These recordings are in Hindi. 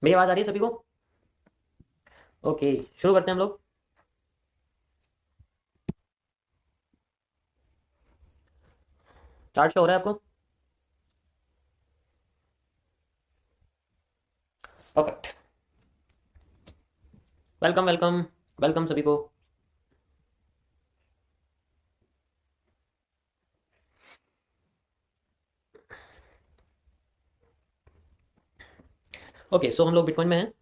मेरी आवाज़ आ रही है सभी को? ओके, शुरू करते हैं हम लोग। चार्ट शो हो रहा है आपको? परफेक्ट। Welcome welcome. वेलकम सभी को। ओके, सो हम लोग बिटकॉइन में हैं।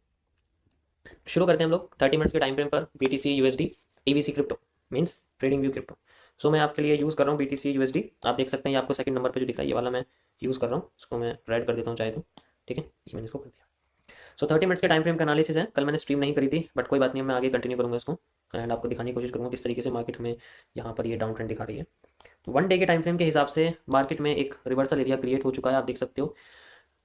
शुरू करते हैं हम लोग 30 मिनट्स के टाइम फ्रेम पर BTC USD TVC crypto means trading view crypto. So मैं आपके लिए यूज़ कर रहा हूँ BTC USD। आप देख सकते हैं ये आपको सेकंड नंबर पे जो दिख रहा है ये वाला मैं यूज़ कर रहा हूँ। इसको मैं रेड कर देता हूँ चाहे तो। ठीक है, ये मैंने इसको कर दिया। सो 30 मिनट्स के टाइम फ्रेम का एनालिसिस है। कल मैंने स्ट्रीम नहीं करी थी बट कोई बात नहीं, मैं आगे कंटिन्यू करूँगा इसको एंड आपको दिखाने की कोशिश करूँगा किस तरीके से मार्केट हमें यहाँ पर ये डाउन ट्रेंड दिखा रही है। वन डे के टाइम फ्रेम के हिसाब से मार्केट में एक रिवर्सल एरिया क्रिएट हो चुका है, आप देख सकते हो।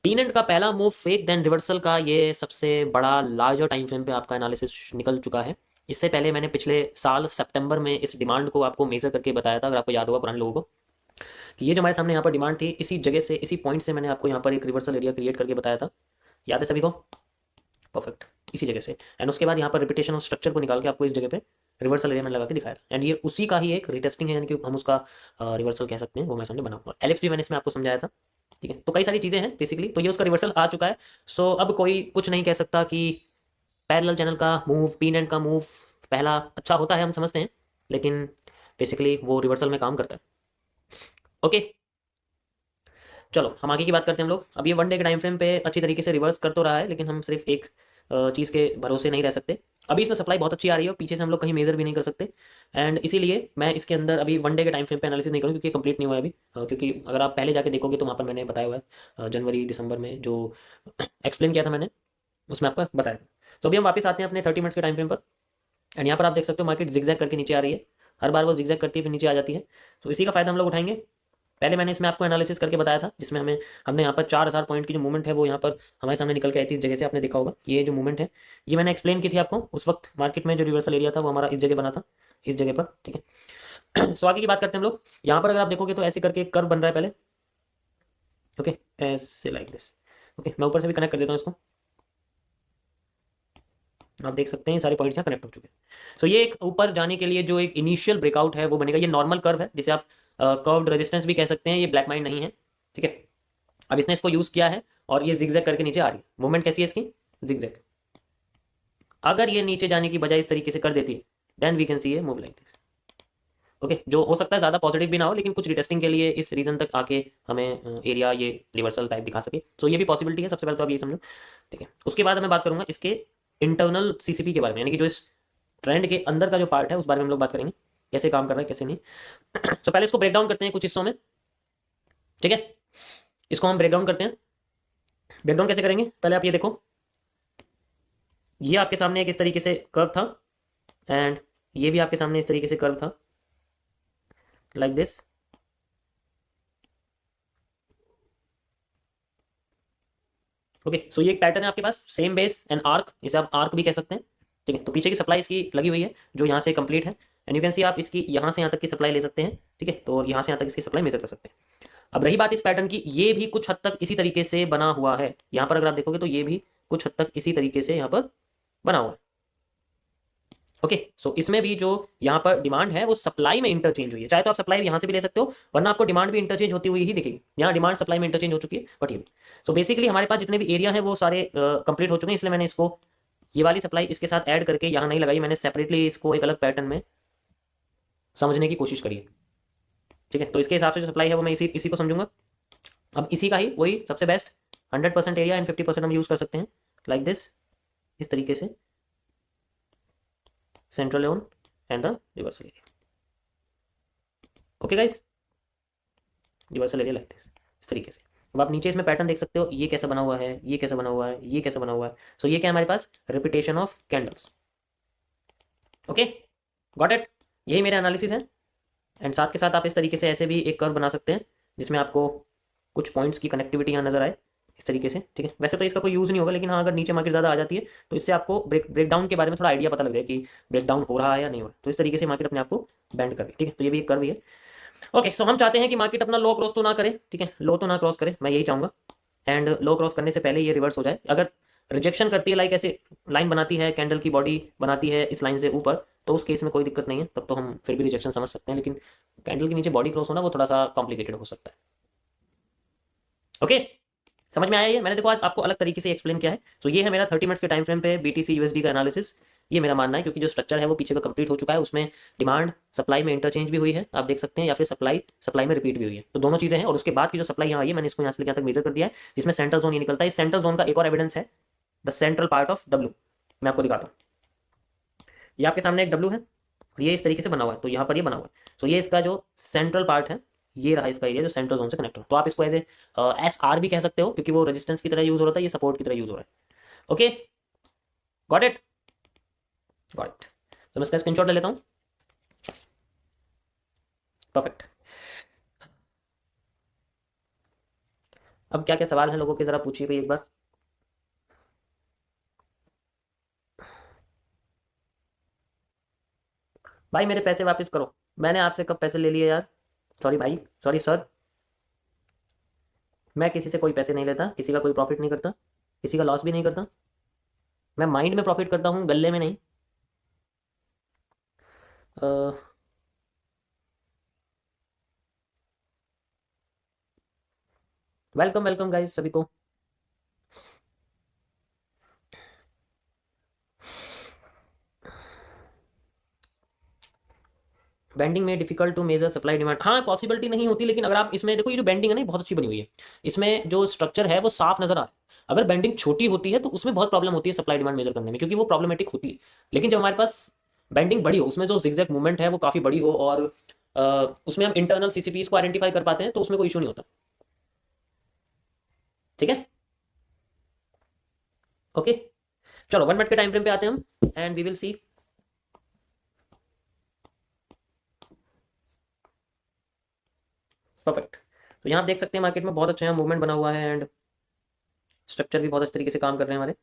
टीन एंड का पहला मूव फेक देन रिवर्सल का ये सबसे बड़ा लार्जर टाइम फ्रेम पे आपका एनालिसिस निकल चुका है। इससे पहले मैंने पिछले साल सितंबर में इस डिमांड को आपको मेजर करके बताया था, अगर आपको याद होगा पुराने लोगों को, कि ये जो हमारे सामने यहाँ पर डिमांड थी इसी जगह से इसी पॉइंट से मैंने आपको यहाँ पर एक रिवर्सल एरिया क्रिएट करके बताया था। याद है सभी को? परफेक्ट। इसी जगह से एंड उसके बाद यहाँ पर रिपीटेशन ऑफ स्ट्रक्चर को निकाल के आपको इस जगह पे रिवर्सल एरिया में लगा के दिखाया था एंड ये उसी का ही एक रिटेस्टिंग है, यानी कि हम उसका रिवर्सल कह सकते हैं, वो मैं सामने बनाऊंगा। एलिप्स भी मैंने इसमें आपको समझाया था। ठीक है, तो कई सारी चीज़ें हैं बेसिकली, तो ये उसका रिवर्सल आ चुका है। सो अब कोई कुछ नहीं कह सकता कि पैरेलल चैनल का मूव, पीन एंड का मूव पहला अच्छा होता है, हम समझते हैं, लेकिन बेसिकली वो रिवर्सल में काम करता है। ओके, चलो हम आगे की बात करते हैं हम लोग। अब ये वन डे के टाइम फ्रेम पे अच्छी तरीके से रिवर्स कर तो रहा है, लेकिन हम सिर्फ एक चीज़ के भरोसे नहीं रह सकते। अभी इसमें सप्लाई बहुत अच्छी आ रही है और पीछे से हम लोग कहीं मेजर भी नहीं कर सकते एंड इसीलिए मैं इसके अंदर अभी वन डे के टाइम फ्रेम पे एनालिसिस नहीं करूँ क्योंकि कंप्लीट नहीं हुआ है अभी। क्योंकि अगर आप पहले जाके देखोगे तो वहाँ पर मैंने बताया हुआ है जनवरी दिसंबर में जो एक्सप्लेन किया था मैंने, उसमें आपको बताया था। तो अभी हम वापस आते हैं अपने 30 मिनट्स के टाइम फ्रेम पर एंड यहाँ पर आप देख सकते हो मार्केट जिगजैग करके नीचे आ रही है। हर बार वो जिगजैग करती है फिर नीचे आ जाती है। तो इसी का फायदा हम लोग उठाएंगे। पहले मैंने इसमें आपको एनालिसिस करके बताया था जिसमें हमने यहाँ पर 4,000 पॉइंट की जो मूवमेंट है वो यहाँ पर हमारे सामने निकल के आई थी इस जगह से, आपने देखा होगा ये जो मूवमेंट है ये मैंने एक्सप्लेन की थी आपको उस वक्त। मार्केट में जो रिवर्सल एरिया था वो हमारा इस जगह बना था, इस जगह पर। ठीक है सो आगे की बात करते हैं हम लोग। यहाँ पर अगर आप देखोगे तो ऐसे करके एक कर्व बन रहा है पहले। ओके, ऐसे लाइक दिस। ओके, मैं ऊपर से भी कनेक्ट कर देता हूँ इसको। आप देख सकते हैं सारे पॉइंट्स यहाँ कनेक्ट हो चुके हैं। सो ये एक ऊपर जाने के लिए जो एक इनिशियल ब्रेकआउट है वो बनेगा। ये नॉर्मल कर्व है जिसे आप कर्व्ड रेजिस्टेंस भी कह सकते हैं, ये ब्लैक माइंड नहीं है। ठीक है, अब इसने इसको यूज किया है और ये जिगजैग करके नीचे आ रही है। मूवमेंट कैसी है इसकी? जिगजैग। अगर ये नीचे जाने की बजाय इस तरीके से कर देती है then we can see a move like this. Okay, जो हो सकता है ज़्यादा पॉजिटिव भी ना हो लेकिन कुछ रिटेस्टिंग के लिए इस रीजन तक आके हमें एरिया ये रिवर्सल टाइप दिखा सके। सो ये भी पॉसिबिलिटी है, सबसे पहले तो आप ये समझो। ठीक है, उसके बाद मैं बात करूंगा इसके इंटरनल CCP के बारे में, यानी कि जो इस ट्रेंड के अंदर का जो पार्ट है उस बारे में हम लोग बात करेंगे, कैसे काम कर रहा है कैसे नहीं। सो पहले इसको ब्रेक डाउन करते हैं कुछ हिस्सों में। ठीक है, इसको हम ब्रेक डाउन करते हैं। ब्रेक डाउन कैसे करेंगे, पहले आप ये देखो, ये आपके सामने एक इस तरीके से कर्व था एंड ये भी आपके सामने इस तरीके से कर्व था लाइक दिस। ओके, सो ये एक पैटर्न है आपके पास, सेम बेस एंड आर्क, इसे आप आर्क भी कह सकते हैं। ठीक है, तो पीछे की सप्लाई इसकी लगी हुई है जो यहाँ से कंप्लीट है एंड यू कैन सी आप इसकी यहाँ से यहाँ तक की सप्लाई ले सकते हैं। ठीक है, तो यहाँ से यहाँ तक इसकी सप्लाई मेजर कर सकते हैं। अब रही बात इस पैटर्न की, ये भी कुछ हद तक इसी तरीके से बना हुआ है। यहाँ पर अगर आप देखोगे तो ये भी कुछ हद तक इसी तरीके से यहाँ पर बना हुआ है। ओके, सो इसमें भी जो यहाँ पर डिमांड है वो सप्लाई में इंटरचेंज हुई है। चाहे तो आप सप्लाई यहाँ से भी ले सकते हो वरना आपको डिमांड भी इंटरचेंज होती हुई ही दिखेगी। यहाँ डिमांड सप्लाई में इंटरचेंज हो चुकी है बट ये भी। सो बेसिकली हमारे पास जितने भी एरिया है वो सारे कंप्लीट हो चुके हैं, इसलिए मैंने इसको ये वाली सप्लाई इसके साथ ऐड करके यहाँ नहीं लगाई, मैंने सेपरेटली इसको एक अलग पैटर्न में समझने की कोशिश करी है। ठीक है, तो इसके हिसाब से जो सप्लाई है वो मैं इसी इसी को समझूंगा। अब इसी का ही वही सबसे बेस्ट 100% एरिया एंड 50% हम यूज़ कर सकते हैं लाइक दिस, इस तरीके से central level and the reversal area. Okay guys, reversal area like this, इस तरीके से। अब आप नीचे इसमें पैटर्न देख सकते हो, ये कैसा बना हुआ है, ये कैसा बना हुआ है, ये कैसा बना हुआ है। सो ये क्या है हमारे पास? Repetition of candles. Okay, got it, यही मेरा एनालिसिस है एंड साथ के साथ आप इस तरीके से ऐसे भी एक कर्व बना सकते हैं जिसमें आपको कुछ पॉइंट्स की कनेक्टिविटी यहाँ नजर आए इस तरीके से। ठीक है, वैसे तो इसका कोई यूज़ नहीं होगा लेकिन हाँ अगर नीचे मार्केट ज़्यादा आ जाती है तो इससे आपको ब्रेकडाउन के बारे में थोड़ा आइडिया पता लग जाए कि ब्रेकडाउन हो रहा है या नहीं हो रहा, तो इस तरीके से मार्केट अपने आप को बैंड कर रही है। ठीक है, तो ये भी एक कर्व ही है। ओके, सो हम चाहते हैं कि मार्केट अपना लो क्रॉस तो ना करे। ठीक है, लो तो ना क्रॉस करे, मैं यही चाहूँगा एंड लो क्रॉस करने से पहले ये रिवर्स हो जाए। अगर रिजेक्शन करती है, लाइक ऐसे लाइन बनाती है, कैंडल की बॉडी बनाती है इस लाइन से ऊपर, तो उस केस में कोई दिक्कत नहीं है, तब तो हम फिर भी रिजेक्शन समझ सकते हैं, लेकिन कैंडल के नीचे बॉडी क्रॉस होना वो थोड़ा सा कॉम्प्लिकेटेड हो सकता है। ओके, समझ में आया ये? मैंने देखो आज आपको अलग तरीके से एक्सप्लेन किया है। तो ये है मेरा 30 मिनट्स के टाइम फ्रेम पे बीटीसी यूएसडी का एनालिसिस। ये मेरा मानना है, क्योंकि जो स्ट्रक्चर है वो पीछे का कंप्लीट हो चुका है, उसमें डिमांड सप्लाई में इंटरचेंज भी हुई है, आप देख सकते हैं, या फिर सप्लाई सप्लाई में रिपीट भी हुई है, तो दोनों चीजें हैं। और उसके बाद की जो सप्लाई यहाँ आई है, मैंने इसको यहाँ से लेकर तक मेजर कर दिया है, जिसमें सेंट्रल जोन ये निकलता है। इस सेंट्रल जोन का एक और एविडेंस है, the central part of W. मैं आपको दिखाता हूँ, ये आपके सामने एक डब्ल्यू है और ये इस तरीके से बना हुआ है, तो यहाँ पर ये बना हुआ है, तो ये इसका जो सेंट्रल पार्ट है, ये रहा इसका एरिया जो सेंट्रल जोन से कनेक्ट हो। तो आप इसको एज एस आर भी कह सकते हो, क्योंकि वो रेजिस्टेंस की तरह यूज हो रहा था, ये सपोर्ट की तरह यूज हो रहा है। Okay, got it, got it. तो मैं इसका स्क्रीनशॉट ले लेता हूँ। परफेक्ट। अब क्या क्या सवाल हैं लोगों के, जरा पूछिए भाई एक बार। भाई मेरे पैसे वापस करो, मैंने आपसे कब पैसे ले लिए यार? सॉरी भाई, सॉरी सर, मैं किसी से कोई पैसे नहीं लेता, किसी का कोई प्रॉफिट नहीं करता, किसी का लॉस भी नहीं करता। मैं माइंड में प्रॉफिट करता हूँ, गले में नहीं। वेलकम वेलकम गाइस सभी को। बेंडिंग में difficult to measure supply demand, हाँ पॉसिबिलिटी नहीं होती, लेकिन अगर आप इसमें देखो, ये जो बेंडिंग है ना, ये बहुत अच्छी बनी हुई है, इसमें जो स्ट्रक्चर है वो साफ नजर आ रहा है। अगर बेंडिंग छोटी होती है तो उसमें बहुत प्रॉब्लम होती है सप्लाई डिमांड मेजर करने में, क्योंकि वो प्रॉब्लमेटिक होती है। लेकिन जब हमारे पास बेंडिंग बड़ी हो, उसमें जो जिगजैग मूवमेंट है वो काफी बड़ी हो, और उसमें हम इंटरनल सीसीपीज को आइडेंटिफाई कर पाते हैं, तो उसमें कोई इशू नहीं होता। ठीक है, ओके। चलो 1 मिनट के टाइम फ्रेम पे आते हैं हम, and we will see. Perfect. तो यहाँ आप देख सकते हैं मार्केट में बहुत अच्छा यहाँ मूवमेंट बना हुआ है, एंड स्ट्रक्चर भी बहुत अच्छे तरीके से काम कर रहे हैं हमारे।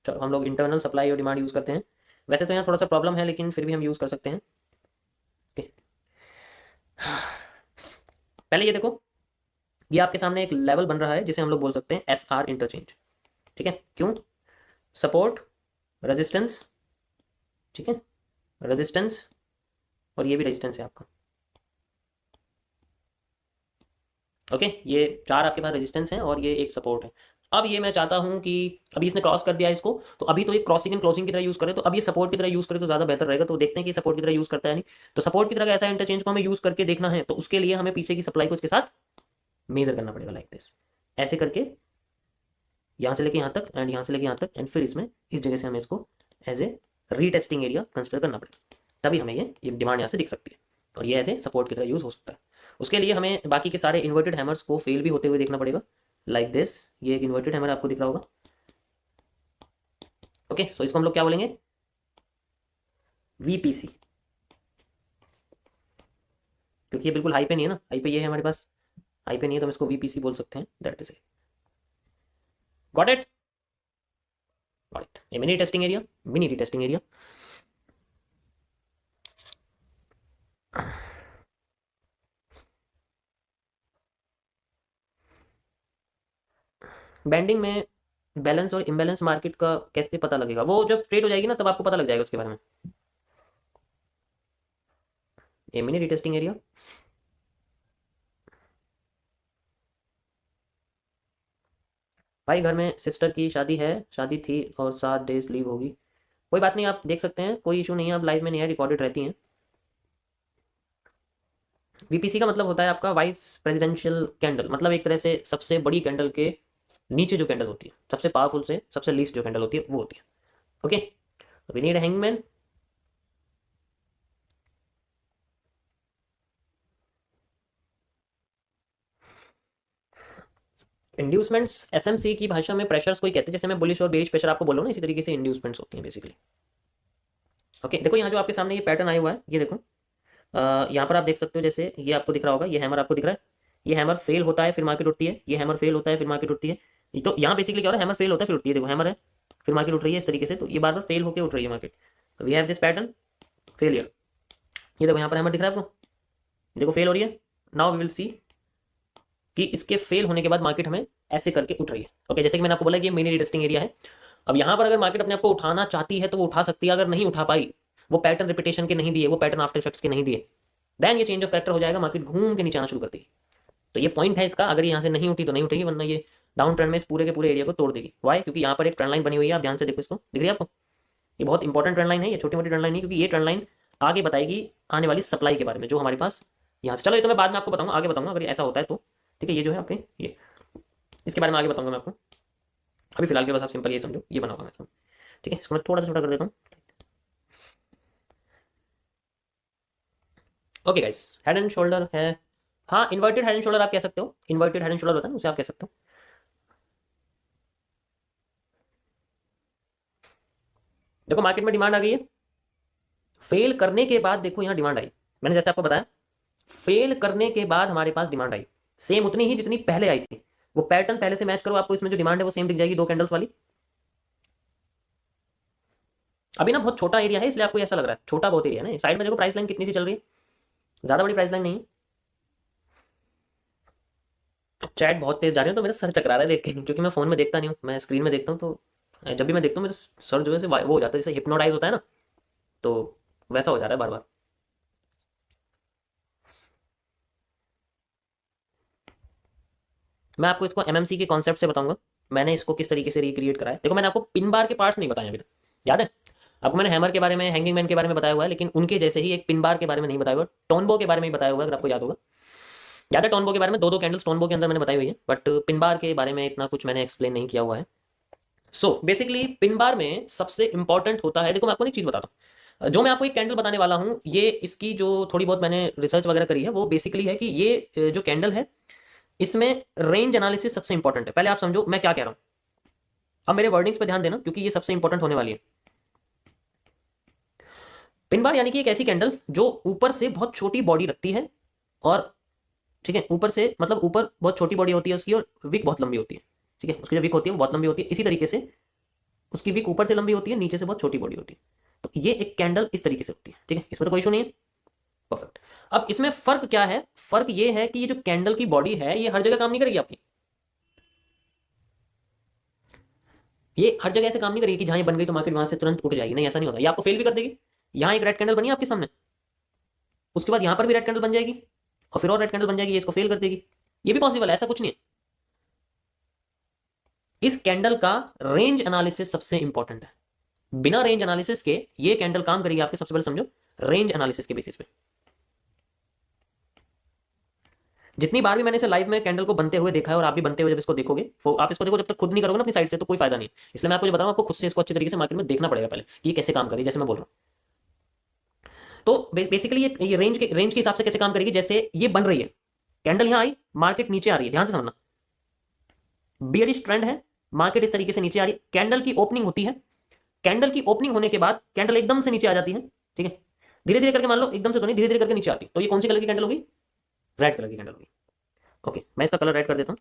चलो हम लोग इंटरनल सप्लाई और डिमांड यूज़ करते हैं। वैसे तो यहाँ थोड़ा सा प्रॉब्लम है, लेकिन फिर भी हम यूज़ कर सकते हैं। ओके, पहले ये देखो, ये आपके सामने एक लेवल बन रहा है जिसे हम लोग बोल सकते हैं एस आर इंटरचेंज। ठीक है, क्यों? सपोर्ट, रेजिस्टेंस, ठीक है, रेजिस्टेंस, और ये भी रेजिस्टेंस है आपका। ओके, ये 4 आपके पास रेजिस्टेंस हैं और ये एक सपोर्ट है। अब ये मैं चाहता हूँ कि अभी इसने क्रॉस कर दिया इसको, तो अभी तो एक क्रॉसिंग एंड क्लोजिंग की तरह यूज़ करें, तो अब ये सपोर्ट की तरह यूज़ करें तो ज़्यादा बेहतर रहेगा। तो देखते हैं कि सपोर्ट की तरह यूज़ करता है नहीं। तो सपोर्ट की तरह का ऐसा इंटरचेंज को हमें यूज़ करके देखना है, तो उसके लिए हमें पीछे की सप्लाई को इसके साथ मेजर करना पड़ेगा, लाइक दिस, ऐसे करके यहाँ से लेके यहाँ तक, एंड यहाँ से लेके यहाँ तक, एंड फिर इसमें इस जगह से हमें इसको as a retesting area consider करना पड़ेगा, तभी हमें ये डिमांड यहाँ से दिख सकती है, और ये ऐसे सपोर्ट की तरह यूज़ हो सकता है। उसके लिए हमें बाकी के सारे इन्वर्टेड हैमर्स को फेल भी होते हुए देखना पड़ेगा, लाइक दिस। ये एक इन्वर्टेड हैमर आपको दिख रहा होगा। ओके, सो इसको हम लोग क्या बोलेंगे? वीपीसी, क्योंकि ये बिल्कुल हाई पे नहीं है ना, हाई पे ये है हमारे पास, हाई पे नहीं है, तो हम इसको वीपीसी बोल सकते हैं। That is it, got it, got it. ये mini testing area, mini retesting area. Banding में बैलेंस और इम्बैलेंस मार्केट का कैसे पता लगेगा? वो जब स्ट्रेट हो जाएगी ना, तब आपको पता लग जाएगा उसके बारे में। ये मिनी रीटेस्टिंग एरिया, भाई घर में सिस्टर की शादी है, शादी थी और 7 डेज लीव होगी। कोई बात नहीं, आप देख सकते हैं, कोई इशू नहीं है, आप लाइव में नहीं है, रिकॉर्डेड रहती हैं। वीपीसी का मतलब होता है आपका वाइस प्रेसिडेंशियल कैंडल, मतलब एक तरह से सबसे बड़ी कैंडल के नीचे जो कैंडल होती है, सबसे पावरफुल से सबसे लीस्ट जो कैंडल होती है वो होती है। Okay, we need hangman. Inducements SMC की भाषा में प्रेशर्स कोई कहते हैं, जैसे मैं बुलिश और बेरिश प्रेशर आपको बोलूँ ना, इसी तरीके से इंड्यूसमेंट्स होती हैं बेसिकली। ओके, देखो यहाँ जो आपके सामने ये पैटर्न आया हुआ है, ये देखो, यहाँ पर आप देख सकते हो, जैसे ये आपको दिख रहा होगा, ये हैमर आपको दिख रहा है, ये हैमर फेल होता है फिर मार्केट उठती है, ये हैमर फेल होता है फिर मार्केट उठती है। तो यहाँ बेसिकली क्या हो रहा है, हैमर फेल होता है फिर उठती है, देखो हैमर है फिर मार्केट उठ रही है इस तरीके से, तो ये बार बार फेल होकर उठ रही है मार्केट। तो we have this pattern failure. ये देखो यहाँ पर हैमर दिख रहा है आपको, देखो फेल हो रही है। नाउ वी विल सी कि इसके फेल होने के बाद मार्केट हमें ऐसे करके उठ रही है। ओके, जैसे कि मैंने आपको बोला कि ये मिनी रीटेस्टिंग एरिया है, अब यहाँ पर अगर मार्केट अपने आप को उठाना चाहती है तो वो उठा सकती है, अगर नहीं उठा पाई, वो पैटर्न रिपीटेशन के नहीं दिए, वो पैटर्न आफ्टर इफेक्ट्स के नहीं दिए, देन ये चेंज ऑफ कैरेक्टर हो जाएगा, मार्केट घूम के नीचे आना शुरू कर देगी। तो ये पॉइंट है इसका, अगर यहाँ से नहीं उठी तो नहीं उठेगी, वरना ये डाउन ट्रेंड में इस पूरे के पूरे एरिया को तोड़ देगी। वाई? क्योंकि यहाँ पर एक ट्रेंड लाइन बनी हुई है, आप ध्यान से देखो इसको, दिख रही है आपको? ये बहुत इंपॉर्टेंट ट्रेंड लाइन है, ये छोटी मोटी ट्रेंड लाइन नहीं, क्योंकि ये ट्रेंड लाइन आगे बताएगी आने वाली सप्लाई के बारे में जो हमारे पास यहाँ से। चलो ये तो मैं बाद में आपको बताऊंगा, आगे बताऊंगा अगर ऐसा होता है तो। ठीक है, ये जो है आपके ये, इसके बारे में आगे बताऊंगा मैं आपको। अभी फिलहाल के बस आप सिंपल ये समझो, ये बना होगा मैं। ठीक है, इसको मैं थोड़ा सा छोटा कर देता हूँ। Okay guys, head and shoulder है, हाँ इन्वर्टेड हेड एंड शोल्डर आप कह सकते हो, इन्वर्टेड हेड एंड शोल्डर होता है ना, उसे आप कह सकते हो। देखो मार्केट में डिमांड आ गई है, फेल करने के बाद देखो यहाँ डिमांड आई, मैंने जैसे आपको बताया, फेल करने के बाद हमारे पास डिमांड आई, सेम उतनी ही जितनी पहले आई थी। वो पैटर्न पहले से मैच करो, आपको इसमें जो डिमांड है वो सेम दिख जाएगी, दो कैंडल्स वाली। अभी ना बहुत छोटा एरिया है इसलिए आपको ऐसा लग रहा है, छोटा बहुत एरिया है ना। साइड में देखो प्राइस लाइन कितनी सी चल रही है, ज्यादा बड़ी प्राइस लाइन नहीं है। चैट बहुत तेज जा रही है तो मेरा सर चकरा रहा है देख के, क्योंकि मैं फोन में देखता नहीं हूँ, मैं स्क्रीन में देखता हूँ। तो जब भी मैं देखता हूँ मेरा सर जो है वो हो जाता है, जैसे हिप्नोटाइज होता है ना, तो वैसा हो जा रहा है बार बार। मैं आपको इसको एमएमसी के कॉन्सेप्ट से बताऊंगा, मैंने इसको किस तरीके से रिक्रिएट करा है। देखो मैंने आपको पिन बार के पार्ट्स नहीं बताए अभी तक, याद है आपको? मैंने हैमर के बारे में, हैंगिंग मैन के बारे में बताया हुआ है, लेकिन उनके जैसे ही एक पिन बार के बारे में नहीं बताया हुआ। टोनबो के बारे में ही बताया हुआ है, अगर आपको याद होगा। याद है टोनबो के बारे में? दो दो कैंडल्स टोनबो के अंदर मैंने बताई हुई है, बट पिन बार के बारे में इतना कुछ मैंने एक्सप्लेन नहीं किया हुआ है। सो बेसिकली पिन बार में सबसे इंपॉर्टेंट होता है, देखो मैं आपको एक चीज बताता हूँ, जो मैं आपको एक कैंडल बताने वाला हूँ, ये इसकी जो थोड़ी बहुत मैंने रिसर्च वगैरह करी है, वो बेसिकली है कि ये जो कैंडल है इसमें रेंज एनालिसिस सबसे इंपॉर्टेंट है। पहले आप समझो मैं क्या कह रहा हूं, अब मेरे वर्डिंग्स पे ध्यान देना क्योंकि ये सबसे इंपॉर्टेंट होने वाली है। पिन बार यानी कि एक ऐसी कैंडल जो ऊपर से बहुत छोटी बॉडी रखती है, और ठीक है, ऊपर से मतलब ऊपर बहुत छोटी बॉडी होती है उसकी, और विक बहुत लंबी होती है। ठीक है, उसकी जो विक होती है वो बहुत लंबी होती है, इसी तरीके से उसकी विक ऊपर से लंबी होती है, नीचे से बहुत छोटी बॉडी होती है। तो ये एक कैंडल इस तरीके से होती है। ठीक है, इसमें तो कोई इशू नहीं है, परफेक्ट। अब इसमें फर्क क्या है? फर्क ये है कि ये जो कैंडल की बॉडी है ये हर जगह काम नहीं करेगी आपकी, ये हर जगह ऐसे काम नहीं करेगी कि जहां ये बन गई तो मार्केट वहां से तुरंत उठ जाएगी, नहीं ऐसा नहीं होता, ये आपको फेल भी कर देगी। यहाँ एक रेड कैंडल बनी है आपके सामने, उसके बाद यहां पर भी रेड कैंडल बन जाएगी, और फिर और रेड कैंडल बन जाएगी, ये इसको फेल कर देगी। ये भी पॉसिबल है, ऐसा कुछ नहीं है। इस कैंडल का रेंज एनालिसिस सबसे इंपॉर्टेंट है, बिना रेंज एनालिसिस के ये कैंडल काम करेगी आपके, सबसे पहले समझो रेंज एनालिसिस के बेसिस पे। जितनी बार भी मैंने इसे लाइव में कैंडल को बनते हुए देखा है, और आप भी बनते हुए जब इसको देखोगे, आप इसको देखो, जब तक खुद नहीं करोगे ना अपनी साइड से तो कोई फायदा नहीं। इसलिए मैं आपको जो बता रहा हूं, आपको खुद से इसको अच्छे तरीके से मार्केट में देखना पड़ेगा पहले कि ये कैसे काम करेगी, जैसे मैं बोल रहा हूं। तो बेसिकली ये रेंज के हिसाब से कैसे काम करेगी, जैसे ये बन रही है कैंडल, यहां आई, मार्केट नीचे आ रही है, ध्यान से समझना, बियरिश ट्रेंड है, मार्केट इस तरीके से नीचे आ रही है, कैंडल की ओपनिंग होती है, कैंडल की ओपनिंग होने के बाद कैंडल एकदम से नीचे आ जाती है। ठीक है, धीरे धीरे करके, मान लो एकदम से तो नहीं, धीरे धीरे करके नीचे आती है, तो ये कौन सी कलर की कैंडल होगी? रेड कलर की कैंडल होगी। ओके, मैं इसका कलर रेड कर देता हूं।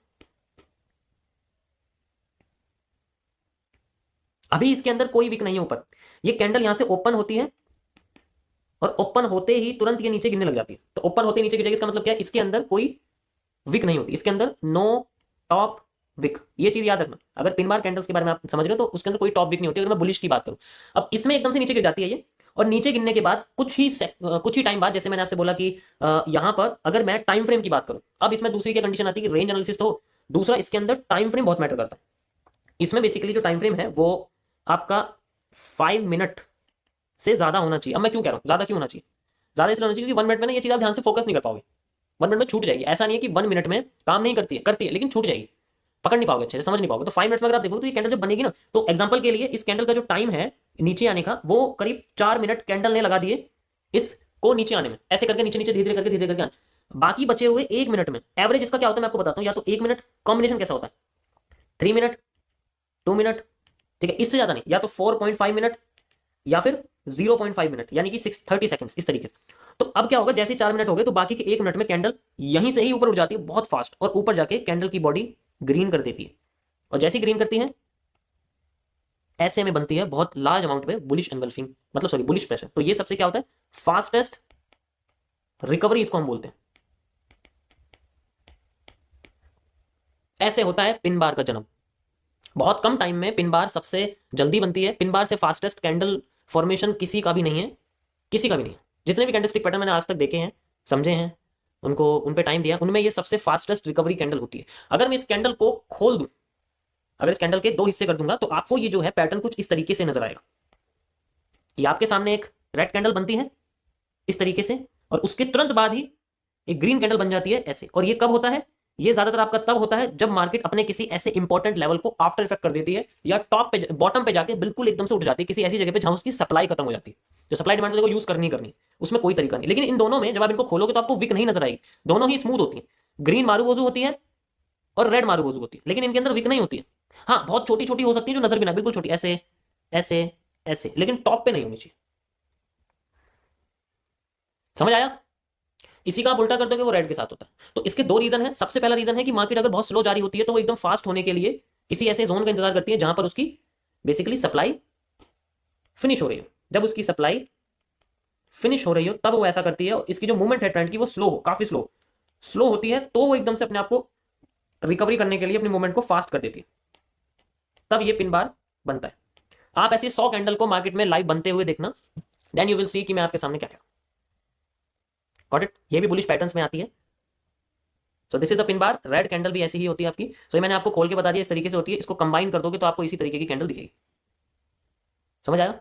अभी इसके अंदर कोई विक नहीं है ऊपर, ये कैंडल यहां से ओपन होती है, और ओपन होते ही तुरंत ये नीचे गिरने लग जाती है। तो ओपन होते ही नीचे गिर जाएगी, इसका मतलब क्या है? इसके अंदर कोई विक नहीं होती, इसके अंदर नो टॉप विक, ये चीज याद रखना। अगर पिन बार कैंडल्स के बारे में आप समझ रहे हो तो उसके अंदर कोई टॉप विक नहीं होती, अगर मैं बुलिश की बात करूं। अब इसमें एकदम से नीचे गिर जाती है ये, और नीचे गिरने के बाद कुछ ही टाइम बाद, जैसे मैंने आपसे बोला कि यहां पर अगर मैं टाइम फ्रेम की बात करूं, अब इसमें दूसरी क्या कंडीशन आती है कि रेंज एनालिसिस, तो दूसरा इसके अंदर टाइम फ्रेम बहुत मैटर करता है। इसमें बेसिकली जो टाइम फ्रेम है वो आपका 5 मिनट से ज्यादा होना चाहिए। अब मैं क्यों कह रहा हूं ज्यादा क्यों होना चाहिए? ज्यादा इसलिए होना चाहिए क्योंकि 1 मिनट में ना ये चीज आप ध्यान से फोकस नहीं कर पाओगे, 1 मिनट में छूट जाएगी। ऐसा नहीं है कि 1 मिनट में काम नहीं करती है, करती है, लेकिन छूट जाएगी, पकड़ नहीं पाओगे, अच्छे से समझ नहीं पाओगे। तो 5 मिनट्स में अगर आप देखो तो ये कैंडल जब बनेगी ना, तो एग्जांपल के लिए इस कैंडल का जो टाइम है नीचे आने का, वो करीब 4 मिनट कैंडल ने लगा दिए इसको नीचे आने में, ऐसे करके नीचे नीचे धीरे धीरे करके धीरे करके बाकी बचे हुए 1 मिनट में एवरेज इसका क्या होता है मैं आपको बताता हूँ। या तो 1 मिनट, कॉम्बिनेशन कैसा होता है 3 मिनट, 2 मिनट, ठीक है, इससे ज्यादा नहीं, या तो 4.5 मिनट, या फिर 0.5 मिनट, यानी कि 630 सेकंड्स, इस तरीके से। तो अब क्या होगा, जैसे 4 मिनट हो गए तो बाकी के 1 मिनट में कैंडल यहीं से ही ऊपर उठ जाती है बहुत फास्ट, और ऊपर जाके कैंडल की बॉडी ग्रीन कर देती है, और जैसे ग्रीन करती है ऐसे में बनती है बहुत लार्ज अमाउंट में बुलिश एंगल्फिंग, मतलब सॉरी बुलिश प्रेशर। तो ये सबसे क्या होता है, फास्टेस्ट रिकवरी इसको हम बोलते हैं। ऐसे होता है पिन बार का जन्म। बहुत कम टाइम में पिन बार सबसे जल्दी बनती है। पिन बार से फास्टेस्ट कैंडल फॉर्मेशन किसी का भी नहीं है, किसी का भी नहीं है। जितने भी कैंडलस्टिक पैटर्न मैंने आज तक देखे हैं, समझे हैं, उनको उन पे टाइम दिया, उनमें ये सबसे फास्टेस्ट रिकवरी कैंडल होती है। अगर मैं इस कैंडल को खोल दूं, अगर इस कैंडल के दो हिस्से कर दूंगा, तो आपको ये जो है पैटर्न कुछ इस तरीके से नजर आएगा कि आपके सामने एक रेड कैंडल बनती है इस तरीके से, और उसके तुरंत बाद ही एक ग्रीन कैंडल बन जाती है ऐसे। और ये कब होता है? ये ज्यादातर आपका तब होता है जब मार्केट अपने किसी ऐसे इंपॉर्टेंट लेवल को आफ्टर इफेक्ट कर देती है, या टॉप पे बॉटम पे जाके बिल्कुल एकदम से उठ जाती है, किसी ऐसी जगह पे जहां उसकी सप्लाई खत्म हो जाती है। जो सप्लाई डिमांड को यूज करनी करनी, उसमें कोई तरीका नहीं। लेकिन इन दोनों में जब आप इनको खोलोगे तो आपको विक नहीं नजर आएगी, दोनों ही स्मूथ होती है। ग्रीन मारूबोजू होती है और रेड मारूबोजू होती है, लेकिन इनके अंदर विक नहीं होती है। हाँ, बहुत छोटी छोटी हो सकती है जो नजर भी ना, बिल्कुल छोटी, ऐसे ऐसे ऐसे, लेकिन टॉप पे नहीं होनी चाहिए। समझ आया? इसी का आप उल्टा कर दोगे वो रेड के साथ होता है। तो इसके दो रीजन है। सबसे पहला रीजन है कि मार्केट अगर बहुत स्लो जारी होती है तो वो एकदम फास्ट होने के लिए किसी ऐसे जोन का इंतजार करती है जहां पर उसकी बेसिकली सप्लाई फिनिश हो रही हो। जब उसकी सप्लाई फिनिश हो रही हो तब वो ऐसा करती है, और इसकी जो मूवमेंट है ट्रेंड की वो स्लो हो, काफी स्लो स्लो होती है, तो वो एकदम से अपने आप को रिकवरी करने के लिए अपनी मूवमेंट को फास्ट कर देती है, तब ये पिन बार बनता है। आप ऐसे 100 कैंडल को मार्केट में लाइव बनते हुए देखना, देन यू विल सी कि मैं आपके सामने क्या क्या। Got it? ये भी बुलिश पैटर्न्स में आती है। सो this is the pin bar. Red candle भी ऐसी ही होती है आपकी। सो ये मैंने आपको खोल के बता दिया, इस तरीके से होती है। इसको कंबाइन कर दोगे तो आपको इसी तरीके की कैंडल दिखेगी। समझ आया?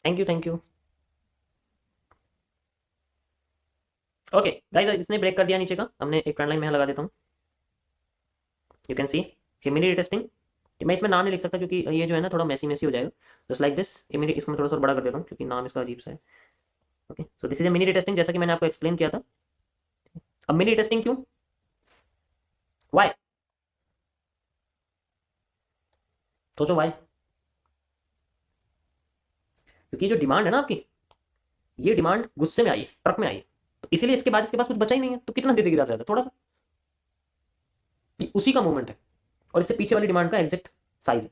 Thank you, thank you. Okay guys, इसने ब्रेक कर दिया नीचे का। हमने एक ट्रेंड लाइन में यहाँ लगा देता हूँ। You can see immediate testing. मैं इसमें नाम नहीं लिख सकता क्योंकि ये जो है ना थोड़ा मैसी मैसी हो जाएगा। Just like this immediate. इसको मैं थोड़ा सा बड़ा कर देता हूँ क्योंकि नाम इसका अजीब सा है। Okay, so this is mini testing, जैसा कि मैंने आपको एक्सप्लेन किया था। अब मिनी टेस्टिंग क्यों, वाई? सोचो वाई। क्योंकि जो डिमांड है ना आपकी, ये डिमांड गुस्से में आई है, ट्रक में आई है, तो इसीलिए इसके बाद इसके पास कुछ बचा ही नहीं है। तो कितना दे देगी ज्यादा से ज्यादा? थोड़ा सा। ये उसी का मूवमेंट है, और इससे पीछे वाली डिमांड का एग्जैक्ट साइज है।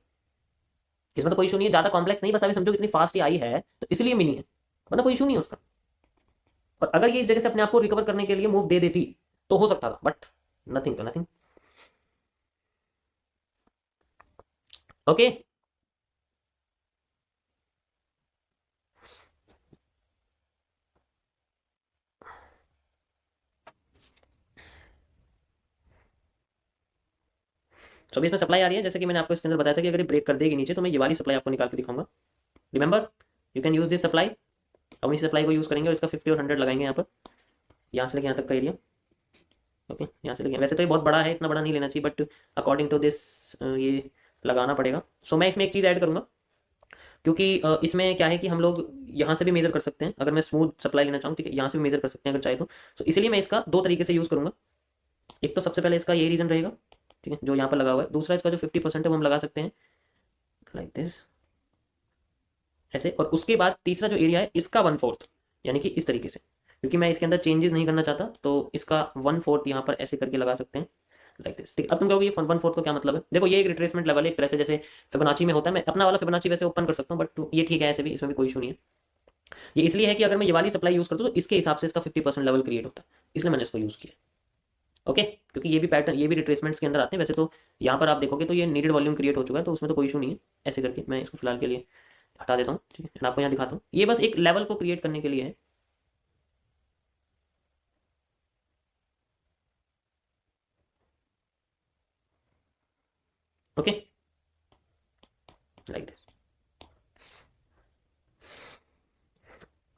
इसमें तो कोई इशू नहीं है, ज्यादा कॉम्प्लेक्स नहीं, बस अभी समझो इतनी फास्ट ही आई है तो इसलिए मिनी है, मतलब कोई इशू नहीं है उसका। और अगर ये इस जगह से अपने आप को रिकवर करने के लिए मूव दे देती तो हो सकता था, बट नथिंग तो नथिंग। ओके, तो अभी इसमें सप्लाई आ रही है, जैसे कि मैंने आपको इसके अंदर बताया था कि अगर ये ब्रेक कर देगी नीचे तो मैं ये वाली सप्लाई आपको निकाल के दिखाऊंगा। Remember, you can use this supply. अब इस सप्लाई को यूज करेंगे और इसका 50 और 100 लगाएंगे यहाँ पर, यहाँ से लेके यहाँ तक का एरिया। ओके, यहाँ से लेके, वैसे तो ये बहुत बड़ा है, इतना बड़ा नहीं लेना चाहिए, बट अकॉर्डिंग टू दिस ये लगाना पड़ेगा। सो मैं इसमें एक चीज़ ऐड करूंगा, क्योंकि इसमें क्या है कि हम लोग यहाँ से भी मेजर कर सकते हैं। अगर मैं स्मूथ सप्लाई लेना चाहूँ, ठीक है, यहाँ से भी मेजर कर सकते हैं अगर चाहे तो। सो इसलिए मैं इसका दो तरीके से यूज़ करूंगा। एक तो सबसे पहले इसका यही रीजन रहेगा, ठीक है, जो यहाँ पर लगा हुआ है। दूसरा इसका जो 50% है वो हम लगा सकते हैं लाइक दिस, ऐसे। और उसके बाद तीसरा जो एरिया है इसका 1/4, यानी कि इस तरीके से, क्योंकि मैं इसके अंदर चेंजेस नहीं करना चाहता, तो इसका 1/4 यहाँ पर ऐसे करके लगा सकते हैं लाइक दिस, ठीक। अब तुम कहोगे ये 1/4 का क्या मतलब है? देखो, ये एक रिट्रेसमेंट लेवल है एक तरह से, जैसे फिबोनाची में होता है। मैं अपना वाला फिबोनाची वैसे ओपन कर सकता हूँ, बट ये ठीक है ऐसे भी, इसमें भी कोई इशू नहीं है। ये इसलिए है कि अगर मैं ये वाली सप्लाई यूज करता हूँ तो इसके हिसाब से इसका 50% लेवल क्रिएट होता है, इसलिए मैंने इसको यूज किया। ओके, क्योंकि ये भी पैटर्न, ये भी रिट्रेसमेंट्स के अंदर आते हैं। वैसे तो यहाँ पर आप देखोगे तो ये नीडेड वॉल्यूम क्रिएट हो चुका है, तो उसमें तो कोई इशू नहीं है। ऐसे करके मैं इसको फिलहाल के लिए हटा देता हूँ, ठीक है, मैं आपको यहाँ दिखाता हूँ। ये बस एक लेवल को क्रिएट करने के लिए है। Okay, like this.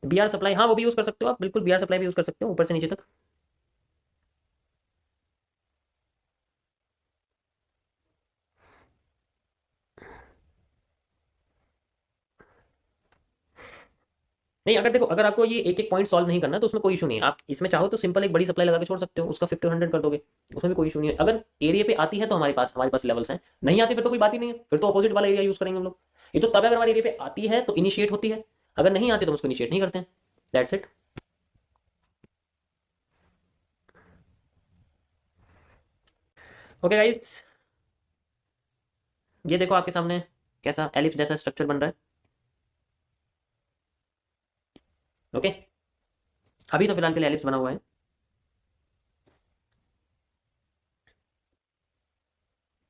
BR supply, हाँ वो भी यूज कर सकते हो आप, बिल्कुल बीआर सप्लाई भी यूज कर सकते हो ऊपर से नीचे तक। नहीं, अगर देखो, अगर आपको ये एक एक पॉइंट सॉल्व नहीं करना तो उसमें कोई इशू नहीं है। आप इसमें चाहो तो सिंपल एक बड़ी सप्लाई लगा के छोड़ सकते हो, उसका 50-100 कर दोगे, उसमें भी कोई इशू नहीं है। अगर एरिया पे आती है तो हमारे पास लेवल्स हैं, नहीं आती फिर तो कोई बात ही नहीं है, फिर तो अपोजिट वाला एरिया यूज करेंगे हम लोग। ये तो तब है अगर हमारे एरिया पे आती है तो इनिशिएट होती है, अगर नहीं आती तो हम उसको इनिशिएट नहीं करते हैं। That's it. ओके गाइस, ये देखो आपके सामने कैसा एलिप्स जैसा स्ट्रक्चर बन रहा है। ओके, अभी तो फिलहाल के लिए एलिप्स बना हुआ है।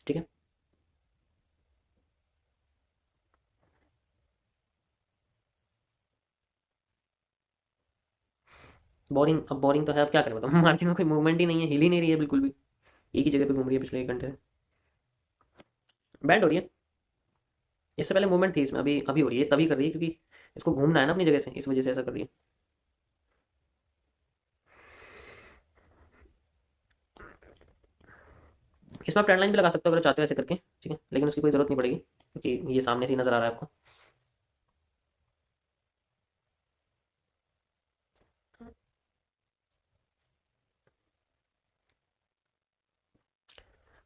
ठीक है, बोरिंग, अब बोरिंग तो है, अब क्या करें बताओ। मार्केट में कोई मूवमेंट ही नहीं है, हिल ही नहीं रही है बिल्कुल भी, एक ही जगह पे घूम रही है पिछले 1 घंटे से, बैंड हो रही है। इससे पहले मूवमेंट थी इसमें, अभी अभी हो रही है, तभी कर रही है क्योंकि इसको घूमना है ना अपनी जगह से, इस वजह से ऐसा कर रही है। इसमें आप ट्रेंड लाइन भी लगा सकते हो अगर चाहते हो ऐसे करके, ठीक है, लेकिन उसकी कोई जरूरत नहीं पड़ेगी क्योंकि ये सामने से ही नजर आ रहा है आपको।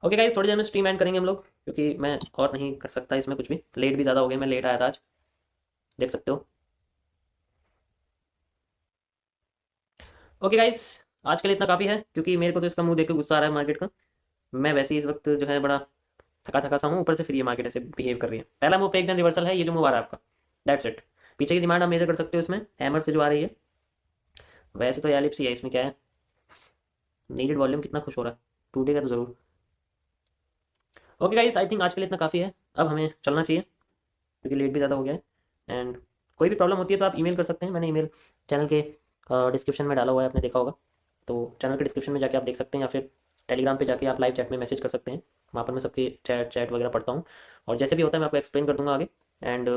ओके गाइस, थोड़ी देर में स्ट्रीम एंड करेंगे हम लोग क्योंकि मैं और नहीं कर सकता इसमें कुछ भी, लेट भी ज़्यादा हो गया, मैं लेट आया था आज, देख सकते हो। ओके गाइस, आज के लिए इतना काफ़ी है क्योंकि मेरे को तो इसका मुंह देख के गुस्सा आ रहा है मार्केट का। मैं वैसे ही इस वक्त जो है बड़ा थका थका सा हूँ, ऊपर से फिर ये मार्केट ऐसे बिहेव कर रही है। पहला मूव फेक देन रिवर्सल है, ये जो मूव आ रहा है आपका, दैट्स इट। पीछे की डिमांड आप मेजर कर सकते हो इसमें हैमर से जो आ रही है। वैसे तो एलिप्स ही है, इसमें क्या है, नीडेड वॉल्यूम कितना खुश हो रहा है, टूटेगा तो जरूर। ओके गाइस, आई थिंक आज के लिए इतना काफ़ी है, अब हमें चलना चाहिए क्योंकि लेट भी ज़्यादा हो गया है। एंड कोई भी प्रॉब्लम होती है तो आप ईमेल कर सकते हैं, मैंने ईमेल चैनल के डिस्क्रिप्शन में डाला हुआ है, आपने देखा होगा, तो चैनल के डिस्क्रिप्शन में जाके आप देख सकते हैं, या फिर टेलीग्राम पे जाके आप लाइव चैट में मैसेज कर सकते हैं, वहाँ पर मैं सबके चैट चैट वगैरह पढ़ता हूँ, और जैसे भी होता है मैं आपको एक्सप्लेन कर दूंगा आगे। एंड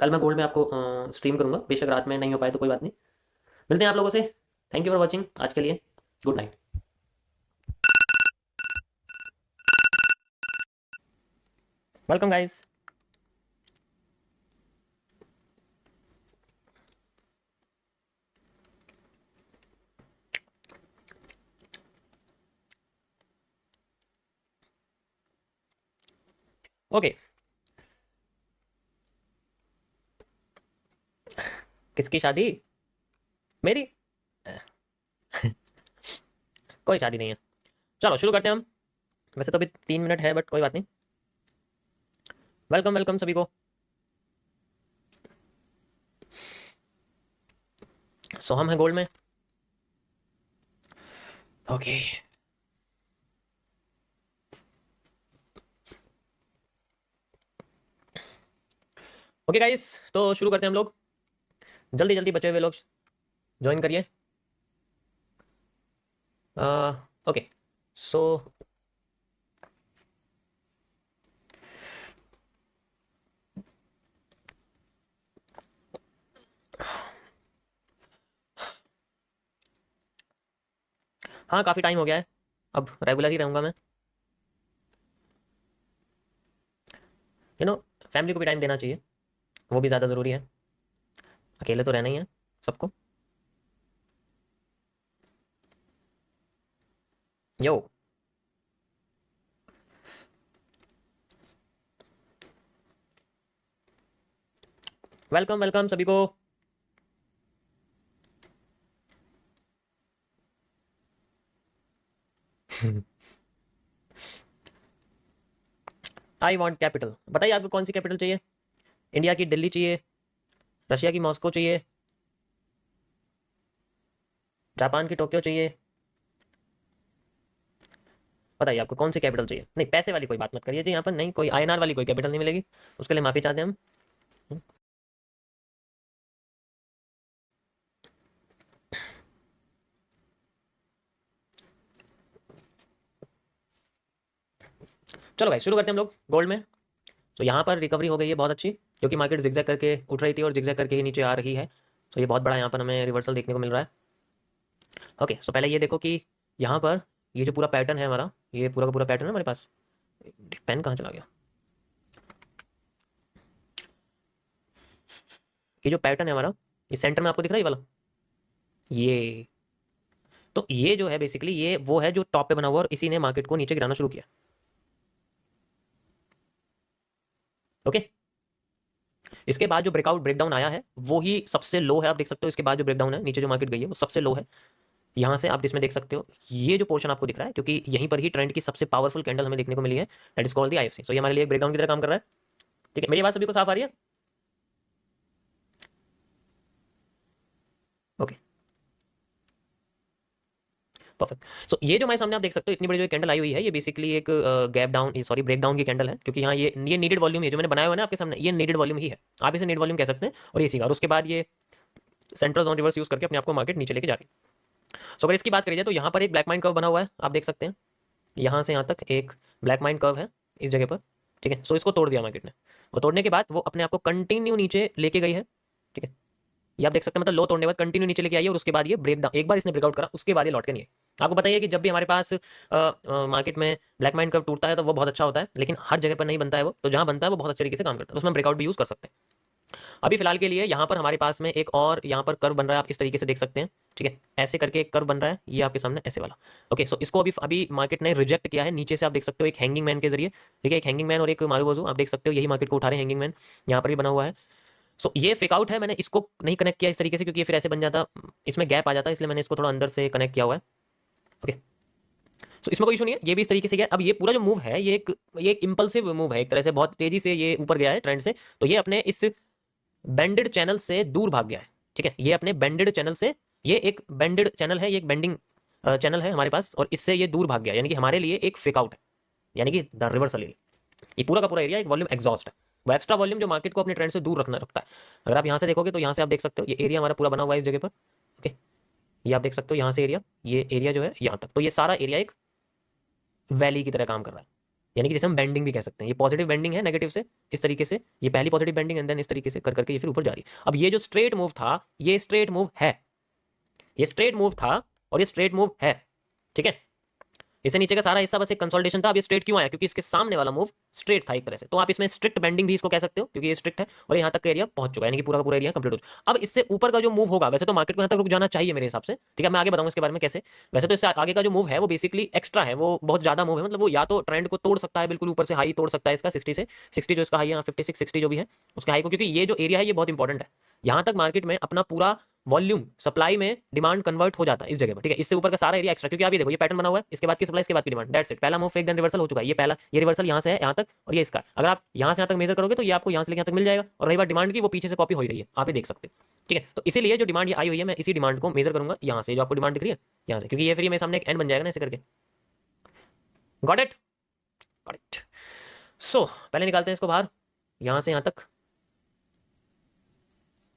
कल मैं गोल्ड में आपको स्ट्रीम करूँगा, बेशक रात में नहीं हो पाए तो कोई बात नहीं। मिलते हैं आप लोगों से, थैंक यू फॉर वॉचिंग, आज के लिए good night. Welcome guys. Okay, किसकी शादी? मेरी? अह, कोई शादी नहीं है। चलो शुरू करते हैं हम, वैसे तो अभी 3 मिनट है बट कोई बात नहीं। वेलकम वेलकम सभी को। सो हम हैं गोल्ड में। ओके ओके गाइस, तो शुरू करते हैं हम लोग, जल्दी जल्दी बचे हुए लोग ज्वाइन करिए। ओके, सो हाँ, काफ़ी टाइम हो गया है, अब रेगुलर ही रहूँगा मैं। यू नो, फैमिली को भी टाइम देना चाहिए, वो भी ज़्यादा ज़रूरी है, अकेले तो रहना ही है सबको। यो, वेलकम वेलकम सभी को। आई वॉन्ट कैपिटल, बताइए आपको कौन सी कैपिटल चाहिए? इंडिया की दिल्ली चाहिए, रशिया की मॉस्को चाहिए, जापान की टोक्यो चाहिए? बताइए आपको कौन सी कैपिटल चाहिए? नहीं, पैसे वाली कोई बात मत करिए जी, यहाँ पर नहीं, कोई आईएनआर वाली कोई कैपिटल नहीं मिलेगी, उसके लिए माफ़ी चाहते हैं हम। चलो भाई शुरू करते हैं हम लोग गोल्ड में। तो यहाँ पर रिकवरी हो गई है बहुत अच्छी, क्योंकि मार्केट जिगजैग करके उठ रही थी और जिगजैग करके ही नीचे आ रही है, तो ये बहुत बड़ा यहाँ पर हमें रिवर्सल देखने को मिल रहा है। ओके, सो पहले ये देखो कि यहाँ पर ये जो पूरा पैटर्न है हमारा, ये पूरा का पूरा पैटर्न है हमारे पास। पेन कहाँ चला गया? ये जो पैटर्न है हमारा, ये सेंटर में आपको दिख रहा है ये वाला, ये, तो ये जो है बेसिकली ये वो है जो टॉप पे बना हुआ और इसी ने मार्केट को नीचे गिराना शुरू किया। ओके, इसके बाद जो ब्रेकआउट ब्रेकडाउन आया है वो ही सबसे लो है, आप देख सकते हो, इसके बाद जो ब्रेकडाउन है नीचे जो मार्केट गई है वो सबसे लो है। यहाँ से आप इसमें देख सकते हो ये जो पोर्शन आपको दिख रहा है, क्योंकि यहीं पर ही ट्रेंड की सबसे पावरफुल कैंडल हमें देखने को मिली है, that is called the IFC. तो ये हमारे लिए एक ब्रेकडाउन की तरह काम कर रहा है। ठीक है, मेरी बात सभी को साफ आ रही है? परफेक्ट। सो ये जो हमारे सामने आप देख सकते हो इतनी बड़ी जो कैंडल आई हुई है, ये बेसिकली एक gap down, sorry break down की कैंडल है, क्योंकि यहाँ ये नीडेड वॉल्यूम है जो मैंने बनाया हुआ है ना आपके सामने, ये नीडेड वॉल्यूम ही है, आप इसे नीड वॉल्यूम कह सकते हैं। और ये सीखा, और उसके बाद ये सेंट्रल जोन रिवर्स यूज करके अपने आप को मार्केट नीचे लेके जा रही है। सो अगर इसकी बात करिए तो यहाँ पर एक ब्लैक माइन कर्व बना हुआ है, आप देख सकते हैं यहाँ से यहाँ तक एक ब्लैक माइन कर्व है इस जगह पर, ठीक है। सो इसको तोड़ दिया मार्केट ने, और तोड़ने के बाद वो अपने आप को कंटिन्यू नीचे लेके गई है, ठीक है। ये आप देख सकते हैं, मतलब लो तोड़ने के बाद कंटिन्यू नीचे लेके आई है, और उसके बाद ये ब्रेक डाउन, एक बार इसने ब्रेकआउट करा उसके बाद ये लौट के नहीं है। आपको बताइए कि जब भी हमारे पास मार्केट में ब्लैक माइन कर्व टूटता है तो वो बहुत अच्छा होता है, लेकिन हर जगह पर नहीं बनता है वो, तो जहां बनता है वो बहुत अच्छे तरीके से काम करता है, तो उसमें ब्रेकआउट भी यूज कर सकते हैं। अभी फिलहाल के लिए यहाँ पर हमारे पास में एक और यहाँ पर कर्व बन रहा है, आप इस तरीके से देख सकते हैं, ठीक है। ऐसे करके एक कर्व बन रहा है, ये आपके सामने ऐसे वाला, ओके। सो इसको अभी मार्केट ने रिजेक्ट किया है नीचे से, आप देख सकते हो एक हैंगिंग मैन के जरिए, ठीक है। एक हैंगिंग मैन और एक मारूबोजू, आप देख सकते हो यही मार्केट को उठा रहे हैं हैंगिंग मैन, यहाँ पर भी बना हुआ है। सो ये फेक आउट है, मैंने इसको नहीं कनेक्ट किया इस तरीके से, क्योंकि ये फिर ऐसे बन जाता, इसमें गैप आ जाता है, इसलिए मैंने इसको थोड़ा अंदर से कनेक्ट किया हुआ है, ओके। सो इसमें कोई इशू नहीं है, ये भी इस तरीके से गया। अब ये पूरा जो मूव है ये एक इंपल्सिव मूव है, एक तरह से बहुत तेजी से ये ऊपर गया है ट्रेंड से, तो ये अपने इस बेंडेड चैनल से दूर भाग गया है, ठीक है। ये अपने बेंडेड चैनल से, ये एक बेंडेड चैनल है, ये एक बेंडिंग चैनल है हमारे पास, और इससे ये दूर भाग गया, यानी कि हमारे लिए एक फेक आउट है, यानी कि द रिवर्सल एरिया। ये पूरा का पूरा एरिया एक वॉल्यूम एग्जॉस्ट है, वो एक्स्ट्रा वॉल्यूम जो मार्केट को अपने ट्रेंड से दूर रखता है। अगर आप यहाँ से देखोगे तो यहाँ से आप देख सकते हो ये एरिया हमारा पूरा बना हुआ है इस जगह पर, ओके। ये आप देख सकते हो यहाँ से एरिया, ये एरिया जो है यहाँ तक, तो ये सारा एरिया एक वैली की तरह काम कर रहा है, यानी कि जैसे हम बेंडिंग भी कह सकते हैं। ये पॉजिटिव बेंडिंग है नेगेटिव से, इस तरीके से ये पहली पॉजिटिव बेंडिंग, एंड देन इस तरीके से कर करके ये फिर ऊपर जा रही है। अब ये जो स्ट्रेट मूव था, ये स्ट्रेट मूव है, ये स्ट्रेट मूव था और ये स्ट्रेट मूव है, ठीक है। इससे नीचे का सारा हिस्सा बस एक कंसोलिडेशन था। अब ये स्ट्रेट क्यों आया? क्योंकि इसके सामने वाला मूव स्ट्रेट था एक तरह से, तो आप इसमें स्ट्रिक्ट बेंडिंग भी इसको कह सकते हो, क्योंकि ये स्ट्रिक्ट है और यहाँ तक का एरिया पहुंच चुका है, यानी कि पूरा का पूरा एरिया कंप्लीट हो चुका। अब इससे ऊपर का जो मूव होगा, वैसे तो मार्केट को यहाँ तक रुक जाना चाहिए मेरे हिसाब से, ठीक है। मैं आगे बताऊंगा इसके बारे में कैसे। वैसे तो इससे आगे का जो मूव है वो बेसिकली एक्स्ट्रा है, वो बहुत ज्यादा मूव है, मतलब वो या तो ट्रेंड को तोड़ सकता है, बिल्कुल ऊपर से हाई तोड़ सकता है इसका 60 से 60 जो इसका हाई है 56 60 जो भी है उसका हाई को, क्योंकि ये जो एरिया है ये बहुत इंपॉर्टेंट है। यहाँ तक मार्केट में अपना पूरा वॉल्यूम सप्लाई में डिमांड कन्वर्ट हो जाता है इस जगह पर, ठीक है। इससे ऊपर का सारा एरिया एक्स्ट्रा, क्योंकि आप ये देखो ये पैटर्न बना हुआ है, इसके बाद की सप्लाई, इसके बाद की डिमांड, दैट्स इट। पहला मूव फेक देन रिवर्सल हो चुका है, ये पहला, ये रिवर्सल यहाँ से है यहाँ तक, और ये इसका। अगर आप यहाँ से यहाँ तक मेजर करोगे तो ये आपको यहाँ से लेकर यहाँ तक मिल जाएगा, और रही बात डिमांड की, वो पीछे से कॉपी हो रही है, आप ये देख सकते हैं, ठीक है। तो इसीलिए जो डिमांड ये आई हुई है, मैं इसी डिमांड को मेजर करूंगा यहाँ से, जो आपको डिमांड दिख रही है यहाँ से, क्योंकि ये फिर मेरे सामने एक एंड बन जाएगा ना ऐसे करके। Got it, got it. So पहले निकालते हैं इसको बाहर, यहाँ से यहाँ तक,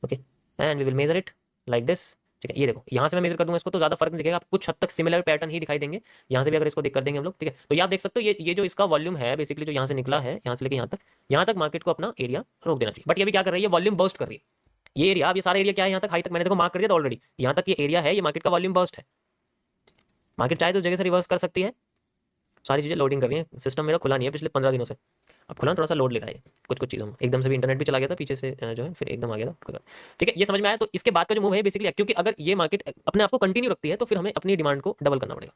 okay, and we will measure it like this, ठीक है। ये देखो यहाँ से मैं मेजर कर दूंगा इसको तो ज्यादा फर्क नहीं दिखेगा, आप कुछ हद तक सिमिलर पैटर्न ही दिखाई देंगे यहाँ से भी, अगर इसको देख कर देंगे हम लोग, ठीक है। तो ये आप देख सकते हो ये जो इसका वॉल्यूम है बेसिकली, जो यहाँ से निकला है, यहाँ से लेके यहाँ तक मार्केट को अपना एरिया रोक देना चाहिए। बट ये भी क्या कर रही है, वॉल्यूम बर्स्ट कर रही है। ये एरिया, अब ये सारा एरिया क्या है, यहाँ तक हाई तक मैंने देखो मार्क कर दिया था ऑलरेडी, यहाँ तक ये एरिया है, ये मार्केट का वॉल्यूम बर्स्ट है। मार्केट चाहे तो जगह से रिवर्स कर सकती है, सारी चीजें लोडिंग कर रही है, सिस्टम मेरा खुला नहीं है पिछले 15 दिनों से, अब खुला थोड़ा सा लोड ले रहा है कुछ कुछ चीज़ों में, एकदम से भी इंटरनेट भी चला गया था पीछे से जो है, फिर एकदम आ गया था, ठीक है। ये समझ में आया। तो इसके बाद का जो मूव है बेसिकली, क्योंकि अगर ये मार्केट अपने आप को कंटिन्यू रखती है तो फिर हमें अपनी डिमांड को डबल करना पड़ेगा,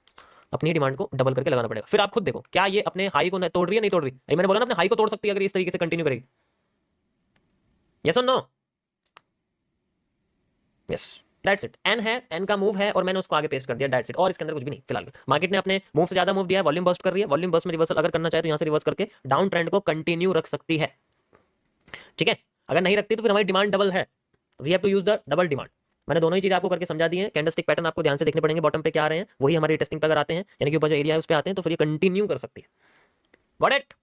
अपनी डिमांड को डबल करके लगाना पड़ेगा। फिर आप खुद देखो क्या ये अपने हाई को तोड़ रही है, नहीं तोड़ रही है। मैंने बोला ना अपने हाई को तोड़ सकती है अगर इस तरीके से कंटिन्यू करेगी, यस और no? Yes, that's it. N है, एन का मूव है और मैंने उसको आगे पेस्ट कर दिया, दैट्स इट। और इसके अंदर कुछ भी नहीं फिलहाल। मार्केट ने अपने मूव से ज्यादा मूव दिया है, वॉल्यूम बर्स्ट कर रही है, वॉल्यूम बर्स्ट में रिवर्सल अगर करना चाहे तो यहाँ से रिवर्स करके डाउन ट्रेंड को कंटिन्यू रख सकती है, ठीक है। अगर नहीं रखती तो फिर हमारी डिमांड डबल है, we have to use the double demand. मैंने दोनों ही चीजें आपको करके समझा दी है। कैंडलस्टिक पैटर्न आपको ध्यान से देखने पड़ेंगे, बॉटम पे क्या आ रहे हैं वही हमारी टेस्टिंग पे अगर आते हैं, यानी कि ऊपर जो एरिया है उस पे आते हैं, तो फिर ये कंटिन्यू कर सकती है। Got it,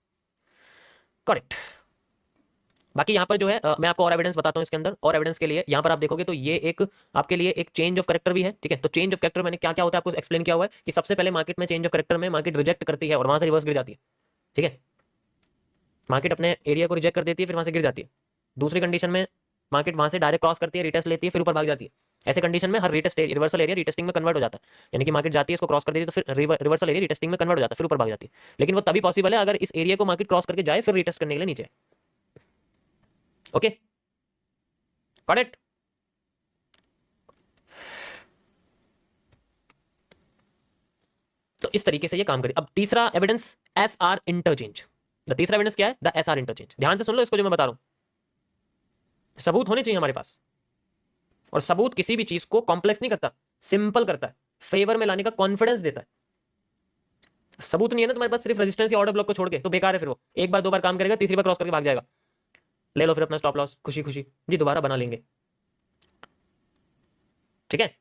got it. बाकी यहाँ पर जो है मैं आपको और एविडेंस बताता हूँ इसके अंदर। और एविडेंस के लिए यहाँ पर आप देखोगे तो ये एक आपके लिए एक चेंज ऑफ कैरेक्टर भी है, ठीक है। तो चेंज ऑफ कैरेक्टर मैंने क्या क्या होता है आपको एक्सप्लेन किया हुआ है कि सबसे पहले मार्केट में चेंज ऑफ कैरेक्टर में मार्केट रिजेक्ट करती है और वहां से रिवर्स गिर जाती है, ठीक है। मार्केट अपने एरिया को रिजेक्ट कर देती है, फिर वहां से गिर जाती है। दूसरी कंडीशन में मार्केट वहां से डायरेक्ट क्रॉस करती है, रिटेस्ट लेती है, फिर ऊपर भाग जाती है। ऐसे कंडीशन में हर रिवर्सल एरिया रिटेस्टिंग में कन्वर्ट हो जाता है, यानी कि मार्केट जाती है, इसको क्रॉस कर देती है, तो फिर रिवर्सल एरिया रिटेस्टिंग में कन्वर्ट हो जाता है, फिर ऊपर भाग जाती है। लेकिन वो तभी पॉसिबल है अगर इस एरिया को मार्केट क्रॉस करके जाए, फिर रिटेस्ट करने के लिए नीचे। Okay, got it. तो इस तरीके से ये काम करे। अब तीसरा एविडेंस, एस आर इंटरचेंज। तीसरा एविडेंस क्या है? The S R interchange. ध्यान से सुन लो इसको जो मैं बता रहा हूं। सबूत होने चाहिए हमारे पास, और सबूत किसी भी चीज को कॉम्प्लेक्स नहीं करता, सिंपल करता है, फेवर में लाने का कॉन्फिडेंस देता है। सबूत नहीं है ना तुम्हारे पास, सिर्फ रेजिस्टेंस या ऑर्डर ब्लॉक को छोड़ के, तो बेकार है। फिर वो एक बार दो बार काम करेगा, तीसरी बार क्रॉस करके भाग जाएगा। ले लो फिर अपना स्टॉप लॉस, खुशी खुशी जी दोबारा बना लेंगे, ठीक है।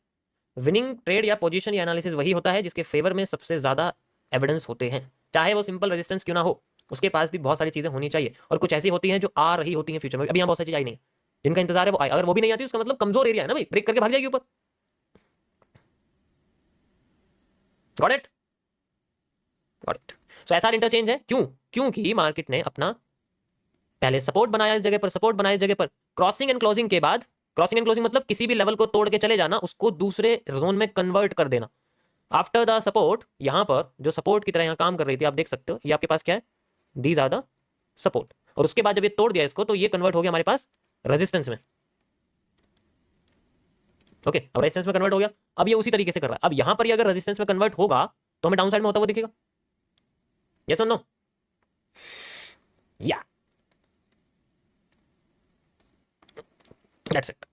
विनिंग ट्रेड या पोजीशन या एनालिसिस वही होता है जिसके फेवर में सबसे ज्यादा एविडेंस होते हैं, चाहे वो सिंपल रेजिस्टेंस क्यों ना हो, उसके पास भी बहुत सारी चीजें होनी चाहिए। और कुछ ऐसी होती हैं जो आ रही होती हैं फ्यूचर में, अभी यहाँ बहुत सारी चीज आई नहीं, जिनका इंतजार है वो आए। अगर वो भी नहीं आती उसका मतलब कमजोर एरिया है ना भाई, ब्रेक करके भाग जाएगी ऊपर। Got it, got it. So ऐसा इंटरचेंज है क्यों? क्योंकि मार्केट ने अपना पहले सपोर्ट बनाया इस जगह पर, सपोर्ट बनाया इस जगह पर, क्रॉसिंग एंड क्लोजिंग के बाद, क्रॉसिंग एंड क्लोजिंग मतलब किसी भी लेवल को तोड़ के चले जाना, उसको दूसरे जोन में कन्वर्ट कर देना। आफ्टर द सपोर्ट, यहां पर जो सपोर्ट की तरह यहां काम कर रही थी, आप देख सकते हो ये आपके पास क्या है, दीज आर द सपोर्ट। और उसके बाद जब ये तोड़ दिया इसको, तो ये कन्वर्ट हो गया हमारे पास रेजिस्टेंस में। ओके, अब रेजिस्टेंस में कन्वर्ट हो गया, अब ये उसी तरीके से कर रहा है। अब यहां पर ये अगर रेजिस्टेंस में कन्वर्ट होगा तो हमें डाउन साइड में होता हुआ दिखेगा, यस और नो? या दैट्स इट।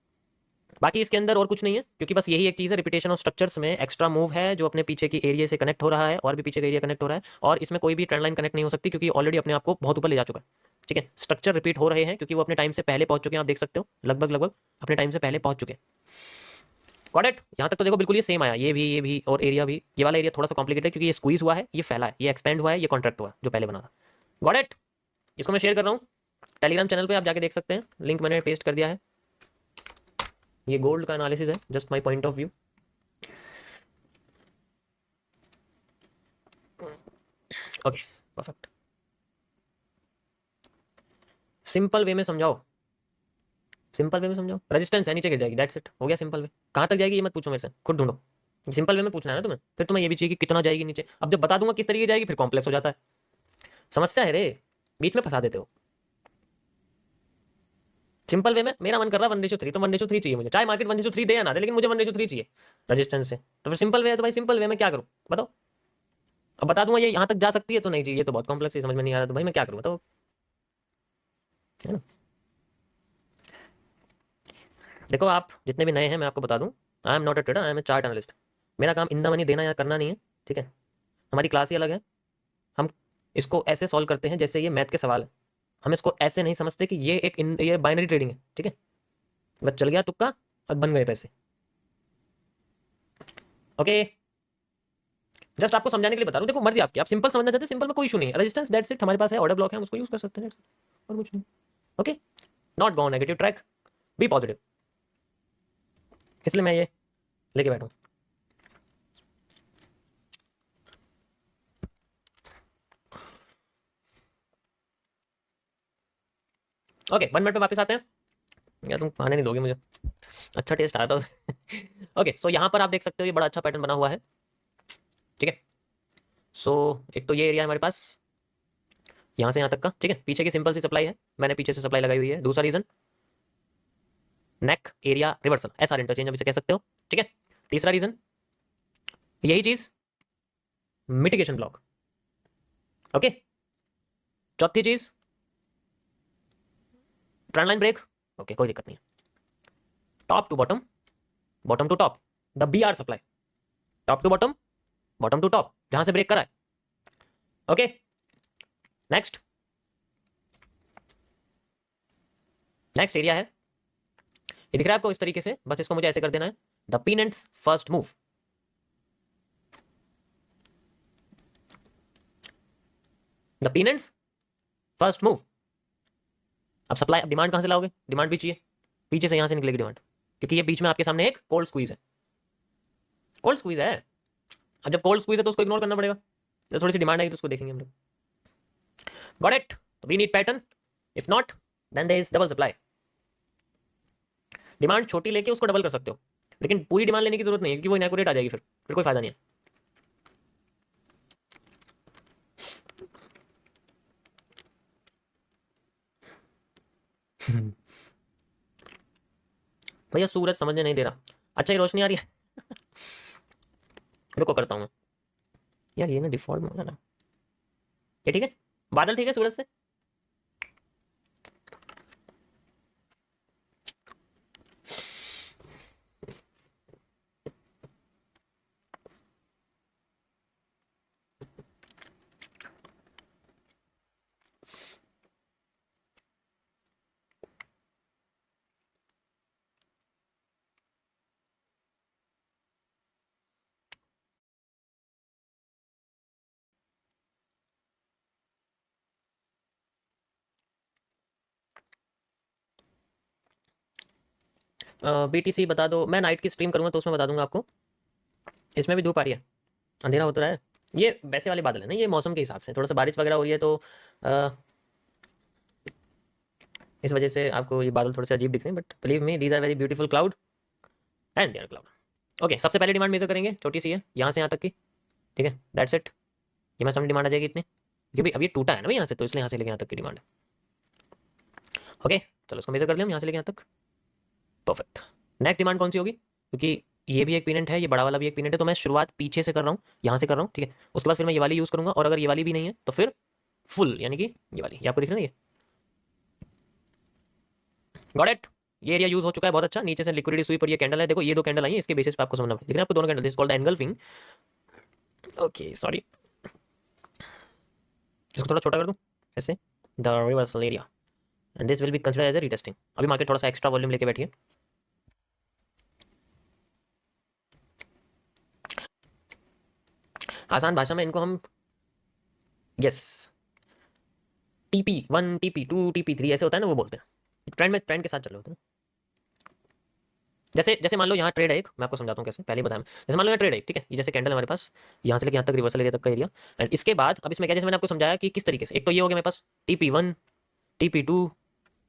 बाकी इसके अंदर और कुछ नहीं है, क्योंकि बस यही एक चीज़ है, रिपीटेशन ऑफ स्ट्रक्चर्स में एक्स्ट्रा मूव है जो अपने पीछे की एरिया से कनेक्ट हो रहा है, और भी पीछे का एरिया कनेक्ट हो रहा है, और इसमें कोई भी ट्रेंड लाइन कनेक्ट नहीं हो सकती क्योंकि ऑलरेडी अपने आप को बहुत ऊपर ले जा चुका है। ठीक है, स्ट्रक्चर रिपीट हो रहे हैं क्योंकि वो अपने टाइम से पहले पहुंच चुके हैं, आप देख सकते हो लगभग लगभग अपने टाइम से पहले पहुंच चुके हैं। Got it? यहाँ तक तो देखो बिल्कुल ये सेम आया, ये भी और एरिया भी। ये वाला एरिया थोड़ा सा कॉम्प्लिकेटेड है क्योंकि ये स्क्वीज हुआ है, ये फैला है, ये एक्सपेंड हुआ है, ये कॉन्ट्रैक्ट हुआ है जो पहले बना था। Got it? इसको मैं शेयर कर रहा हूँ टेलीग्राम चैनल पे, आप जाके देख सकते हैं, लिंक मैंने पेस्ट कर दिया है। ये गोल्ड का एनालिसिस है, just my point of view. Okay, perfect. Simple way में समझाओ, सिंपल वे में समझाओ। रेजिस्टेंस है, नीचे गिर जाएगी, दैट्स इट, हो गया सिंपल वे। कहाँ तक जाएगी ये मत पूछो मेरे से, खुद ढूंढो। सिंपल वे में पूछना है ना तुम्हें, फिर तुम्हें ये भी चाहिए कि कितना जाएगी नीचे। अब जब बता दूंगा किस तरीके जाएगी फिर कॉम्प्लेक्स हो जाता है, समस्या है रे, बीच में फंसा देते हो। सिंपल वे में मेरा मन कर रहा है 1:3, तो 1:3 चाहिए मुझे, चाहे मार्केट 1:3 दे या ना दे, लेकिन मुझे 1:3 चाहिए रेजिस्टेंस से। तो फिर सिंपल वे है, तो भाई सिंपल वे में क्या करूँ बताओ? अब बता दूंगा ये यहाँ तक जा सकती है तो नहीं चाहिए, तो बहुत कॉम्प्लेक्स है, समझ में नहीं आ रहा, तो भाई मैं क्या करूँ बताओ, है ना? देखो आप जितने भी नए हैं मैं आपको बता दूं, I am not a trader, I am a chart analyst. मेरा काम इन द मनी देना या करना नहीं है, ठीक है? हमारी क्लास ही अलग है। हम इसको ऐसे सॉल्व करते हैं जैसे ये मैथ के सवाल है। हम इसको ऐसे नहीं समझते कि ये बाइनरी ट्रेडिंग है, ठीक है? बस चल गया तुक्का और बन गए पैसे। ओके, जस्ट आपको समझाने के लिए बता रहा हूँ, देखो मर्जी आपकी, आप सिंपल समझना चाहते हैं, सिंपल में कोई इशू नहीं है। रेजिस्टेंस दैट्स इट, हमारे पास है, ऑर्डर ब्लॉक है, हम उसको यूज कर सकते हैं, that's it, और कुछ नहीं। Okay, not go negative track, be positive, इसलिए मैं ये लेके बैठा हूँ। ओके, 1 मिनट में वापस आते हैं, या तुम खाने नहीं दोगे मुझे, अच्छा टेस्ट आया था ओके, सो यहाँ पर आप देख सकते हो ये बड़ा अच्छा पैटर्न बना हुआ है, ठीक है? सो एक तो ये एरिया है हमारे पास, यहाँ से यहाँ तक का, ठीक है? पीछे की सिंपल सी सप्लाई है, मैंने पीछे से सप्लाई लगाई हुई है। दूसरा रीजन नेक एरिया रिवर्सल, ऐसा इंटरचेंज आप इसे कह सकते हो, ठीक है? तीसरा रीजन यही चीज मिटिगेशन ब्लॉक, ओके? चौथी चीज ट्रेंड लाइन ब्रेक, ओके कोई दिक्कत नहीं है। Top to bottom, bottom to top, the B R supply, top to bottom, bottom to top, जहां से ब्रेक करा है, ओके? नेक्स्ट, नेक्स्ट एरिया है, ये दिख रहा है आपको इस तरीके से, बस इसको मुझे ऐसे कर देना है, the pennants first move, the pennants first move. अब सप्लाई, अब डिमांड कहां से लाओगे? डिमांड भी चाहिए, पीछे से यहां से निकलेगी डिमांड, क्योंकि ये बीच में आपके सामने एक कोल्ड स्क्वीज है, कोल्ड स्क्वीज है। अब जब कोल्ड स्क्वीज है तो उसको इग्नोर करना पड़ेगा, तो थोड़ी सी डिमांड आएगी तो उसको देखेंगे हम लोग। Got it? तो we need pattern, if not then there is double supply. Demand छोटी लेके उसको डबल कर सकते हो, लेकिन पूरी डिमांड लेने की जरूरत नहीं है क्योंकि वो इनएकुरेट आ जाएगी, फिर कोई फायदा नहीं है। भैया सूरज समझने नहीं दे रहा, अच्छा ये रोशनी आ रही है रुको करता हूँ मैं, यार ये ना डिफॉल्ट में होगा ना, ये ठीक है? बादल ठीक है सूरज से? BTC बता दो, मैं नाइट की स्ट्रीम करूँगा तो उसमें बता दूंगा आपको। इसमें भी धूप आ रही है, अंधेरा हो तो रहा है। ये वैसे वाले बादल है ना, ये मौसम के हिसाब से थोड़ा सा बारिश वगैरह हो रही है तो अ, इस वजह से आपको ये बादल थोड़े से अजीब दिख रहे हैं, but believe me these are very beautiful cloud and they are cloud. Okay, सबसे पहले डिमांड मेजर करेंगे, छोटी सी है, यहाँ से यहाँ तक की, ठीक है, दैट्स इट। ये मैं सामने डिमांड आ जाएगी इतनी, क्योंकि अब ये टूटा है ना भाई यहाँ से, तो इसलिए यहाँ से लेके यहाँ तक की डिमांड है। ओके, चलो इसको मेजर कर लिया हम यहाँ से लेके यहाँ तक, परफेक्ट। नेक्स्ट डिमांड कौन सी होगी, क्योंकि ये भी एक पीनेंट है, ये बड़ा वाला भी एक पीनेंट है, तो मैं शुरुआत पीछे से कर रहा हूँ, यहाँ से कर रहा हूँ, ठीक है। उसके बाद फिर मैं ये वाली यूज़ करूँगा, और अगर ये वाली भी नहीं है तो फिर फुल, यानी कि ये वाली, ये आपको दिख रहा है ना, ये गॉट इट। ये एरिया यूज हो चुका है, बहुत अच्छा। नीचे से लिक्विडिटी स्वीप और ये कैंडल है, देखो ये दो कैंडल आई है, इसके बेसिस पे आपको समझना पड़ेगा, दिख रहा है आपको दोनों candle, this called engulfing. Okay sorry, इसको थोड़ा छोटा कर दूं ऐसे, the reversal area, and this will be consider as a retesting. अभी मार्केट थोड़ा सा एक्स्ट्रा वॉल्यूम लेके बैठी है। आसान भाषा में इनको हम यस TP1 TP2 TP3 ऐसे होता है ना, वो बोलते हैं, ट्रेंड के साथ चल रहे होते हैं। जैसे जैसे मान लो यहाँ ट्रेड है एक, मैं आपको समझाता हूँ कैसे, पहले ही बताया मैं। जैसे मान लो यहाँ ट्रेड है एक, ठीक है, ये जैसे कैंडल हमारे पास यहाँ से लेके यहाँ तक रिवर्सल एरिया तक का एरिया, एंड इसके बाद अब इसमें क्या, जैसे मैंने आपको समझाया कि किस तरीके से, एक तो ये हो गया मेरे पास TP1 TP2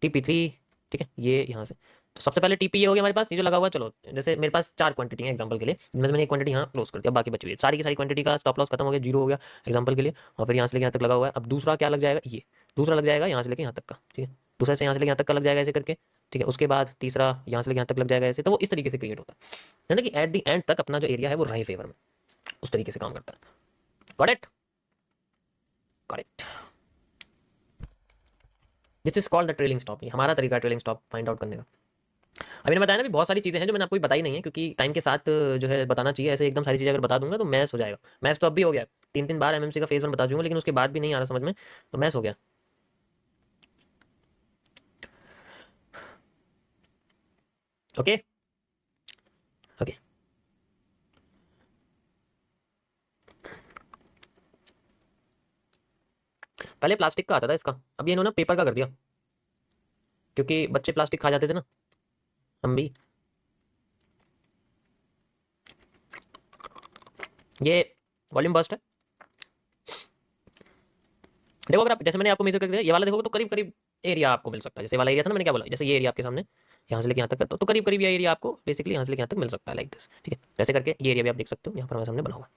TP3, ठीक है, ये यहाँ से। तो सबसे पहले TP ये हो गया हमारे पास, ये जो लगा हुआ है, चलो जैसे मेरे पास 4 क्वांटिटी है एग्जांपल के लिए, जिनमें से मैंने एक क्वांटिटी यहाँ क्लोज कर दिया, बाकी बची हुई है सारी की सारी क्वांटिटी का स्टॉप लॉस खत्म हो गया, जीरो हो गया एग्जांपल के लिए, और फिर यहाँ से लेके यहाँ तक लगा हुआ है। अब दूसरा क्या लग जाएगा, ये दूसरा लग जाएगा यहाँ से लेके यहाँ तक का, ठीक है, दूसरा से यहाँ से लेके यहाँ तक का लग जाएगा ऐसे करके, ठीक है। उसके बाद तीसरा यहाँ से लेके यहाँ तक लग जाएगा ऐसे, तो वो इस तरीके से क्रिएट होता है ना, कि एट द एंड तक अपना जो एरिया है वो रहे फेवर में, उस तरीके से काम करता है। Got it, got it. This is called the trailing stop, ये हमारा तरीका ट्रेलिंग स्टॉप फाइंड आउट करने का। अभी मैंने बताया ना भी, बहुत सारी चीज़ें हैं जो मैंने आपको बताई नहीं है, क्योंकि टाइम के साथ जो है बताना चाहिए, ऐसे एकदम सारी चीज़ें अगर बता दूंगा तो मैस हो जाएगा। मैस तो अब भी हो गया, 3 बार MMC का फेज 1 बता दूंगा, लेकिन उसके बाद भी नहीं आ रहा समझ में, तो मैस हो गया। ओके ओके, पहले प्लास्टिक का आता था इसका, अब ये इन्होंने पेपर का कर दिया, क्योंकि बच्चे प्लास्टिक खा जाते थे ना, हम भी। ये वॉल्यूम बस्ट है, देखो अगर आप, जैसे मैंने आपको मेजर कर दिया, ये वाला देखोगे तो करीब करीब एरिया आपको मिल सकता है, जैसे वाला एरिया था ना, मैंने क्या बोला, जैसे ये एरिया आपके सामने यहाँ से लेके यहाँ तक का, तो करीब करीब ये एरिया आपको बेसिकली यहाँ से लेके यहाँ तक मिल सकता है, लाइक दिस, ठीक है। जैसे करके ये एरिया भी आप देख सकते हो, यहाँ पर हमारे सामने बना हुआ।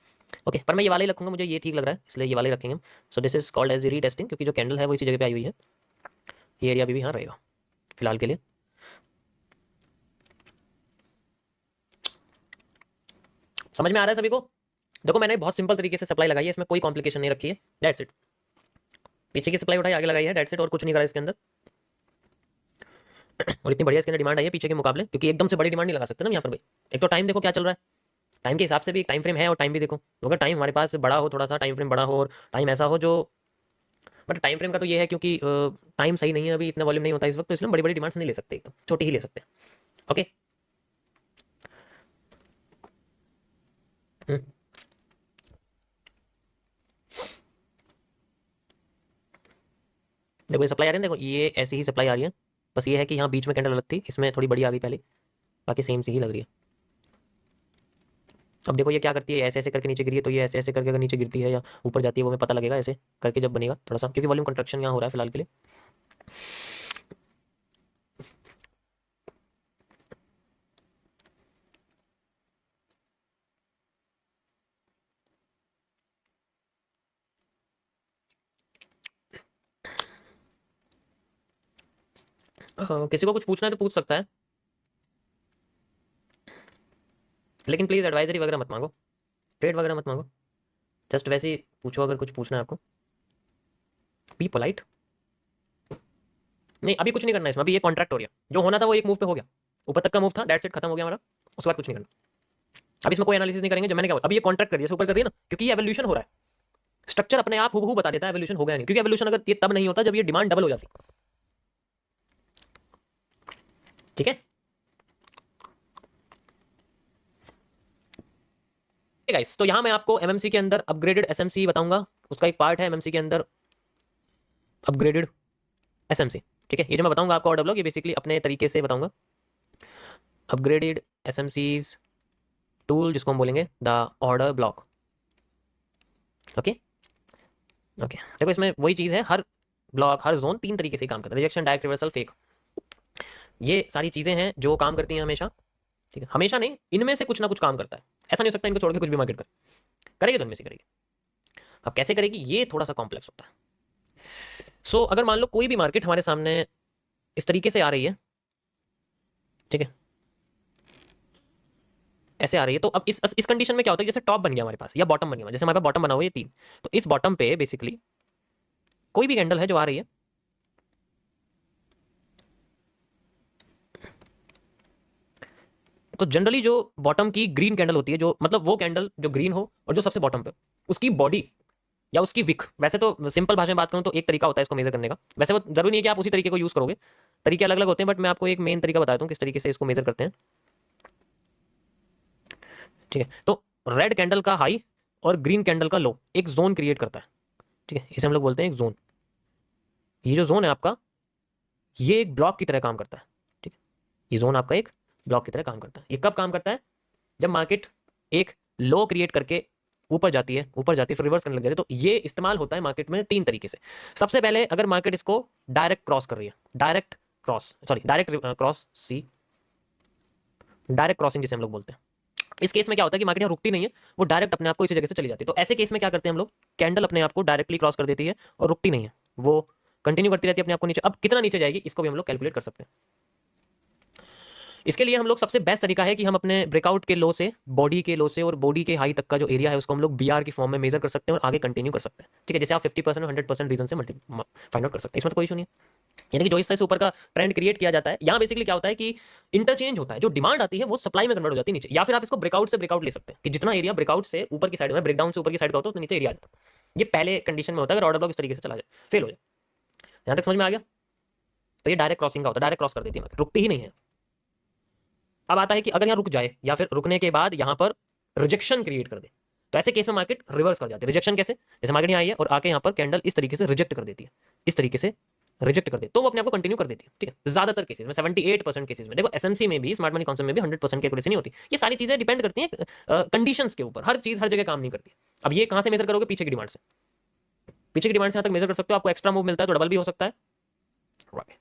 ओके, पर मैं ये वाला ही रखूंगा, मुझे ये ठीक लग रहा है, इसलिए ये वाले रखेंगे हम। So this is called as retesting, क्योंकि जो कैंडल है वो इसी जगह पे आई हुई है, ये एरिया भी यहाँ रहेगा फिलहाल के लिए। समझ में आ रहा है सभी को? देखो मैंने बहुत सिंपल तरीके से सप्लाई लगाई है, इसमें कोई कॉम्प्लिकेशन नहीं रखी है, दैट्स इट। पीछे की सप्लाई उठाई आगे लगाई है, दैट्स इट, और कुछ नहीं करा इसके अंदर। और इतनी बढ़िया इसके अंदर डिमांड आई है पीछे के मुकाबले, क्योंकि एकदम से बड़ी डिमांड नहीं लगा सकते ना यहाँ पर भाई। एक तो टाइम देखो क्या चल रहा है, टाइम के हिसाब से भी एक टाइम फ्रेम है, और टाइम भी देखो, अगर टाइम हमारे पास बड़ा हो, थोड़ा सा टाइम फ्रेम बड़ा हो, और टाइम ऐसा हो जो, बट टाइम फ्रेम का तो ये है, क्योंकि टाइम सही नहीं है अभी, इतना वॉल्यूम नहीं होता इस वक्त, तो इसलिए बड़ी बड़ी डिमांड्स नहीं ले सकते, एकदम छोटी ही ले सकते हैं। ओके, देखो ये सप्लाई आ रही है, देखो ये ऐसी ही सप्लाई आ रही है, बस ये है कि यहाँ बीच में कैंडल अलग थी, इसमें थोड़ी बड़ी आ गई पहले, बाकी सेम सी ही लग रही है। अब देखो ये क्या करती है, ऐसे ऐसे करके नीचे गिरी है, तो ये ऐसे ऐसे करके अगर नीचे गिरती है या ऊपर जाती है वो हमें पता लगेगा ऐसे करके जब बनेगा थोड़ा सा, क्योंकि वॉल्यूम कंट्रक्शन यहाँ हो रहा है फिलहाल के लिए। किसी को कुछ पूछना है तो पूछ सकता है, लेकिन प्लीज़ एडवाइजरी वगैरह मत मांगो, ट्रेड वगैरह मत मांगो, जस्ट वैसे ही पूछो अगर कुछ पूछना है आपको, बी पोलाइट। नहीं अभी कुछ नहीं करना है इसमें, अभी ये कॉन्ट्रैक्ट हो रहा है, जो होना था वो एक मूव पे हो गया, ऊपर तक का मूव था, डेट सेट खत्म हो गया हमारा, उसके बाद कुछ नहीं करना। अब इसमें कोई एनालिसिस नहीं करेंगे, जो मैंने क्या बोला, अभी ये कॉन्ट्रैक्ट कर दिया, ऊपर कर दिया ना, क्योंकि ये एवोल्यूशन हो रहा है, स्ट्रक्चर अपने आप हूबहू बता देता है एवोल्यूशन हो गया नहीं, क्योंकि एवोल्यूशन अगर ये तब नहीं होता जब ये डिमांड डबल हो जाती, ठीक है गाइस। तो यहाँ मैं आपको एमएमसी के अंदर अपग्रेडेड एसएमसी बताऊंगा, उसका एक पार्ट है एमएमसी के अंदर अपग्रेडेड एसएमसी, ठीक है। ये जो मैं बताऊंगा आपको और डेवलप, ये बेसिकली अपने तरीके से बताऊंगा। अपग्रेडेड एसएमसीज टूल, जिसको हम बोलेंगे the order block. Okay okay, देखो इसमें वही चीज़ है, हर ब्लॉक हर जोन 3 तरीके से काम करता है, रिजेक्शन, डायरेक्ट रिवर्सल, फेक। ये सारी चीज़ें हैं जो काम करती हैं हमेशा, ठीक है, हमेशा नहीं, इनमें से कुछ ना कुछ काम करता है। ऐसा नहीं हो सकता इनको छोड़ के कुछ भी मार्केट करेगी तो इनमें से करेगी। अब कैसे करेगी ये थोड़ा सा कॉम्प्लेक्स होता है। सो अगर मान लो कोई भी मार्केट हमारे सामने इस तरीके से आ रही है, ठीक है, ऐसे आ रही है, तो अब इस कंडीशन में क्या होता है, जैसे टॉप बन गया हमारे पास या बॉटम बन गया, जैसे हमारे पास बॉटम बना हुआ है 3, तो इस बॉटम पे बेसिकली कोई भी कैंडल है जो आ रही है, तो जनरली जो बॉटम की ग्रीन कैंडल होती है, जो मतलब वो कैंडल जो ग्रीन हो और जो सबसे बॉटम पे, उसकी बॉडी या उसकी विक, वैसे तो सिंपल भाषा में बात करूं तो एक तरीका होता है इसको मेजर करने का, वैसे वो जरूरी नहीं है कि आप उसी तरीके को यूज करोगे, तरीके अलग अलग होते हैं, बट मैं आपको एक मेन तरीका बताता हूँ किस तरीके से इसको मेजर करते हैं, ठीक है। तो रेड कैंडल का हाई और ग्रीन कैंडल का लो एक जोन क्रिएट करता है, ठीक है, इसे हम लोग बोलते हैं एक जोन। ये जो जोन है आपका, ये एक ब्लॉक की तरह काम करता है, ठीक है, ये जोन आपका एक ब्लॉक की तरह काम करता है। ये कब काम करता है, जब मार्केट एक लो क्रिएट करके ऊपर जाती है फिर रिवर्स करने लग जाती है, तो ये इस्तेमाल होता है मार्केट में 3 तरीके से। सबसे पहले अगर मार्केट इसको डायरेक्ट क्रॉस कर रही है, डायरेक्ट क्रॉस सी, डायरेक्ट क्रॉसिंग जिसे हम लोग बोलते हैं, इस केस में क्या होता है कि मार्केट यहाँ रुकती नहीं है, वो डायरेक्ट अपने आप को इसी जगह से चली जाती है। तो ऐसे केस में क्या करते हैं हम लोग, कैंडल अपने आप को डायरेक्टली क्रॉस कर देती है और रुकती नहीं है, वो कंटिन्यू करती रहती है अपने आप को नीचे। अब कितना नीचे जाएगी इसको भी हम लोग कैलकुलेट कर सकते हैं। इसके लिए हम लोग सबसे बेस्ट तरीका है कि हम अपने ब्रेकआउट के लो से, बॉडी के लो से और बॉडी के हाई तक का जो एरिया है उसको हम लोग बीआर की फॉर्म में मेजर कर सकते हैं और आगे कंटिन्यू कर सकते हैं, ठीक है। जैसे आप 50% और 100% रीजन से फाइंड आउट कर सकते हैं, इसमें तो कोई इशू नहीं है। यानी कि जो इस तरह से ऊपर का ट्रेंड क्रिएट किया जाता है, यहाँ बेसिकली क्या होता है कि इंटरचेंज होता है, जो डिमांड आती है वो सप्लाई में कन्वर्ट हो जाती है नीचे, या फिर आप इसको ब्रेकआउट से ब्रेकआउट ले सकते हैं कि जितना एरिया ब्रेकआउट से ऊपर की साइड में, ब्रेकडाउन से ऊपर की साइड का होता है तो नीचे एरिया आ जाता है। ये पहले कंडीशन में होता है अगर ऑर्डर ब्लॉक इस तरीके से चला जाए, फेल हो जाए। यहाँ तक समझ में आ गया। तो ये डायरेक्ट क्रॉसिंग का होता है, डायरेक्ट क्रॉस कर देती है, रुकती ही नहीं है। अब आता है कि अगर यहाँ रुक जाए या फिर रुकने के बाद यहाँ पर रिजेक्शन क्रिएट कर दे, तो ऐसे केस में मार्केट रिवर्स कर जाती है। रिजेक्शन कैसे, जैसे मार्केट यहाँ आई है और आके यहाँ पर कैंडल इस तरीके से रिजेक्ट कर देती है, इस तरीके से रिजेक्ट कर दे, तो वो अपने आप को कंटिन्यू कर देती है, ठीक है। ज्यादातर केसेस में 78% केसेस में, देखो एसएमसी में भी, स्मार्ट मनी कॉन्सेप्ट में भी 100% की एक्यूरेसी नहीं होती। ये सारी चीजें डिपेंड करती हैं कंडीशंस के ऊपर, हर चीज हर जगह काम नहीं करती। अब ये कहां से मेजर करोगे, पीछे की डिमांड से, पीछे की डिमांड से यहाँ तक मेजर कर सकते हो। आपको एक्स्ट्रा मूव मिलता है तो डबल भी हो सकता है, राइट।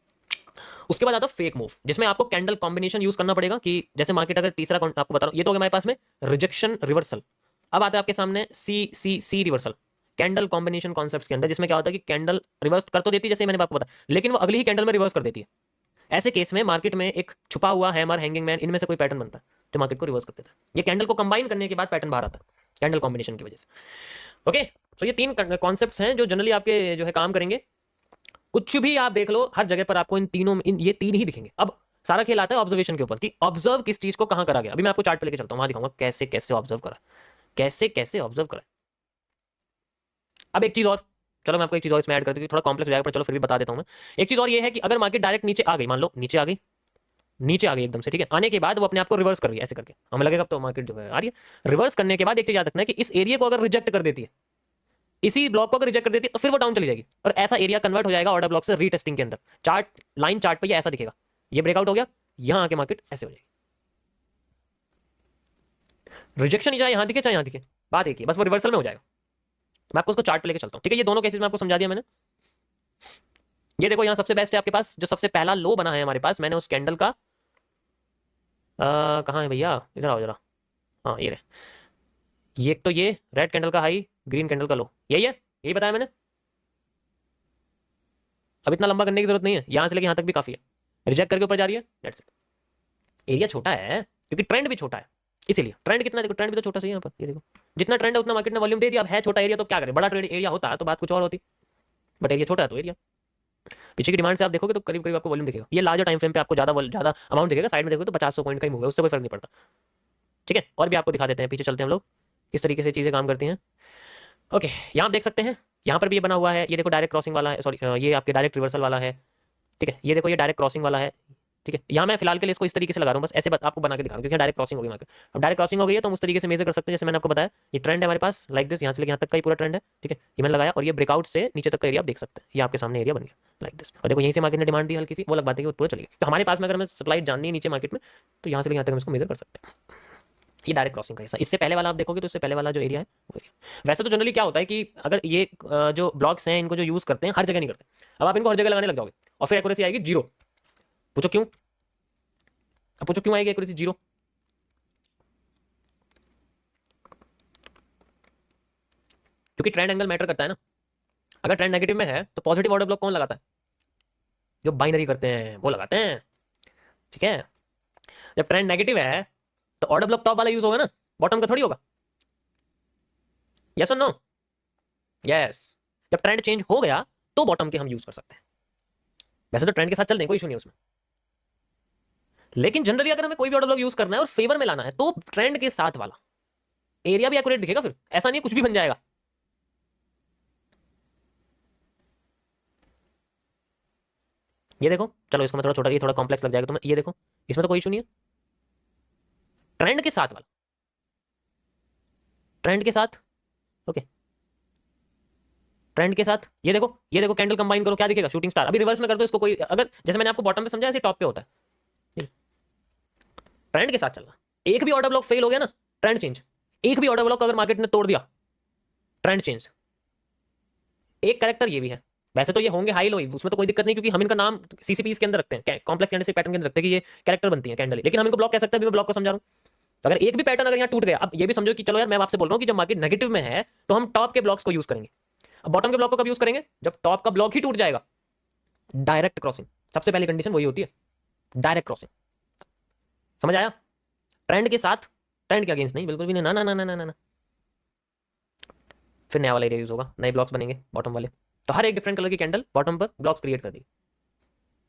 उसके बाद आता है फेक मूव, जिसमें आपको कैंडल कॉम्बिनेशन यूज करना पड़ेगा कि जैसे मार्केट अगर तीसरा आपको बता रहा हूं, ये तो हो गया हमारे पास में रिजेक्शन रिवर्सल। अब आता है आपके सामने सी सी सी रिवर्सल, कैंडल कॉम्बिनेशन कॉन्सेप्ट्स के अंदर, जिसमें क्या होता है कि कैंडल रिवर्स कर तो देती है जैसे मैंने आपको बताया, लेकिन वो अगली ही कैंडल में रिवर्स कर देती है। ऐसे केस में मार्केट में एक छुपा हुआ हैमर, हैंगिंग मैन, इनमें से कोई पैटर्न बनता है जो मार्केट को रिवर्स कर देता है। ये कैंडल को कंबाइन करने के बाद पैटर्न बाहर आता है कैंडल कॉम्बिनेशन की वजह से। ओके, तो ये 3 कॉन्सेप्ट्स हैं जो जनरली आपके जो है काम करेंगे। कुछ भी आप देख लो, हर जगह पर आपको इन तीनों में ये 3 ही दिखेंगे। अब सारा खेल आता है ऑब्जर्वेशन के ऊपर कि ऑब्जर्व किस चीज को कहां करा गया। अभी मैं आपको चार्ट पे लेके चलता हूं, वहां दिखाऊंगा कैसे कैसे ऑब्जर्व करा, कैसे कैसे ऑब्जर्व करा। अब एक चीज और, चलो मैं आपको एक चीज और इसमें ऐड कर दूं, थोड़ा कॉम्प्लेक्स हो जाएगा पर चलो फिर भी बता देता हूं मैं। एक चीज और ये है कि अगर मार्केट डायरेक्ट नीचे आ गई, मान लो नीचे आ गई, नीचे आ गई एकदम से, ठीक है, आने के बाद वो अपने आप को रिवर्स कर रही है ऐसे करके, हमें लगेगा तो मार्केट जो है आ रही है। रिवर्स करने के बाद एक चीज याद रखना है कि इस एरिया को अगर रिजेक्ट कर देती है, इसी ब्लॉक को अगर रिजेक्ट कर देती है तो फिर वो डाउन चली जाएगी और ऐसा एरिया कन्वर्ट हो जाएगा ऑर्डर ब्लॉक से रीटेस्टिंग के अंदर। चार्ट लाइन चार्ट पे ये ऐसा दिखेगा, ये ब्रेकआउट हो गया, यहां आके मार्केट ऐसे हो जाएगी। रिजेक्शन चाहे यहां दिखे चाहे यहां दिखे, बात एक ही, बस वो रिवर्सल में हो जाएगा। मैं आपको उसको चार्ट पे लेके चलता हूं, ठीक है। ये दोनों केसेस में आपको समझा दिया मैंने। ये देखो, यहां सबसे बेस्ट है आपके पास जो सबसे पहला लो बना है हमारे पास, मैंने उस कैंडल का कहाँ है भैया, इधर आओ जरा, हाँ ये रहे। ये एक तो ये रेड कैंडल का हाई, ग्रीन कैंडल का लो, यही है, यही बताया मैंने। अब इतना लंबा करने की जरूरत नहीं है, यहां से लेके यहां तक भी काफी है। रिजेक्ट करके ऊपर जा रही है, दैट्स इट। एरिया छोटा है क्योंकि ट्रेंड भी छोटा है, इसीलिए ट्रेंड कितना, देखो ट्रेंड भी तो छोटा सही है यहाँ पर, ये देखो जितना ट्रेंड है उतना मार्केट ने वॉल्यूम दे दिया। अब है छोटा एरिया तो क्या करें, बड़ा ट्रेंड एरिया होता तो बात कुछ और होती, बट एरिया छोटा है तो एरिया। पीछे की डिमांड से आप देखोगे तो करीब करीब आपको वॉल्यूम दिखेगा। ये लार्जर टाइम फ्रेम पे आपको ज्यादा अमाउंट दिखेगा, साइड में देखोगे तो 50-100 पॉइंट का ही मूव है, उससे कोई फर्क नहीं पड़ता, ठीक है। और भी आपको दिखा देते हैं, पीछे चलते हैं हम लोग किस तरीके से चीजें काम करती हैं। ओके, यहाँ आप देख सकते हैं, यहाँ पर भी ये बना हुआ है, ये देखो डायरेक्ट क्रॉसिंग वाला है, सॉरी ये आपके डायरेक्ट रिवर्सल वाला है, ठीक है। ये देखो ये डायरेक्ट क्रॉसिंग वाला है, ठीक है, यहाँ मैं फिलहाल के लिए इसको इस तरीके से लगा रहा हूँ, बस ऐसे आपको बना के दिखा रहा हूँ, क्योंकि डायरेक्ट क्रॉसिंग हो गई मार्केट। अब डायरेक्ट क्रॉसिंग हो गई है तो हम उस तरीके से मेजर कर सकते हैं, जैसे मैंने आपको बताया ये ट्रेंड है हमारे पास लाइक दिस, यहाँ से लेकर यहाँ तक का ही पूरा ट्रेंड है। ठीक है, ये मैंने लगाया और ये ब्रेकआउट से नीचे तक का एरिया आप देख सकते हैं, ये आपके सामने एरिया बन गया लाइक दिस। और देखो यहीं से मार्केट ने डिमांड दी हल्की सी, वो अलग बात है कि वो पूरा चली गई। तो हमारे पास में अगर हमें सप्लाई जाननी है नीचे मार्केट में, तो यहाँ से लेकर यहाँ तक हम इसको मेजर कर सकते हैं। ये डायरेक्ट क्रॉसिंग का हिस्सा। इससे पहले वाला आप देखोगे तो इससे पहले वाला जो एरिया है वो एरिया। वैसे तो जनरली क्या होता है कि अगर ये जो ब्लॉक्स हैं इनको जो यूज करते हैं हर जगह नहीं करते, अब आप इनको हर जगह लगाने लग जाओगे और फिर एक्यूरेसी आएगी जीरो। पूछो क्यों? अब पूछो क्यों आएगी एक्यूरेसी जीरो? क्योंकि ट्रेंड एंगल मैटर करता है ना। अगर ट्रेंड नेगेटिव में है तो पॉजिटिव ऑर्डर ब्लॉक कौन लगाता है? जो बाइनरी करते हैं वो लगाते हैं। ठीक है, जब ट्रेंड नेगेटिव है तो ऑर्डर ब्लॉक टॉप वाला यूज होगा ना, बॉटम का थोड़ी होगा। यस और नो? यस। जब ट्रेंड चेंज हो गया तो बॉटम के हम यूज कर सकते हैं। वैसे तो ट्रेंड के साथ चलते हैं, कोई इशू नहीं उसमें, लेकिन जनरली अगर हमें कोई भी ऑर्डर ब्लॉक यूज करना है और फेवर में लाना है तो ट्रेंड के साथ वाला एरिया भी एक्यूरेट दिखेगा। फिर ऐसा नहीं कुछ भी बन जाएगा। ये देखो, चलो इसको मैं थोड़ा छोटा, ये थोड़ा कॉम्प्लेक्स लग जाएगा तुम्हें। ये देखो, इसमें तो कोई इशू नहीं है। ट्रेंड के साथ वाला, ट्रेंड के साथ, ओके, ट्रेंड के साथ ये देखो, ये देखो कैंडल कंबाइन करो क्या दिखेगा? Shooting star. अभी रिवर्स में कर दो इसको, कोई अगर जैसे मैंने आपको बॉटम पे समझा ऐसे टॉप पे होता है। ट्रेंड के साथ चलना, एक भी ऑर्डर ब्लॉक फेल हो गया ना, ट्रेंड चेंज। एक भी ऑर्डर ब्लॉक अगर मार्केट ने तोड़ दिया, ट्रेंड चेंज। एक कैरेक्टर ये भी है। वैसे तो ये होंगे हाई लो, उसमें तो कोई दिक्कत नहीं, क्योंकि हम इनका नाम सीसीपी के अंदर रखते हैं, कॉम्प्लेक्स कैंडलस्टिक पैटर्न के अंदर रखते हैं कि ये कैरेक्टर बनती है कैंडल, लेकिन हम इनको ब्लॉक कह सकते हैं। मैं ब्लॉक को समझा रहा हूं। अगर एक भी पैटर्न अगर यहाँ टूट गया, अब ये भी समझो कि चलो यार मैं आपसे बोल रहा हूँ कि जब मार्केट नेगेटिव में है तो हम टॉप के ब्लॉक्स को यूज करेंगे। अब बॉटम के ब्लॉक को कब यूज करेंगे? जब टॉप का ब्लॉक ही टूट जाएगा। डायरेक्ट क्रॉसिंग, सबसे पहली कंडीशन वही होती है, डायरेक्ट क्रॉसिंग। समझ आया? ट्रेंड के साथ, ट्रेंड के अगेंस्ट नहीं, बिल्कुल भी नहीं। ना ना ना ना ना ना, फिर नया वाला एरिया यूज होगा, नए ब्लॉक्स बनेंगे बॉटम वाले। तो हर एक डिफरेंट कलर की कैंडल बॉटम पर ब्लॉक्स क्रिएट कर दी।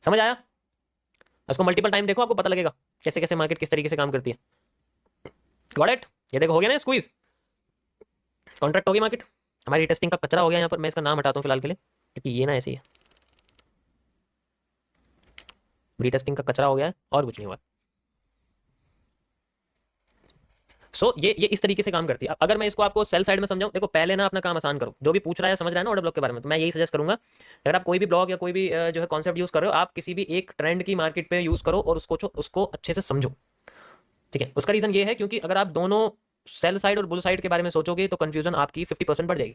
समझ आया? इसको मल्टीपल टाइम देखो, आपको पता लगेगा कैसे कैसे मार्केट किस तरीके से काम करती है। Got it? ये देखो हो गया ना स्क्वीज, कॉन्ट्रैक्ट होगी मार्केट। हमारी टेस्टिंग का कचरा हो गया यहाँ पर, मैं इसका नाम हटाता हूँ फिलहाल के लिए, क्योंकि ये ना ऐसे ही है, रीटेस्टिंग का कचरा हो गया है और कुछ नहीं हुआ। सो ये इस तरीके से काम करती है। अगर मैं इसको आपको सेल साइड में समझाऊं, देखो पहले ना अपना काम आसान करो। जो भी पूछ रहा है समझ रहा है ना ऑर्डर ब्लॉक के बारे में, तो मैं यही सजेस्ट करूंगा, अगर आप कोई भी ब्लॉग या कोई भी जो है कॉन्सेप्ट यूज कर रहे हो, आप किसी भी एक ट्रेंड की मार्केट पे यूज करो और उसको अच्छे से समझो। ठीक है, उसका रीजन ये है क्योंकि अगर आप दोनों सेल साइड और बुल साइड के बारे में सोचोगे तो कंफ्यूजन आपकी 50% बढ़ जाएगी।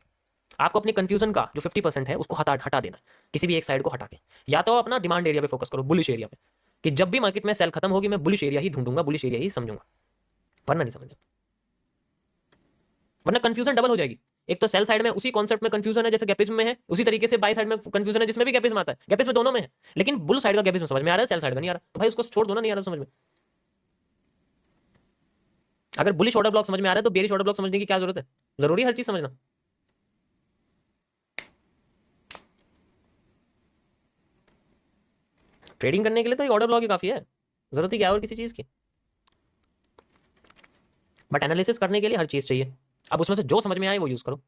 आपको अपनी कंफ्यूजन का जो 50% है उसको हटा देना, किसी भी एक साइड को हटा के। या तो अपना डिमांड एरिया पे फोकस करो, बुलिश एरिया पे, कि जब भी मार्केट में सेल खत्म होगी मैं बुलिश एरिया ही ढूंढूंगा, बुलिश एरिया ही समझूंगा, वरना नहीं समझा, वरना कंफ्यूजन डबल हो जाएगी। एक तो सेल साइड में उसी कॉन्सेप्ट में कंफ्यूजन है जैसे गैपिज्म में है, उसी तरीके से बाय साइड में कंफ्यूजन है जिसमें भी गैपिज्म आता है। गैपिज्म दोनों में है, लेकिन बुल साइड का गैपिज्म समझ में आ रहा है, सेल साइड का नहीं आ रहा, तो भाई उसको छोड़ दो ना, नहीं आ रहा समझ में। अगर बुलिश ऑर्डर ब्लॉक समझ में आ रहा है तो बेरिश ऑर्डर ब्लॉक समझने की क्या जरूरत है? जरूरी है हर चीज समझना। ट्रेडिंग करने के लिए तो एक ऑर्डर ब्लॉक ही काफी है, जरूरत ही क्या है और किसी चीज की। बट एनालिसिस करने के लिए हर चीज चाहिए। अब उसमें से जो समझ में आए वो यूज करो।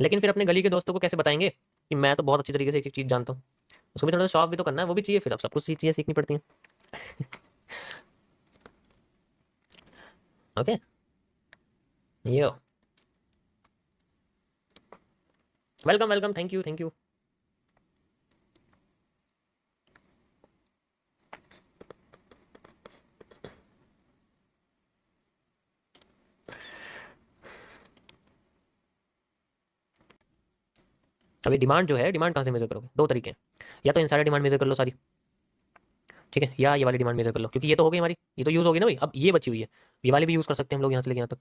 लेकिन फिर अपने गली के दोस्तों को कैसे बताएंगे कि मैं तो बहुत अच्छी तरीके से एक एक चीज जानता हूँ? उसको भी थोड़ा सा शॉप भी तो करना है, वो भी चाहिए। फिर अब सब कुछ चीजें सीखनी पड़ती हैं। Okay, yo, welcome welcome, thank you thank you. अभी डिमांड जो है, डिमांड कहाँ से मेजर करोगे? दो तरीके हैं, या तो इनसाइड डिमांड मेजर कर लो सारी, ठीक है, या ये वाली डिमांड मेजर कर लो, क्योंकि ये तो हो गई हमारी, ये तो यूज होगी ना भाई। अब ये बची हुई है, ये वाली भी यूज कर सकते हैं हम लोग यहाँ से लेके यहाँ तक,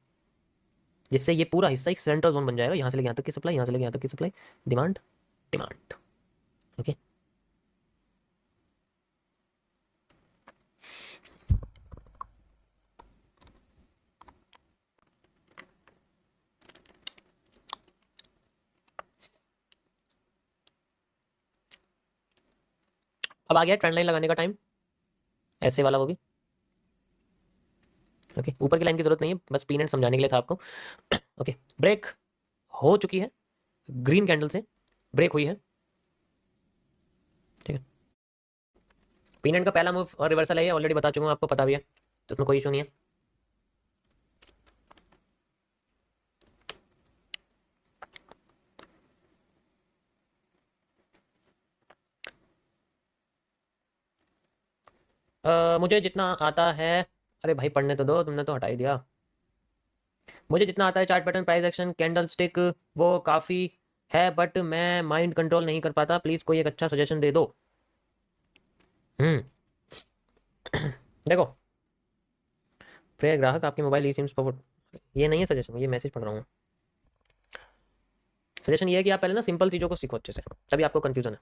जिससे ये पूरा हिस्सा एक सेंटर जोन बन जाएगा। यहाँ से लेके यहाँ तक की सप्लाई, यहाँ से लेके यहाँ तक की सप्लाई, डिमांड डिमांड। ओके, अब आ गया ट्रेंड लाइन लगाने का टाइम, ऐसे वाला वो भी। ओके, ऊपर की लाइन की जरूरत नहीं है, बस पी एंड समझाने के लिए था आपको। ओके, ब्रेक हो चुकी है, ग्रीन कैंडल से ब्रेक हुई है, ठीक है। पीनट का पहला मूव और रिवर्सल है, ये ऑलरेडी बता चुका हूँ, आपको पता भी है, तो उसमें कोई इशू नहीं है। मुझे जितना आता है, अरे भाई पढ़ने तो दो, तुमने तो हटा ही दिया। मुझे जितना आता है chart pattern, price action, candle stick, वो काफ़ी है, बट मैं माइंड कंट्रोल नहीं कर पाता, प्लीज़ कोई एक अच्छा सजेशन दे दो। हम्म देखो, प्रिय ग्राहक आपके मोबाइल ई सिम्स फॉरवर्ड, ये नहीं है सजेशन, ये मैसेज पढ़ रहा हूँ। सजेशन ये है कि आप पहले ना सिंपल चीज़ों को सीखो अच्छे से, तभी आपको कंफ्यूजन है।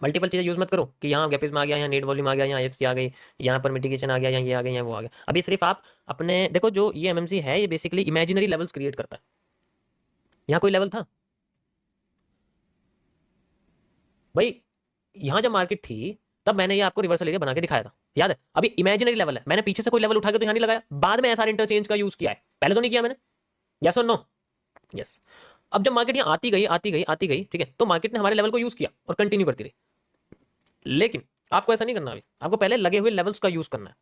मल्टीपल चीज़ें यूज़ मत करो कि यहाँ गैपिज्म आ गया, यहाँ नेट वॉल्यूम आ गया, यहाँ एफसी आ गई, यहाँ पर मिटिगेशन आ गया, यहाँ ये आ गया, यहाँ वो आ गया। अभी सिर्फ आप अपने देखो, जो ये एमएमसी है ये बेसिकली इमेजिनरी लेवल्स क्रिएट करता है। यहाँ कोई लेवल था भाई, यहाँ जब मार्केट थी तब मैंने ये आपको रिवर्सल एरिया बना के दिखाया था, याद है? अभी इमेजिनरी लेवल है, मैंने पीछे से कोई लेवल उठा के तो यहाँ नहीं लगाया, बाद में एसआर इंटरचेंज का यूज किया है, पहले तो नहीं किया मैंने। यस और नो? यस। अब जब मार्केट यहाँ आती गई आती गई आती गई, ठीक है, तो मार्केट ने हमारे लेवल को यूज किया और कंटिन्यू करती रही। लेकिन आपको ऐसा नहीं करना, अभी आपको पहले लगे हुए लेवल्स का यूज करना है,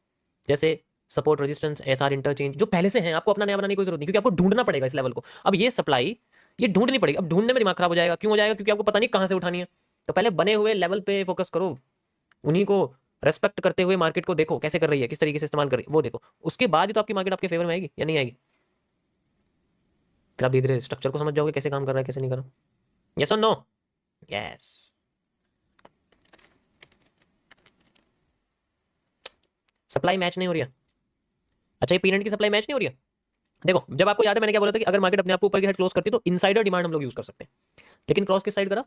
जैसे सपोर्ट, रेजिस्टेंस, एसआर इंटरचेंज, जो पहले से हैं, आपको अपना नया बनाने की कोई जरूरत नहीं, क्योंकि आपको ढूंढना पड़ेगा इस लेवल को। अब ये सप्लाई ये ढूंढनी पड़ेगी, अब ढूंढने में दिमाग खराब हो जाएगा। क्यों हो जाएगा? क्योंकि आपको पता नहीं कहाँ से उठानी है। तो पहले बने हुए लेवल पे फोकस करो, उन्हीं को रेस्पेक्ट करते हुए मार्केट को देखो कैसे कर रही है, किस तरीके से इस्तेमाल कर रही है, वो देखो। उसके बाद ही तो आपकी मार्केट आपके फेवर में आएगी या नहीं आएगी। फिर आप धीरे धीरे स्ट्रक्चर को समझ जाओगे, कैसे काम कर रहा है, कैसे नहीं कर रहा। यस और नो? यस। सप्लाई मैच नहीं हो रही है। अच्छा, ये पीरियड की सप्लाई मैच नहीं हो रही है। देखो, जब आपको याद है मैंने क्या बोला था कि अगर मार्केट अपने आप को ऊपर की साइड क्लोज करती है तो इनसाइडर डिमांड हम लोग यूज कर सकते हैं। लेकिन क्रॉस किस साइड करा?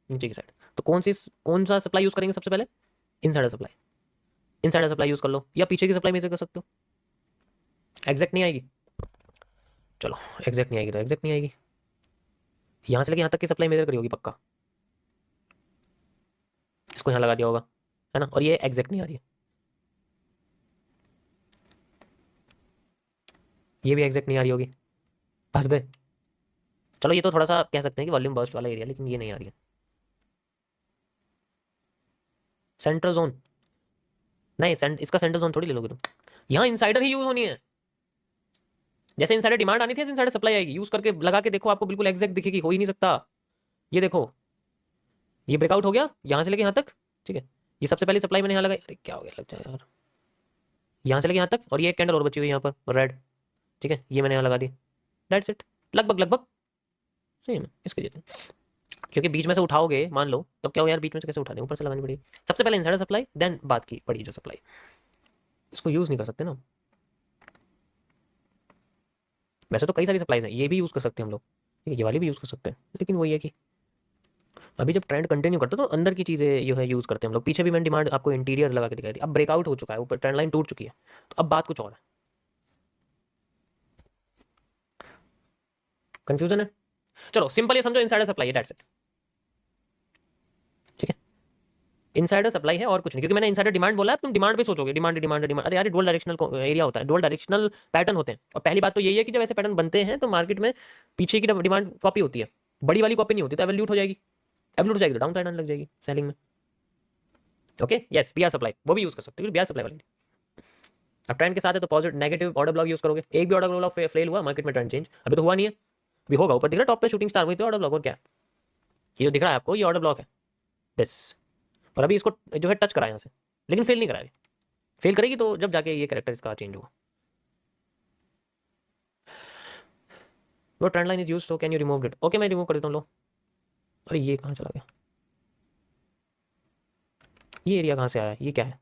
नीचे की साइड। तो कौन सा सप्लाई यूज करेंगे सबसे पहले? Insider supply. Insider supply use कर लो, या पीछे की सप्लाई में से कर सकते हो। एग्जैक्ट नहीं आएगी, चलो एग्जैक्ट नहीं आएगी तो एग्जैक्ट नहीं आएगी, यहाँ से लेके यहाँ तक की सप्लाई मेजर करी होगी पक्का, इसको यहाँ लगा दिया होगा, है ना? और ये एग्जैक्ट नहीं आ रही है, ये भी एग्जैक्ट नहीं आ रही होगी, फंस गए। चलो ये तो थोड़ा सा कह सकते हैं कि वॉल्यूम बर्स्ट वाला एरिया, लेकिन ये नहीं आ रही है। सेंट्रल जोन नहीं, इसका सेंट्रल जोन थोड़ी ले लोगे तुम, यहाँ इनसाइडर ही यूज होनी है। जैसे इनसाइडर डिमांड आनी थी, इनसाइडर सप्लाई आएगी। यूज करके लगा के देखो, आपको बिल्कुल एग्जैक्ट दिखेगी, हो ही नहीं सकता। ये देखो, ये ब्रेकआउट हो गया यहाँ से लेके यहाँ तक, ठीक है। ये सबसे पहले सप्लाई मैंने यहाँ लगाई, अरे क्या हो गया, लग जाए यार। यहाँ से लेके यहाँ तक, और ये एक कैंडल और बची हुई यहाँ पर रेड, ठीक है, ये मैंने यहाँ लगा दी। दैट्स इट, लगभग लगभग सेम इसके जैसे। क्योंकि बीच में से उठाओगे मान लो, तब क्या हो यार, बीच में से कैसे उठा दें, ऊपर से लगानी पड़ेगी। सबसे पहले इनसाइडर सप्लाई, देन बात की पड़ी जो सप्लाई, इसको यूज नहीं कर सकते ना। वैसे तो कई सारी सप्लाईज हैं, ये भी यूज कर सकते हैं हम लोग, ठीक है, ये वाली भी यूज कर सकते हैं, लेकिन वही है कि अभी जब ट्रेंड कंटिन्यू करता है तो अंदर की चीज़ें जो है यूज़ करते हैं हम लोग। पीछे भी मैंने डिमांड आपको इंटीरियर लगा के दिखाई थी, अब ब्रेकआउट हो चुका है, ऊपर ट्रेंड लाइन टूट चुकी है, तो अब बात कुछ और है। कंफ्यूजन है? चलो सिंपल ये समझो, इनसाइडर सप्लाई है, दैट्स इट, ठीक है। इनसाइडर सप्लाई है और कुछ नहीं, क्योंकि मैंने इनसाइडर डिमांड बोला है, तुम डिमांड पे सोचोगे, डिमांड डिमांड डिमांड, अरे यार डुअल डायरेक्शनल एरिया होता है, डुअल डायरेक्शनल पैटर्न होते हैं। और पहली बात तो यही है कि जब ऐसे पैटर्न बनते हैं तो मार्केट में पीछे की डिमांड कॉपी होती है, बड़ी वाली कॉपी नहीं होती, तो एवल्यूट हो जाएगी, एवल्यूट हो जाएगी तो डाउन साइड आने लग जाएगी सेलिंग में। ओके, यस, बीआर सप्लाई वो भी यूज कर सकते हो, बीआर सप्लाई वाली। अब ट्रेंड के साथ है तो positive negative order block use करोगे। एक भी ऑर्डर ब्लॉक फेल हुआ मार्केट में, ट्रेंड चेंज अभी तो हुआ नहीं है, अभी होगा। ऊपर दिख रहा है टॉप पे शूटिंग स्टार, वही तो ऑर्डर ब्लॉक, और क्या है? ये जो दिख रहा है आपको, ये ऑर्डर ब्लॉक है दिस। और अभी इसको जो है टच करा यहाँ से, लेकिन फेल नहीं करा अभी। फेल करेगी तो जब जाके ये कैरेक्टर इसका चेंज होगा। वो trend line is used, so can you remove it? Okay, मैं रिमूव कर देता हूँ, लो। अरे ये कहाँ चला गया, ये एरिया कहाँ से आया, ये क्या है?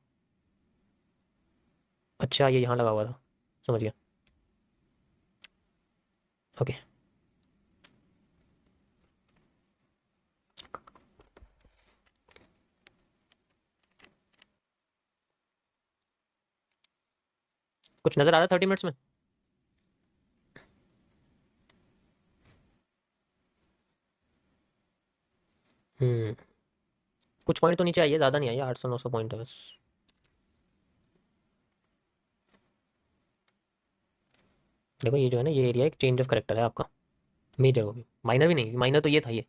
अच्छा, ये यहाँ लगा हुआ था, समझ गया। ओके, कुछ नजर आ रहा है 30 मिनट्स में? हम्म कुछ पॉइंट तो नीचे आइए, ज़्यादा नहीं आइए, 800 900 पॉइंट है बस। देखो ये जो है ना, ये एरिया एक चेंज ऑफ करेक्टर है आपका, मेजर वो भी, माइनर भी नहीं, माइनर तो ये था, ये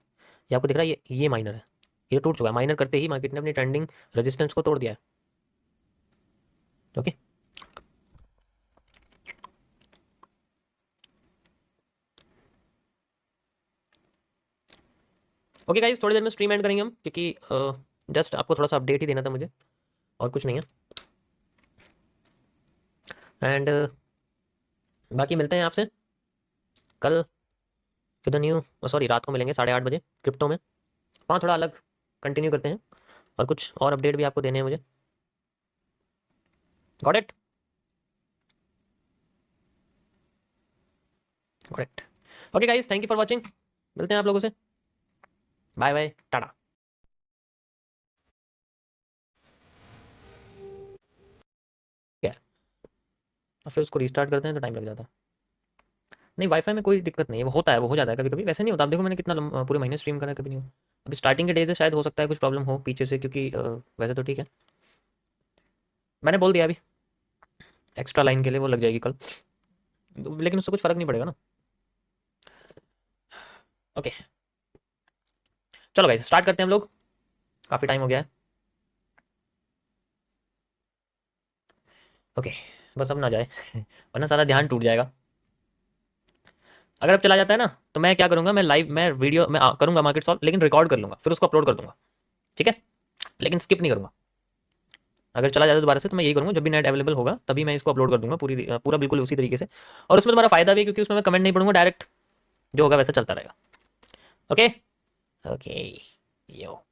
आपको दिख रहा है, ये माइनर है, ये टूट चुका है। माइनर करते ही मार्केट ने अपनी ट्रेंडिंग रेजिस्टेंस को तोड़ दिया है। ओके ओके गाइस, थोड़ी देर में स्ट्रीम एंड करेंगे हम, क्योंकि जस्ट आपको थोड़ा सा अपडेट ही देना था मुझे, और कुछ नहीं है। एंड बाकी मिलते हैं आपसे कल फिर द न्यू, सॉरी रात को मिलेंगे 8:30 बजे क्रिप्टो में। हाँ, थोड़ा अलग कंटिन्यू करते हैं, और कुछ और अपडेट भी आपको देने हैं मुझे। Got it, correct. Okay guys, thank you for watching, मिलते हैं आप लोगों से, बाय बाय, टाटा। क्या है? और फिर उसको रिस्टार्ट करते हैं तो टाइम लग जाता है। नहीं, वाईफाई में कोई दिक्कत नहीं है, वो होता है, वो हो जाता है कभी कभी, वैसे नहीं होता। आप देखो मैंने कितना पूरे महीने स्ट्रीम करा है, कभी नहीं हुआ। अभी स्टार्टिंग के डेज से शायद हो सकता है कुछ प्रॉब्लम हो पीछे से, क्योंकि वैसे तो ठीक है। मैंने बोल दिया अभी एक्स्ट्रा लाइन के लिए वो लग जाएगी कल, लेकिन उससे कुछ फ़र्क नहीं पड़ेगा ना। ओके चलो गाइस, स्टार्ट करते हैं हम लोग, काफ़ी टाइम हो गया है। ओके बस अब ना जाए वरना सारा ध्यान टूट जाएगा। अगर अब चला जाता है ना, तो मैं क्या करूँगा, मैं लाइव, मैं वीडियो में करूँगा मार्केट सॉल्व, लेकिन रिकॉर्ड कर लूँगा, फिर उसको अपलोड कर दूँगा, ठीक है, लेकिन स्किप नहीं करूँगा। अगर चला जाता है दोबारा से, तो मैं यही करूँगा, जब भी नेट अवेलेबल होगा तभी मैं इसको अपलोड कर दूँगा, पूरा बिल्कुल उसी तरीके से। और उसमें तुम्हारा फ़ायदा भी है, क्योंकि उसमें मैं कमेंट नहीं पढ़ूँगा, डायरेक्ट जो होगा वैसा चलता रहेगा। ओके ओके यो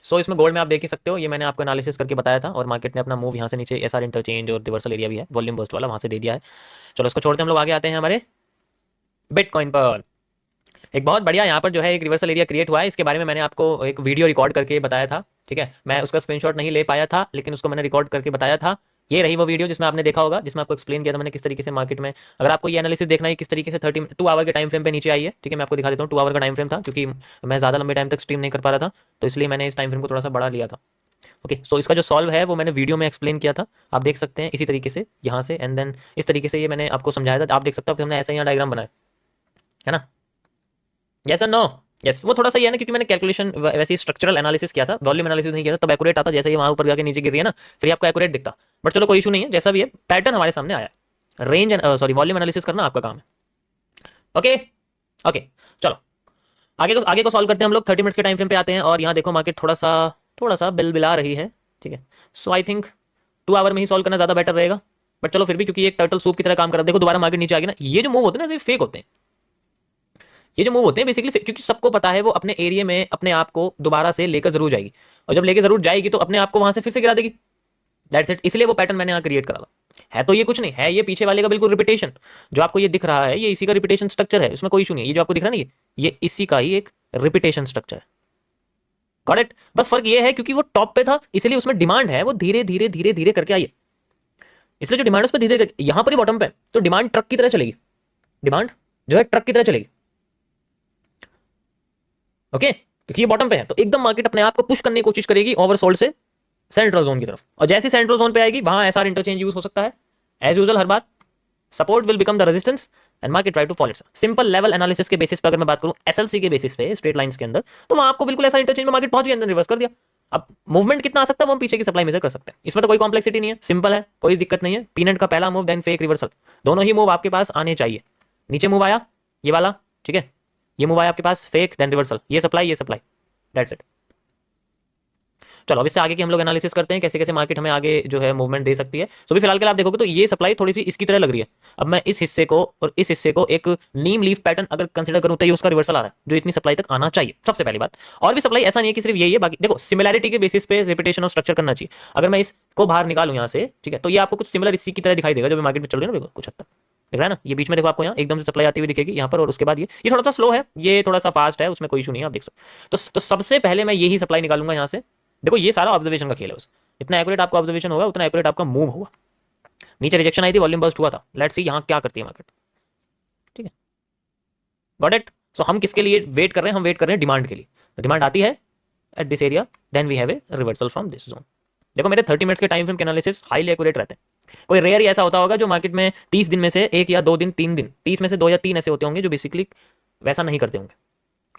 सो इसमें गोल्ड में आप देख ही सकते हो, ये मैंने आपको एनालिसिस करके बताया था, और मार्केट ने अपना मूव यहाँ से नीचे एसआर इंटरचेंज और रिवर्सल एरिया भी है, वॉल्यूम बस्ट वाला, वहाँ से दे दिया है। चलो इसको छोड़ते हम लोग आगे आते हैं हमारे बिटकॉइन पर। एक बहुत बढ़िया यहाँ पर जो है एक रिवर्सल एरिया क्रिएट हुआ है, इसके बारे में मैंने आपको एक वीडियो रिकॉर्ड करके बताया था, ठीक है। मैं उसका स्क्रीनशॉट नहीं ले पाया था, लेकिन उसको मैंने रिकॉर्ड करके बताया था। ये रही वो वीडियो जिसमें आपने देखा होगा, जिसमें आपको एक्सप्लेन किया था मैंने किस तरीके से मार्केट में, अगर आपको ये एनालिसिस देखना है किस तरीके से 2 आवर के टाइम फ्रेम पे नीचे आई है, ठीक है, मैं आपको दिखा देता हूँ। 2 आवर का टाइम फ्रेम था, क्योंकि मैं ज़्यादा लंबे टाइम तक स्ट्रीम नहीं कर पा रहा था, तो इसलिए मैंने इस टाइम फ्रेम को थोड़ा सा बढ़ा लिया था। ओके सो इसका जो सॉल्व है वो मैंने वीडियो में एक्सप्लेन किया था, आप देख सकते हैं इसी तरीके से यहाँ से, एंड देन इस तरीके से ये मैंने आपको समझाया था, आप देख सकते हो कि हमने ऐसा ही यहाँ डायग्राम बनाया है ना। यस नो, यस वो थोड़ा सा ये है ना, क्योंकि मैंने कैलकुलेशन वैसे स्ट्रक्चरल एनालिसिस किया था, वॉल्यूम एनालिसिस नहीं किया था, तब एक्यूरेट आता, जैसे ये वहाँ ऊपर जाके नीचे गिर रही है ना, फिर आपको एक्यूरेट दिखता। बट चलो कोई इशू नहीं है, जैसा भी है पैटर्न हमारे सामने आया है। रेंज सॉरी वॉल्यूम एनालिसिस करना आपका काम है। ओके ओके चलो आगे को सॉल्व करते हैं हम लोग। 30 मिनट्स के टाइम फ्रेम पे आते हैं, और यहाँ देखो मार्केट थोड़ा सा बिल बिला रही है, ठीक है। सो आई थिंक 2 आवर में ही सॉल्व करना ज़्यादा बेटर रहेगा, बट चलो फिर भी, क्योंकि एक टर्टल सूप की तरह काम कर रहा है। देखो दोबारा मार्केट नीचे आ गई ना, ये जो मूव होते हैं ना सिर्फ फेक होते हैं, ये जो मूव होते हैं बेसिकली, क्योंकि सबको पता है वो अपने एरिया में अपने आप को दोबारा से लेकर जरूर जाएगी, और जब लेकर जरूर जाएगी तो अपने आप को वहां से फिर से गिरा देगी। दैट्स इट, इसलिए वो पैटर्न मैंने यहाँ क्रिएट करा था। है तो ये कुछ नहीं है, ये पीछे वाले का बिल्कुल रिपीटेशन, जो आपको ये दिख रहा है, ये इसी का रिपीटेशन स्ट्रक्चर है, इसमें कोई इशू नहीं है। ये जो आपको दिख रहा है ना, ये इसी का ही एक रिपीटेशन स्ट्रक्चर है। गॉट इट, बस फर्क ये है क्योंकि वो टॉप पे था, इसलिए उसमें डिमांड है, वो धीरे धीरे धीरे धीरे करके आई है, इसलिए जो डिमांड उस पर धीरे धीरे, यहाँ पर ही बॉटम पे, तो डिमांड ट्रक की तरह चलेगी, डिमांड जो है ट्रक की तरह चलेगी। ओके क्योंकि ये बॉटम पे है, तो एकदम मार्केट अपने आप को पुश करने की कोशिश करेगी ओवरसोल्ड से सेंट्रल जोन की तरफ, और जैसे सेंट्रल जोन पे आएगी वहां एसआर इंटरचेंज यूज हो सकता है एज यूजुअल हर बार। Support will become the resistance and market try to follow it. Simple level analysis के बेसिस पे अगर मैं बात करूं, एसएलसी के बेसिस पे, स्ट्रेट लाइंस के अंदर, तो वहां आपको बिल्कुल ऐसा इंटरचेंज में मार्केट पहुंच गया, अंदर रिवर्स कर दिया। अब मूवमेंट कितना आ सकता है वो हम पीछे की सप्लाई मेजर कर सकते हैं, इसमें तो कोई कॉम्प्लेक्सिटी नहीं है, सिंपल है, कोई दिक्कत नहीं है। पीनट का पहला मूव देन फेक रिवर्सल, दोनों ही मूव आपके पास आने चाहिए। नीचे मूव आया ये वाला, ठीक है, ये मूव आया आपके पास फेक देन रिवर्सल, ये सप्लाई, दैट्स इट। चलो अब इससे आगे की हम लोग एनालिसिस करते हैं, कैसे कैसे मार्केट हमें आगे जो है मूवमेंट दे सकती है। तो भी फिलहाल के लिए आप देखोगे तो ये सप्लाई थोड़ी सी इसकी तरह लग रही है। अब मैं इस हिस्से को और इस हिस्से को एक नीम लीफ पैटर्न अगर कंसिडर करूं, तो ये उसका रिवर्सल आ रहा है, जो इतनी सप्लाई तक आना चाहिए, सबसे पहली बात। और भी सप्लाई ऐसा नहीं है कि सिर्फ यही है, बाकी देखो सिमिलैरिटी के बेसिस पे रिपीटेशन और स्ट्रक्चर करना चाहिए। अगर मैं इसको बाहर निकालूं यहाँ से, ठीक है, तो ये आपको कुछ सिमिलर इसी की तरह दिखाई देगा, जो भी मार्केट में चल रही है ना, कुछ हद तक दिख रहा है ना। ये बीच में देखो आपको यहाँ एकदम से सप्लाई आती हुई दिखेगी यहाँ पर, और उसके बाद ये थोड़ा सा स्लो है, ये थोड़ा सा फास्ट है, उसमें कोई इशू नहीं है, आप देख सकते। तो सबसे पहले मैं यही सप्लाई निकालूंगा यहाँ से। देखो ये सारा ऑब्जर्वेशन का खेल है, बस जितना एक्यूरेट आपका ऑब्जर्वेशन होगा उतना एक्यूरेट आपका मूव होगा। नीचे रिजेक्शन आई थी, वॉल्यूम बस्ट हुआ था, लेट्स सी यहाँ क्या करती है मार्केट, ठीक है। Got it. सो हम किसके लिए वेट कर रहे हैं, हम वेट कर रहे हैं डिमांड के लिए। तो डिमांड आती है at this area, then we have a reversal from this zone. देखो मेरे 30 मिनट्स के टाइम फ्रेम के एनालिसिस हाईली एक्यूरेट रहते हैं। कोई रेयर ही ऐसा होता होगा जो मार्केट में 30 दिन में से 1 या 2 दिन, 3 दिन, 30 में से 2 या 3 ऐसे होते होंगे जो बेसिकली वैसा नहीं करते होंगे।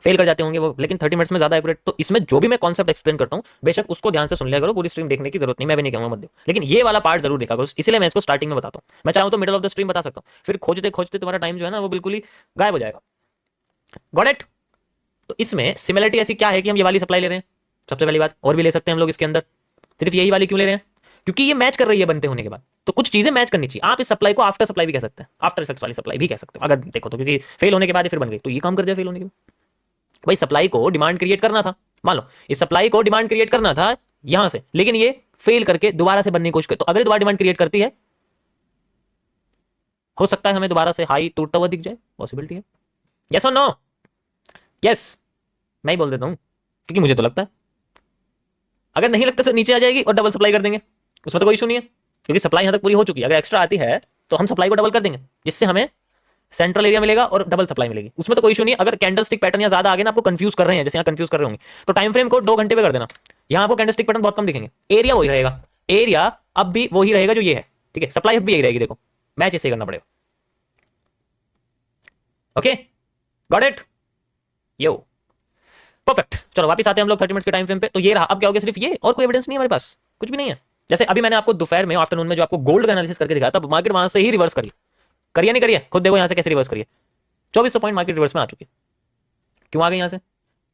फेल कर जाते होंगे वो, लेकिन 30 मिनट्स में ज़्यादा एक्यूरेट। तो इसमें जो भी मैं कॉन्सेप्ट एक्सप्लेन करता हूँ बेशक उसको ध्यान से सुन लिया करो, पूरी स्ट्रीम देखने की जरूरत नहीं, मैं भी नहीं कहूँगा मत दो, लेकिन ये वाला पार्ट जरूर देखा करो, इसलिए मैं इसको स्टार्टिंग में बताता हूँ। मैं चाहूँ तो मिडल ऑफ द स्ट्रीम बता सकता हूँ, फिर खोजते खोजते तुम्हारा टाइम जो है ना वो बिल्कुल ही गायब हो जाएगा। Got it? तो इसमें सिमिलरिटी ऐसी क्या है कि हम ये वाली सप्लाई ले रहे हैं, सबसे पहली बात। और भी ले सकते हैं हम लोग इसके अंदर, सिर्फ यही वाली क्यों ले रहे हैं? क्योंकि ये मैच कर रही है बनते होने के बाद, तो कुछ चीजें मैच करनी चाहिए। आप इस सप्लाई को आफ्टर सप्लाई भी कह सकते हैं, आफ्टर इफेक्ट्स वाली सप्लाई भी कह सकते हो अगर देखो तो, क्योंकि फेल होने के बाद फिर बन गई, तो ये काम कर दिया फेल होने के बाद। भाई सप्लाई को डिमांड क्रिएट करना था, मान लो इस सप्लाई को डिमांड क्रिएट करना था यहां से, लेकिन ये फेल करके दोबारा से बनने की कोशिश कर, तो अगर दोबारा डिमांड क्रिएट करती है हो सकता है हमें दोबारा से हाई टूटता हुआ दिख जाए, पॉसिबिलिटी है। यस और नो? यस, मैं ही बोल देता हूं क्योंकि मुझे तो लगता है। अगर नहीं लगता तो नीचे आ जाएगी और डबल सप्लाई कर देंगे, उसमें तो कोई इशू नहीं है, क्योंकि सप्लाई यहां तक पूरी हो चुकी है। अगर एक्स्ट्रा आती है तो हम सप्लाई को डबल कर देंगे, जिससे हमें सेंट्रल एरिया मिलेगा और डबल सप्लाई मिलेगी, उसमें तो कोई इशू नहीं है। अगर कैंडल स्टिक पैटर्न या ज्यादा आगे ना आपको कंफ्यूज कर रहे हैं, जैसे यहाँ कंफ्यूज कर रहे होंगे, तो टाइम फ्रेम को 2 घंटे पे कर देना, यहाँ आपको कैंडल स्टिक पैटर्न बहुत कम दिखेंगे, एरिया वही रहेगा, एरिया अब भी वही रहेगा जो ये है, ठीक है, सप्लाई अब भी यही रहेगी, देखो मैच इसे करना पड़ेगा। Okay, got it? Yo, perfect. चलो वापस आते हैं हम लोग 30 मिनट्स के टाइम फ्रेम पे। तो ये रहा, अब क्या हो गया, सिर्फ ये, और कोई एविडेंस नहीं है हमारे पास, कुछ भी नहीं है। जैसे अभी मैंने आपको दोपहर में, आफ्टरनून में जो आपको गोल्ड का एनालिसिस करके दिखाया था, मार्केट वहां से ही रिवर्स करिए, करिए नहीं करिए, खुद देखो यहां से कैसे रिवर्स करिए, 2400 पॉइंट मार्केट रिवर्स में आ चुकी है। क्यों आ गई यहां से?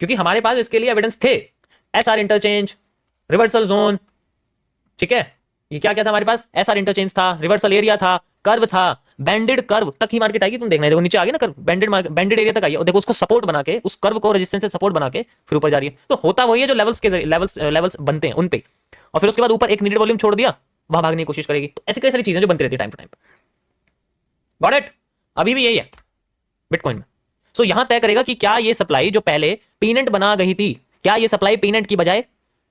क्योंकि हमारे पास इसके लिए एविडेंस थे, एसआर इंटरचेंज, रिवर्सल जोन, ठीक है, ये क्या क्या था हमारे पास, एसआर इंटरचेंज था, रिवर्सल एरिया था, कर्व था, बैंडेड कर्व तक ही मार्केट आएगी, तुम देखना, देखो नीचे आ गई ना कर्व, बैंडेड एरिया तक आई है, और देखो उसको सपोर्ट बना के, उस कर्व को रेजिस्टेंस से सपोर्ट बना के फिर ऊपर जा रही है। तो होता वही है जो लेवल्स के लेवल्स बनते हैं उन पे, और फिर उसके बाद ऊपर एक नीडेड वॉल्यूम छोड़ दिया, वहां भागने की कोशिश करेगी। तो ऐसी कई सारी चीजें जो बनती रहती है time to time. Got it? अभी भी यही है बिटकॉइन में। सो यहां तय करेगा कि क्या ये सप्लाई जो पहले पीनेट बना गई थी, क्या ये सप्लाई पीनेट की बजाय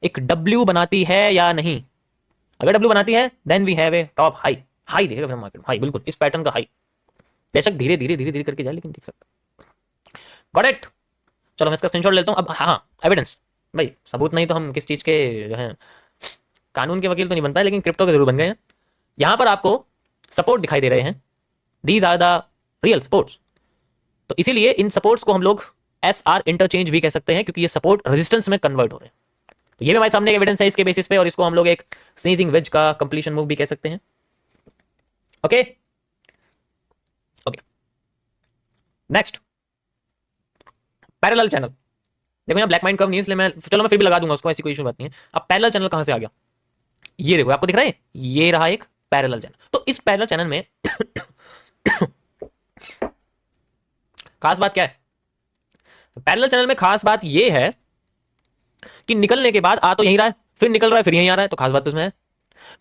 एक डब्ल्यू बनाती है या नहीं। अगर डब्ल्यू बनाती है then we have a top high, high देखेगा फिर मार्केट, हाई बिल्कुल इस पैटर्न का हाई, बेशक धीरे धीरे धीरे धीरे करके जाए लेकिन देख सकते। Got it? चलो मैं इसका स्क्रीनशॉट लेता हूं। अब हाँ, एविडेंस, भाई सबूत नहीं तो हम किस चीज के जो है कानून के वकील तो नहीं बन पाए, लेकिन क्रिप्टो के जरूर बन गए हैं। यहां पर आपको सपोर्ट दिखाई दे रहे हैं, these are the real supports. तो इसीलिए इन सपोर्ट्स को हम लोग एसआर इंटरचेंज भी कह सकते हैं, क्योंकि ये सपोर्ट रेजिस्टेंस में कन्वर्ट हो रहे हैं। तो ये भी हमारे सामने एविडेंस है इसके बेसिस पे, और इसको हम लोग एक स्नीजिंग वेज का कंप्लीशन मूव भी कह सकते हैं। Okay okay, next parallel channel. देखो यहाँ ब्लैक माइंड कर्व नहीं है इसलिए मैं, चलो मैं फिर भी लगा दूंगा उसको, ऐसी कोई इशू बात नहीं है। अब पैरेलल चैनल कहां से आ गया, ये देखो आपको दिख रहा है, ये रहा एक पैरेलल चैनल। तो इस पैरेलल चैनल में खास बात क्या है, पैरेलल चैनल में खास बात ये है कि निकलने के बाद आ तो यहीं रहा है, फिर निकल रहा है, फिर यहीं आ रहा है, तो खास बात तो इसमें है।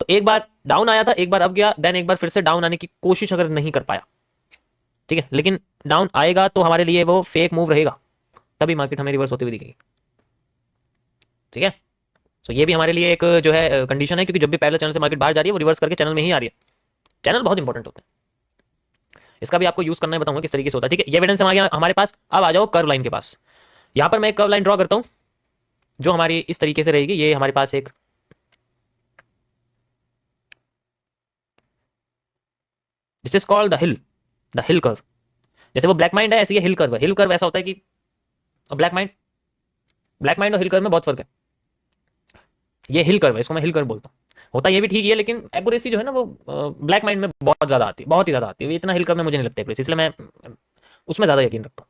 तो एक बार डाउन आया था, एक बार अब गया, देन एक बार फिर से डाउन आने की कोशिश अगर नहीं कर पाया, ठीक है, लेकिन डाउन आएगा तो हमारे लिए वो फेक मूव रहेगा, तभी मार्केट हमें रिवर्स होती हुई दिखेगी, ठीक है। तो ये भी हमारे लिए एक जो है कंडीशन है, क्योंकि जब भी पैरेलल चैनल से मार्केट बाहर जा रही है वो रिवर्स करके चैनल में ही आ रही है। चैनल बहुत इंपॉर्टेंट होते हैं, इसका भी आपको यूज करना है, बताऊंगा किस तरीके से होता है, ठीक है। ये एविडेंस आ गया हमारे पास। अब आ जाओ कर्व लाइन के पास। यहां पर मैं एक कर्व लाइन ड्रॉ करता हूं जो हमारी इस तरीके से रहेगी। ये हमारे पास एक this is called the hill curve. जैसे वो ब्लैक माइंड है, ऐसे ये हिल कर्व है। हिल कर्व ऐसा होता है कि ब्लैक माइंड और हिल कर्व में बहुत फर्क है। ये हिल कर्व है, इसको मैं हिल कर्व बोलता हूँ। होता ये भी ठीक है, लेकिन एक्यूरेसी जो है ना वो ब्लैक माइंड में बहुत ज्यादा आती है, बहुत ही ज्यादा आती है। इतना हिल कर्व में मुझे नहीं लगता एक्यूरेसी, इसलिए मैं उसमें ज्यादा यकीन रखता हूँ।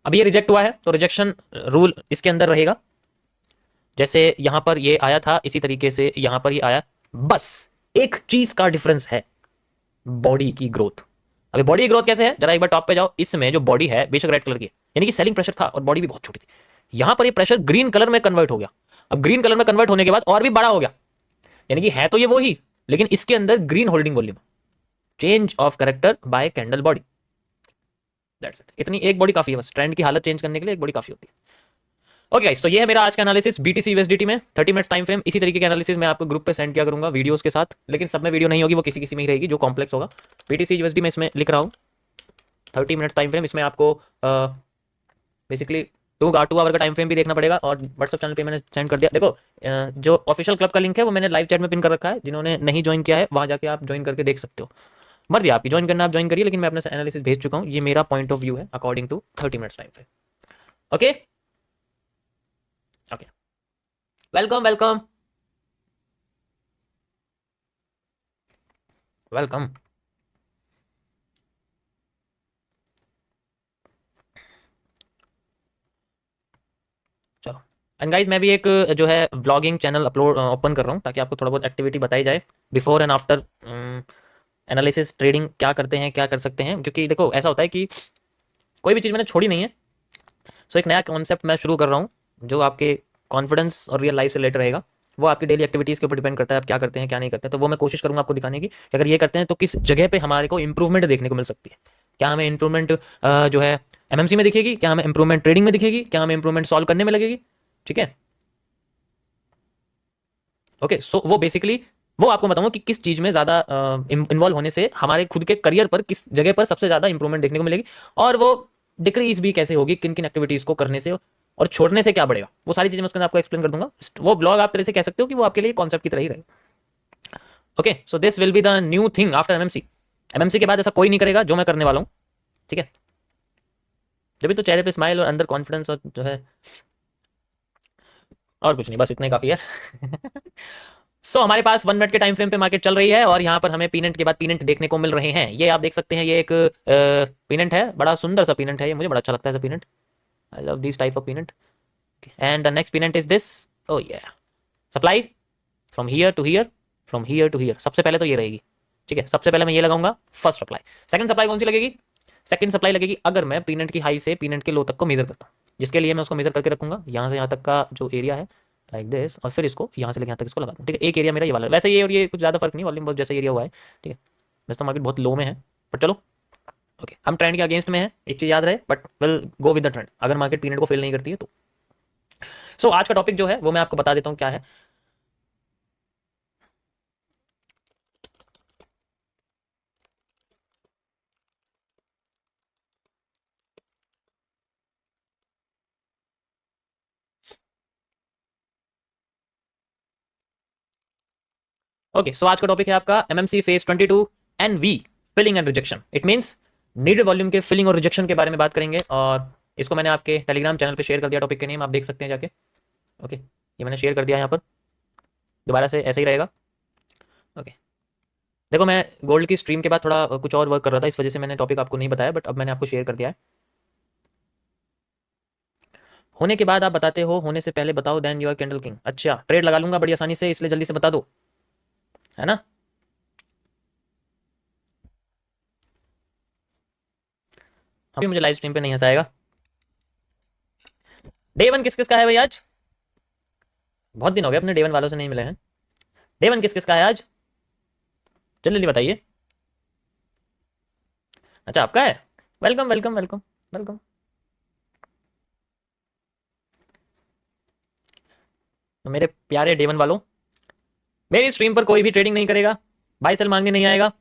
अब ये रिजेक्ट हुआ है तो रिजेक्शन रूल इसके अंदर रहेगा। जैसे यहां पर ये आया था, इसी तरीके से यहां पर ही आया। बस एक चीज का डिफरेंस है, बॉडी की ग्रोथ। अभी बॉडी की ग्रोथ कैसे है, जरा एक बार टॉप पे जाओ। इसमें जो बॉडी है बेशक रेड कलर की, यानी कि सेलिंग प्रेशर था और बॉडी भी बहुत छोटी थी। यहां पर ये प्रेशर ग्रीन कलर में कन्वर्ट हो गया। अब ग्रीन कलर में कन्वर्ट होने के बाद और भी बड़ा हो गया, यानी कि है तो ये वो ही, लेकिन इसके अंदर green holding volume, change of character bye candle body, that's it. इतनी एक बॉडी काफी है, बस ट्रेंड की हालत चेंज करने के लिए एक बॉडी काफी होती है। ओके गाइस, तो ये है मेरा आज का एनालिसिस बीटीसी यूएसडीटी में 30 मिनट्स टाइम फ्रेम। इसी तरीके के एनालिसिस मैं आपको ग्रुप पे सेंड किया करूंगा वीडियोस के साथ, लेकिन सब में वीडियो नहीं होगी, वो किसी किसी में ही रहेगी जो कॉम्प्लेक्स होगा। बीटीसी यूएसडी में इसमें लिख रहा हूँ 30 मिनट्स टाइम फ्रेम। इसमें आपको बेसिकली 2 आवर का टाइम फ्रेम भी देखना पड़ेगा, और व्हाट्सएप चैनल पे मैंने सेंड कर दिया। देखो जो ऑफिशियल क्लब का लिंक है वो मैंने लाइव चैट में पिन कर रखा है, जिन्होंने नहीं ज्वाइन किया है वहां जाके आप ज्वाइन करके देख सकते हो। मर्जी आपकी, ज्वाइन करना आप ज्वाइन करिए, लेकिन मैं अपना एनालिसिस भेज चुका हूँ। ये मेरा पॉइंट ऑफ व्यू है according to 30 minutes time frame. Okay okay, welcome welcome welcome. चलो, एंड गाइज मैं भी एक जो है ब्लॉगिंग चैनल अपलोड ओपन कर रहा हूँ ताकि आपको थोड़ा बहुत एक्टिविटी बताई जाए, before and after analysis trading क्या करते हैं, क्या कर सकते हैं। क्योंकि देखो ऐसा होता है कि कोई भी चीज़ मैंने छोड़ी नहीं है। सो एक नया कॉन्सेप्ट मैं शुरू कर रहा हूँ जो आपके कॉन्फिडेंस और रियल लाइफ से रिलेटेड रहेगा। वो आपकी डेली एक्टिविटीज़ के ऊपर डिपेंड करता है, आप क्या करते हैं क्या नहीं करते हैं। तो वो मैं कोशिश करूँगा आपको दिखाने की कि अगर ये करते हैं तो किस जगह पे हमारे को इंप्रूवमेंट देखने को मिल सकती है। क्या हमें इंप्रूवमेंट जो है एमएमसी में दिखेगी, क्या हमें इंप्रूवमेंट ट्रेडिंग में दिखेगी, क्या हमें इंप्रूवमेंट सॉल्व करने में लगेगी। ठीक है, ओके। सो वो बेसिकली वो आपको बताऊंगा कि किस चीज़ में ज़्यादा इन्वॉल्व होने से हमारे खुद के करियर पर किस जगह पर सबसे ज़्यादा इंप्रूवमेंट देखने को मिलेगी, और वो डिक्रीज भी कैसे होगी, किन किन एक्टिविटीज़ को करने से और छोड़ने से क्या बढ़ेगा। वो सारी चीज़ें मैं उसके अंदर आपको एक्सप्लेन कर दूंगा। वो ब्लॉग आप तरह से कह सकते हो कि वो आपके लिए कॉन्सेप्ट की तरह ही रहेगा। Okay, so this will be the new thing after MMC. MMC के बाद ऐसा कोई नहीं करेगा जो मैं करने वाला हूँ। ठीक है, जब भी तो चेहरे पे स्माइल और अंदर कॉन्फिडेंस और जो है, और कुछ नहीं, बस इतना ही काफ़ी है। सो हमारे पास 1 मिनट के टाइम फ्रेम पे मार्केट चल रही है और यहाँ पर हमें पीनेंट के बाद पीनेंट देखने को मिल रहे हैं। ये आप देख सकते हैं, ये एक पीनेंट है, बड़ा सुंदर सा पीनेंट है, ये मुझे बड़ा अच्छा लगता है pennant. I love this type of pennant. And the next pennant is this. Oh yeah, supply from here to here, from here to here. सबसे पहले तो ये रहेगी। ठीक है, सबसे पहले मैं ये लगाऊंगा फर्स्ट सप्लाई। सेकंड सप्लाई कौन सी लगेगी? सेकंड सप्लाई लगेगी अगर मैं पीनेंट की हाई से पीनेंट के लो तक को मेजर करता हूँ, जिसके लिए मैं उसको मेजर करके रखूंगा यहाँ से यहाँ तक का जो एरिया है, लाइक दिस, और फिर इसको यहाँ से लेके यहाँ तक इसको लगा दूँ। ठीक है, एक एरिया मेरा ये वाला है। वैसे ये और ये कुछ ज़्यादा फर्क नहीं, वॉल्यूम बहुत जैसा एरिया हुआ है। ठीक है, वैसे तो मार्केट बहुत लो में है, बट चलो ओके, हम ट्रेंड के अगेंस्ट में है, एक चीज़ याद रहे, but will go with the trend अगर मार्केट पीरियड को फेल नहीं करती है तो। सो आज का टॉपिक जो है वो मैं आपको बता देता हूँ क्या है। ओके, सो आज का टॉपिक है आपका MMC phase 22 and V, filling and rejection. It means needed volume के फिलिंग और रिजेक्शन के बारे में बात करेंगे, और इसको मैंने आपके टेलीग्राम चैनल पे शेयर कर दिया, टॉपिक के नेम आप देख सकते हैं जाके। ओके, ये मैंने शेयर कर दिया यहाँ पर, दोबारा से ऐसे ही रहेगा। ओके, देखो मैं गोल्ड की स्ट्रीम के बाद थोड़ा कुछ और वर्क कर रहा था, इस वजह से मैंने टॉपिक आपको नहीं बताया, बट अब मैंने आपको शेयर कर दिया है। होने के बाद आप बताते हो, होने से पहले बताओ, then you are candle king. अच्छा, ट्रेड लगा लूंगा बड़ी आसानी से, इसलिए जल्दी से बता दो, है ना। अभी मुझे लाइव स्ट्रीम पे नहीं हंसाएगा। डे वन किस किस का है भाई आज? बहुत दिन हो गए अपने डे वन वालों से नहीं मिले हैं। डे वन किस किस का है आज? जल्दी जल्दी बताइए। अच्छा, आपका है। Welcome welcome welcome welcome. तो मेरे प्यारे डे वन वालों, मेरी स्ट्रीम पर कोई भी ट्रेडिंग नहीं करेगा, बाई सेल मांगने नहीं आएगा।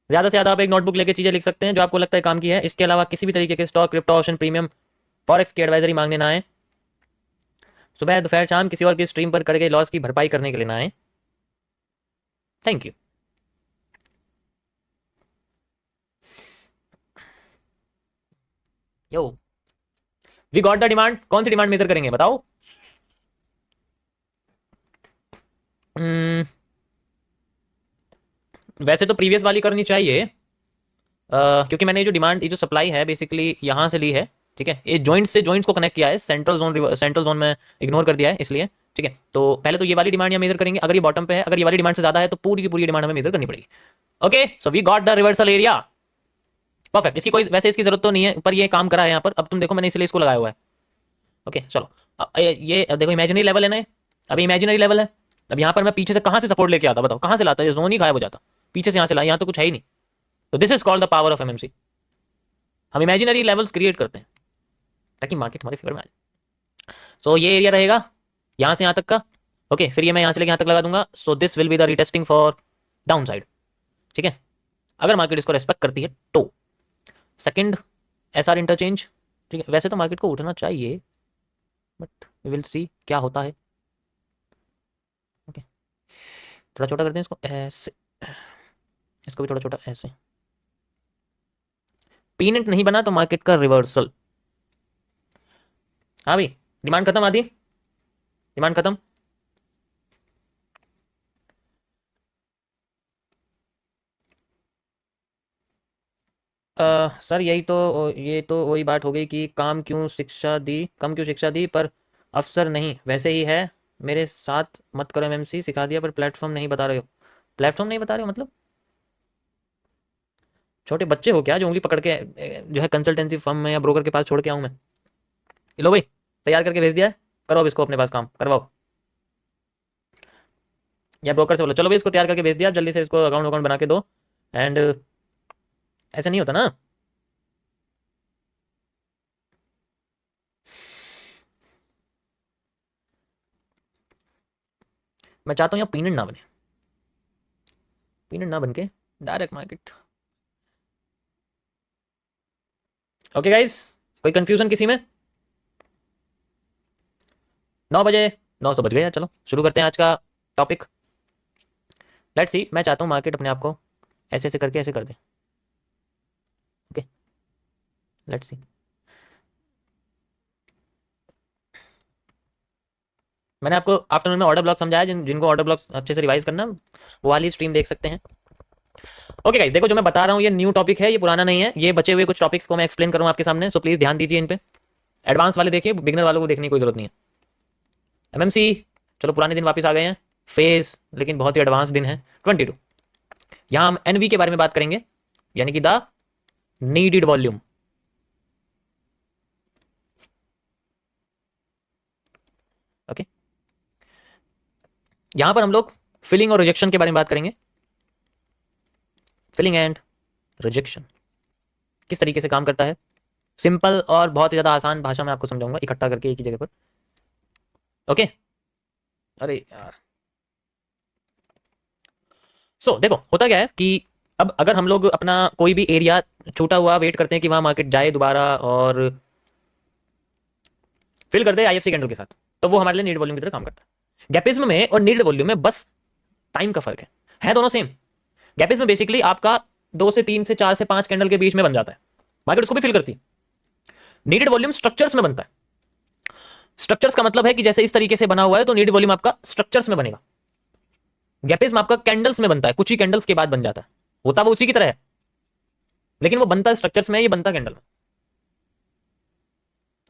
ज़्यादा से ज़्यादा आप एक नोटबुक लेके चीज़ें लिख सकते हैं जो आपको लगता है काम की है। इसके अलावा किसी भी तरीके के stock, crypto, option, premium, forex की एडवाइजरी मांगने ना आए। सुबह दोपहर शाम किसी और की स्ट्रीम पर करके लॉस की भरपाई करने के लिए ना आए। Thank you. Yo, we got the demand. कौन सी डिमांड मेजर करेंगे बताओ? वैसे तो प्रीवियस वाली करनी चाहिए, क्योंकि मैंने जो डिमांड, ये जो सप्लाई है बेसिकली यहाँ से ली है। ठीक है, ये जॉइंट से जॉइंट्स को कनेक्ट किया है, सेंट्रल जोन में इग्नोर कर दिया है इसलिए। ठीक है, तो पहले तो ये वाली डिमांड यहाँ मेजर करेंगे, अगर ये बॉटम पे है, अगर ये वाली डिमांड से ज्यादा है तो पूरी की पूरी डिमांड हमें मेजर करनी पड़ेगी। Okay, so we got the reversal area. Perfect, इसकी कोई वैसे इसकी जरूरत तो नहीं है, पर ये काम करा है यहाँ पर। अब तुम देखो मैंने इसलिए इसको लगाया हुआ है। ओके चलो, ये देखो इमेजिनरी लेवल है ना, अभी इमेजिनरी लेवल है। अब यहाँ पर मैं पीछे से कहाँ से सपोर्ट लेके आता, बताओ कहाँ से लाता, ये जोन ही गायब हो जाता, पीछे से यहाँ से ला, यहाँ तो कुछ है ही नहीं। तो this is called the power of MMC. हम इमेजिनरी लेवल्स क्रिएट करते हैं ताकि मार्केट हमारे फेवर में आ जाए। सो ये एरिया रहेगा यहाँ से यहाँ तक का। ओके, फिर ये मैं यहाँ से लेके यहाँ तक लगा दूंगा। So this will be the retesting for down side. ठीक है, अगर मार्केट इसको रेस्पेक्ट करती है तो सेकंड एसआर इंटरचेंज। ठीक है, वैसे तो मार्केट को उठना चाहिए, बट वी विल सी क्या होता है। ओके, थोड़ा छोटा करते हैं इसको ऐसे, इसको भी थोड़ा छोटा ऐसे। पीनेंट नहीं बना तो मार्केट का रिवर्सल। हाँ भाई, डिमांड खत्म आदि, डिमांड खत्म। सर यही तो, ये तो वही बात हो गई कि कम क्यों शिक्षा दी पर अफसर नहीं वैसे ही है। मेरे साथ मत करो एमएमसी, सिखा दिया पर प्लेटफॉर्म नहीं बता रहे हो। प्लेटफॉर्म नहीं बता रहे हो मतलब छोटे बच्चे हो क्या जो उंगली पकड़ के जो है कंसल्टेंसी फर्म में या ब्रोकर के पास छोड़ के आऊँ मैं? ये लो भाई, तैयार करके भेज दिया है, करो अब इसको अपने पास काम करवाओ, या ब्रोकर से बोलो चलो भाई इसको तैयार करके भेज दिया, आप जल्दी से इसको अकाउंट अकाउंट बना के दो। एंड ऐसा नहीं होता ना। मैं चाहता हूँ यहाँ पीनट ना बने, पीनट ना बन के डायरेक्ट मार्केट। ओके गाइस, कोई कंफ्यूजन किसी में? 9 बजे, 9 तो बज गए यार, चलो शुरू करते हैं आज का टॉपिक। लेट्स सी, मैं चाहता हूँ मार्केट अपने आप को ऐसे ऐसे करके ऐसे कर दे। Okay, let's see. मैंने आपको आफ्टरनून में ऑर्डर ब्लॉक समझाया, जिनको ऑर्डर ब्लॉक अच्छे से रिवाइज करना वो वाली स्ट्रीम देख सकते हैं। ओके गाइस, देखो जो मैं बता रहा हूँ ये न्यू टॉपिक है, ये पुराना नहीं है, ये बचे हुए कुछ टॉपिक्स को मैं एक्सप्लेन करूँ आपके सामने, सो प्लीज ध्यान दीजिए इन पे। एडवांस वाले देखिए, बिगनर वालों को देखने की कोई जरूरत नहीं है। एमएमसी, चलो पुराने दिन वापस आ गए हैं। फेज, लेकिन बहुत ही एडवांस दिन है 22। यहाँ हम एनवी के बारे में बात करेंगे, यानी कि द नीडेड वॉल्यूम। ओके, यहां पर हम लोग फिलिंग और रिजेक्शन के बारे में बात करेंगे। फिलिंग एंड रिजेक्शन किस तरीके से काम करता है, सिंपल और बहुत ज़्यादा आसान भाषा में आपको समझाऊंगा इकट्ठा करके एक ही जगह पर। ओके, अरे यार, देखो होता क्या है कि अब अगर हम लोग अपना कोई भी एरिया छूटा हुआ वेट करते हैं कि वहां मार्केट जाए दोबारा और फिल कर दे आईएफसी कैंडल के साथ, तो वो हमारे लिए नीड वॉल्यूम की तरह काम करता है। गैपिज्म में और नीड वॉल्यूम में बस टाइम का फर्क है दोनों सेम। गैपिज्म बेसिकली आपका 2 से 3 से 4 से 5 कैंडल के बीच में बन जाता है, मार्केट उसको भी फिल करती है। नीडेड वॉल्यूम स्ट्रक्चर्स में बनता है। स्ट्रक्चर्स का मतलब है कि जैसे इस तरीके से बना हुआ है तो नीडेड वॉल्यूम आपका स्ट्रक्चर्स में बनेगा। गैपिज्म आपका कैंडल्स में बनता है, कुछ ही कैंडल्स के बाद बन जाता है, होता वो उसी की तरह है, लेकिन वो बनता है स्ट्रक्चर्स में, ये बनता कैंडल में।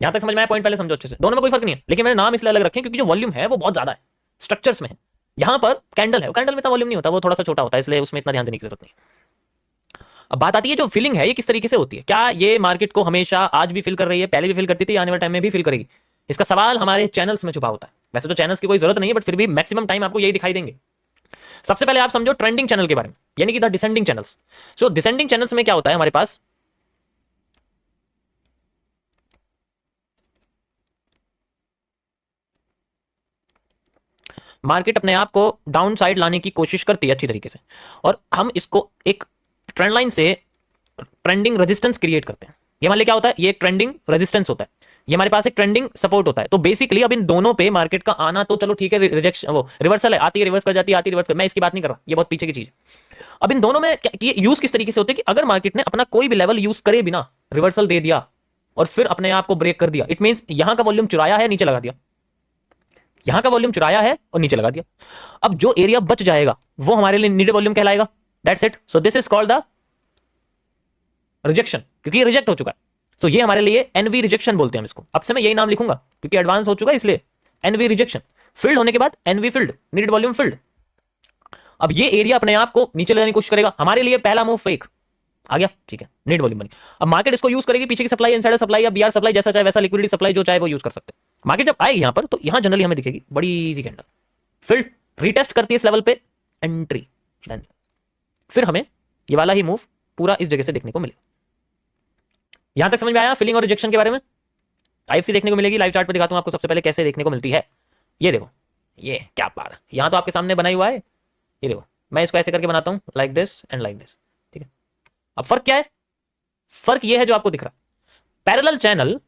यहां तक समझ में आया पॉइंट? पहले समझो अच्छे से, दोनों में कोई फर्क नहीं है, लेकिन मैंने नाम इसलिए अलग रखे क्योंकि जो वॉल्यूम है वो बहुत ज्यादा है स्ट्रक्चर्स में है। यहां पर कैंडल है, कैंडल में इतना वॉल्यूम नहीं होता, वो थोड़ा सा छोटा होता है, इसलिए उसमें इतना ध्यान देने की जरूरत नहीं। अब बात आती है जो फिलिंग है ये किस तरीके से होती है, क्या ये मार्केट को हमेशा आज भी फिल कर रही है, पहले भी फिल करती थी, आने वाले टाइम में भी फिल करेगी? इसका सवाल हमारे चैनल्स में छुपा होता है। वैसे तो चैनल्स की कोई जरूरत नहीं है, बट फिर भी मैक्सिमम टाइम आपको यही दिखाई देंगे। सबसे पहले आप समझो ट्रेंडिंग चैनल के बारे में, यानी कि the descending channels. So descending channels में क्या होता है हमारे पास, मार्केट अपने आप को डाउन साइड लाने की कोशिश करती है अच्छी तरीके से, और हम इसको एक ट्रेंड लाइन से ट्रेंडिंग रेजिस्टेंस क्रिएट करते हैं। ये मान लिया क्या होता है, ये एक ट्रेंडिंग रेजिस्टेंस होता है, ये हमारे पास एक ट्रेंडिंग सपोर्ट होता है। तो बेसिकली अब इन दोनों पे मार्केट का आना तो चलो ठीक है, रिजेक्शन वो रिवर्सल है, आती है रिवर्स कर जाती है, आती है रिवर्स कर, मैं इसकी बात नहीं कर रहा, ये बहुत पीछे की चीज है। अब इन दोनों में यूज किस तरीके से होते हैं कि अगर मार्केट ने अपना कोई भी लेवल यूज करे बिना रिवर्सल दे दिया और फिर अपने आप को ब्रेक कर दिया, इट मींस यहां का वॉल्यूम चुराया है, नीचे लगा दिया, यहां का वॉल्यूम चुराया है और नीचे लगा दिया। अब जो एरिया बच जाएगा वो हमारे लिए नीडेड वॉल्यूम कहलाएगा। That's it. So this is called the rejection, क्योंकि ये रिजेक्ट हो चुका है। सो ये हमारे लिए एनवी रिजेक्शन बोलते हैं हम इसको। अब से मैं यही नाम लिखूंगा क्योंकि एडवांस हो चुका है, इसलिए एनवी रिजेक्शन। फिल्ड होने के बाद NV filled, needed volume filled. अब ये एरिया अपने आप को नीचे ले जाने की कोशिश करेगा, हमारे लिए पहला मूव फेक आ गया, ठीक है, नीड वॉल्यूम बनी। अब मार्केट इसको यूज करेगी, पीछे की सप्लाई, इनसाइडर सप्लाई या बीआर सप्लाई, जैसा चाहे वैसा लिक्विडिटी सप्लाई जो चाहे वो यूज कर सकते हैं। मार्केट जब आएगी यहां पर तो यहां जनरली हमें दिखेगी बड़ी सी कैंडल, फिर रीटेस्ट करती है इस लेवल पे, एंट्री, देन फिर हमें ये वाला ही मूव पूरा इस जगह से देखने को मिलेगा। यहां तक समझ में आया फिलिंग और रिजेक्शन के बारे में? आईएफसी देखने को मिलेगी, लाइव चार्ट पे दिखाता हूं आपको सबसे पहले कैसे देखने को मिलती है। ये देखो, ये क्या बात है, यहां तो आपके सामने बना हुआ है, ये देखो, मैं इसको ऐसे करके बनाता हूं, like this and like this, ठीक है। अब फर्क क्या है? फर्क ये है जो आपको दिख रहा है, पैरेलल चैनल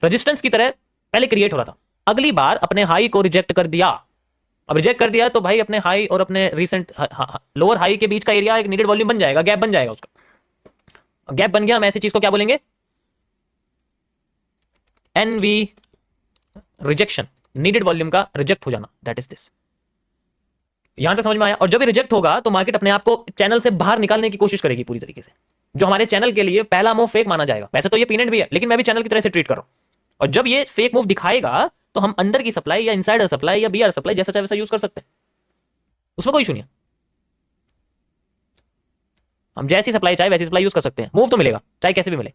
रेजिस्टेंस की तरह पहले क्रिएट हो रहा था, अगली बार अपने हाई को रिजेक्ट कर दिया। अब रिजेक्ट कर दिया तो भाई अपने हाई और अपने रीसेंट लोअर हाई के बीच का एरिया एक नीडेड वॉल्यूम बन जाएगा, गैप बन जाएगा उसका। गैप बन गया, हम ऐसी चीज को क्या बोलेंगे, एनवी रिजेक्शन, नीडेड वॉल्यूम का रिजेक्ट हो जाना, दैट इज दिस। यहां तक समझ में आया? और जब ये रिजेक्ट होगा तो मार्केट अपने आप को चैनल से बाहर निकालने की कोशिश करेगी पूरी तरीके से, जो हमारे चैनल के लिए पहला मूव फेक माना जाएगा। वैसे तो ये पीनेट भी है, लेकिन मैं भी चैनल की तरह से ट्रीट कर रहा हूं। और जब ये फेक मूव दिखाएगा तो हम अंदर की सप्लाई या इनसाइडर सप्लाई या बीआर सप्लाई जैसा चाहे वैसा यूज कर सकते हैं, उसमें कोई इशू नहीं है। हम जैसी सप्लाई चाहे वैसी सप्लाई यूज कर सकते हैं, मूव तो मिलेगा चाहे कैसे भी मिले।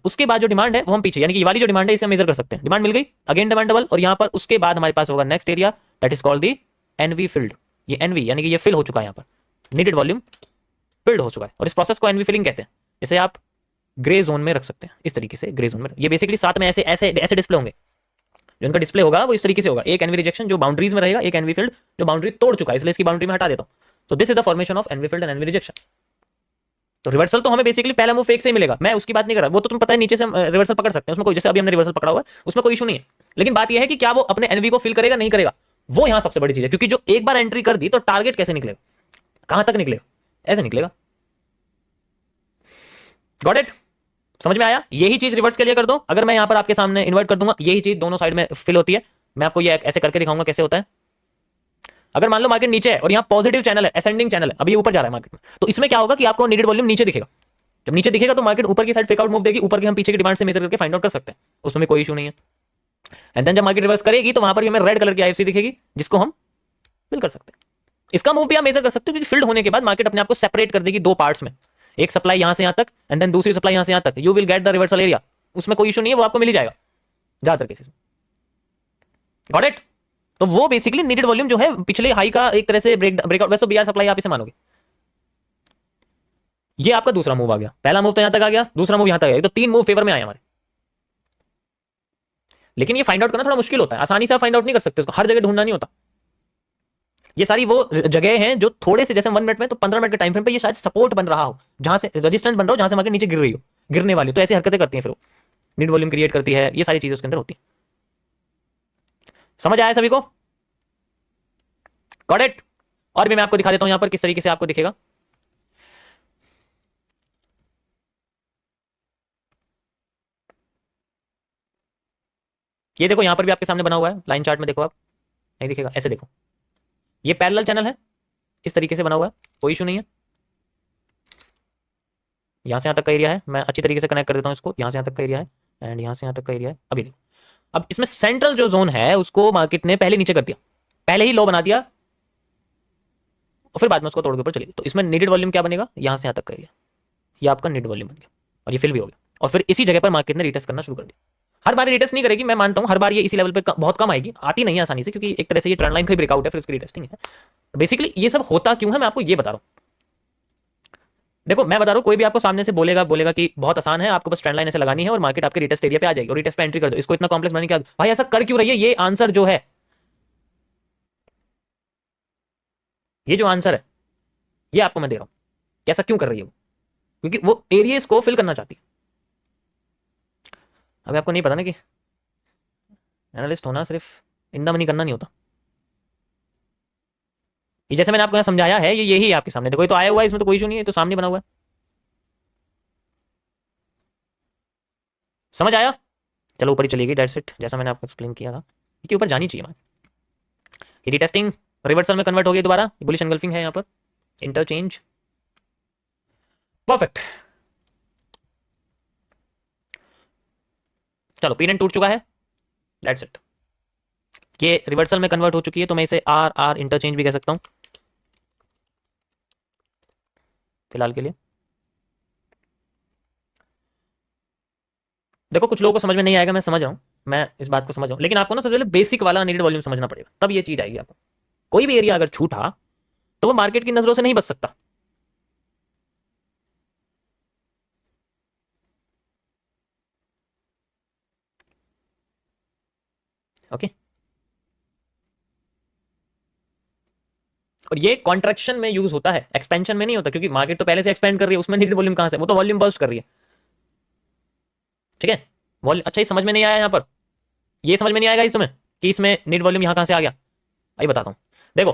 उसके बाद जो डिमांड है वो हम पीछे, यानी कि ये वाली जो डिमांड है इसे हम मेजर कर सकते हैं। डिमांड मिल गई, अगेन डिमांड डबल, और यहां पर उसके बाद हमारे पास होगा next area, that is called the NV filled. ये एनवी यानी कि ये फिल हो चुका है, यहां पर नीडेड वॉल्यूम फिल्ड हो चुका है, और इस प्रोसेस को एनवी फिलिंग कहते हैं। इसे आप ग्रे जोन में रख सकते हैं, इस तरीके से ग्रे जोन में। ये बेसिकली साथ में ऐसे ऐसे ऐसे डिस्प्ले होंगे, जो इनका डिस्प्ले होगा वो इस तरीके से होगा। एक एनवी रिजेक्शन जो बाउंड्रीज में रहेगा, एक एनवी फील्ड जो बाउंड्री तोड़ चुका है, इसलिए इसकी बाउंड्री में हटा देता हूं। तो this is the formation of NV field and NV rejection. तो रिवर्सल तो हमें बेसिकली पहला मूव फेक से ही मिलेगा, मैं उसकी बात नहीं कर रहा, वो तो तुम पता है नीचे से रिवर्सल पकड़ सकते हैं, उसमें कोई, जैसे अभी हमने रिवर्सल पकड़ा हुआ है उसमें कोई इशू नहीं है। लेकिन बात यह है कि क्या वो अपने एनवी को फिल करेगा नहीं करेगा, वो यहां सबसे बड़ी चीज है। क्योंकि जो एक बार एंट्री कर दी तो टारगेट कैसे निकलेगा, कहां तक निकलेगा, ऐसे निकलेगा। Got it? समझ में आया? यही चीज रिवर्स के लिए कर दो, अगर मैं यहां पर आपके सामने इन्वर्ट कर दूंगा, यही चीज दोनों साइड में फिल होती है। मैं आपको ये ऐसे करके दिखाऊंगा कैसे होता है। अगर मान लो मार्केट नीचे है और यहाँ पॉजिटिव चैनल है, असेंडिंग चैनल है, अभी ऊपर जा रहा है मार्केट में, तो इसमें क्या होगा कि आपको नीडेड वॉल्यूम नीचे दिखेगा। जब नीचे दिखेगा तो मार्केट ऊपर की साइड फेक आउट मूव देगी, ऊपर की हम पीछे की डिमांड से मेजर करके फाइंड आउट कर सकते हैं, उसमें कोई इशू नहीं है। एंड देन जब मार्केट रिवर्स करेगी तो वहां पर हमें रेड कलर की आईएफसी दिखेगी, जिसको हम फिल कर सकते हैं। इसका मूव भी आप मेजर कर सकते हो, क्योंकि फिल्ड होने के बाद मार्केट अपने आप को सेपरेट कर देगी दो पार्ट्स में, एक सप्लाई यहां से यहां तक एंड देन दूसरी सप्लाई यहां से यहां तक। You will get the reversal area, उसमें कोई इशू नहीं है, वो आपको मिल जाएगा ज्यादातर केसेस में। Got it? तो वो बेसिकली नीडेड वॉल्यूम जो है पिछले हाई का एक तरह से ब्रेकआउट, वैसे बीआर सप्लाई आप इसे मानोगे। ये आपका दूसरा मूव आ गया, पहला मूव तो यहां तक आ गया, दूसरा मूव यहां तक आ गया, तो तीन मूव फेवर में आए हमारे। लेकिन ये फाइंड आउट करना थोड़ा मुश्किल होता है, आसानी से आप फाइंड आउट नहीं कर सकते, उसको हर जगह ढूंढना नहीं होता। ये सारी वो जगह हैं जो थोड़े से, जैसे 1 मिनट में तो 15 मिनट के टाइम फ्रेम पे ये शायद सपोर्ट बन रहा हो, जहां से रेजिस्टेंस बन रहा हो, जहां से मार्केट नीचे गिर रही हो, गिरने वाली, तो ऐसी हरकतें करती हैं, फिर वो नीड वॉल्यूम क्रिएट करती है, ये सारी चीजें उसके अंदर होती है। समझ आया सभी को? Got it? और भी मैं आपको दिखा देता हूं यहां पर किस तरीके से आपको दिखेगा। ये देखो यहां पर भी आपके सामने बना हुआ है, लाइन चार्ट में देखो आप, नहीं दिखेगा, ऐसे देखो, ये पैरेलल चैनल है, इस तरीके से बना हुआ है, कोई इशू नहीं है। यहां से यहां तक का एरिया है, मैं अच्छी तरीके से कनेक्ट कर देता हूं इसको, यहां से यहां तक का एरिया है एंड यहां से यहां तक का एरिया है। अभी देखो, अब इसमें सेंट्रल जो जोन है उसको मार्केट ने पहले नीचे कर दिया, पहले ही लो बना दिया, और फिर बाद में उसको तोड़ के ऊपर चली गई। तो इसमें नीडेड वॉल्यूम क्या बनेगा, यहां से यहां तक का एरिया, ये आपका नीड वॉल्यूम बन गया, और ये फिल भी हो गया। और फिर इसी जगह पर मार्केट ने रिटेस्ट करना शुरू कर दिया। हर बार रिटेस्ट नहीं करेगी, मैं मानता हूं हर बार ये इसी लेवल पे बहुत कम आएगी, आती नहीं है आसानी से, क्योंकि एक तरह से ये ट्रेंड लाइन का ब्रेकआउट है, फिर उसकी रिटेस्टिंग है। बेसिकली ये सब होता क्यों है, मैं आपको ये बता रहा हूं। देखो मैं बता रहा हूं, कोई भी आपको सामने से बोलेगा कि बहुत आसान है, आपको बस ट्रेंड लाइन ऐसे लगानी है और मार्केट आपके रिटेस्ट एरिया पे आ जाएगी और रिटेस्ट पे एंट्री कर दो, इसको इतना कॉम्प्लेक्स बनाने की भाई ऐसा कर क्यों रही है? ये आंसर जो है, ये जो आंसर है ये आपको मैं दे रहा हूं, कैसा क्यों कर रही है वो, क्योंकि वो एरियाज को फिल करना चाहती है। अभी आपको नहीं पता ना कि एनालिस्ट होना सिर्फ इंदा मनी करना नहीं होता। ये जैसे मैंने आपको यहाँ समझाया है, ये यही है आपके सामने, देखो ये तो आया हुआ है, इसमें तो कोई इशू नहीं है, तो सामने बना हुआ है। समझ आया? चलो ऊपर ही चली गई, डेट्स इट, जैसा मैंने आपको एक्सप्लेन किया था कि ऊपर जानी चाहिए मार्केट। ये रीटेस्टिंग रिवर्सल में कन्वर्ट हो गई दोबारा, बुलिश एनगल्फिंग है यहाँ पर, इंटरचेंज, परफेक्ट। चलो पीएनएन टूट चुका है, दैट्स इट, ये रिवर्सल में कन्वर्ट हो चुकी है, तो मैं इसे आर आर इंटरचेंज भी कह सकता हूं फिलहाल के लिए। देखो कुछ लोगों को समझ में नहीं आएगा, मैं समझ रहा हूं, मैं इस बात को समझ रहा हूं, लेकिन आपको ना सबसे पहले बेसिक वाला नीडेड वॉल्यूम समझना पड़ेगा, तब ये चीज आएगी आपको। कोई भी एरिया अगर छूटा तो वो मार्केट की नजरों से नहीं बच सकता। ओके, और ये कॉन्ट्रैक्शन में यूज होता है, एक्सपेंशन में नहीं होता, क्योंकि मार्केट तो पहले से एक्सपेंड कर रही है, उसमें नीडेड वॉल्यूम कहां से, वो तो वॉल्यूम बर्स्ट कर रही है। ठीक है, वॉल्यूम, अच्छा ये समझ में नहीं आया यहां पर, ये समझ में नहीं आएगा इस तुम्हें कि इसमें नीड वॉल्यूम यहां कहां से आ गया, आइए बताता हूं। देखो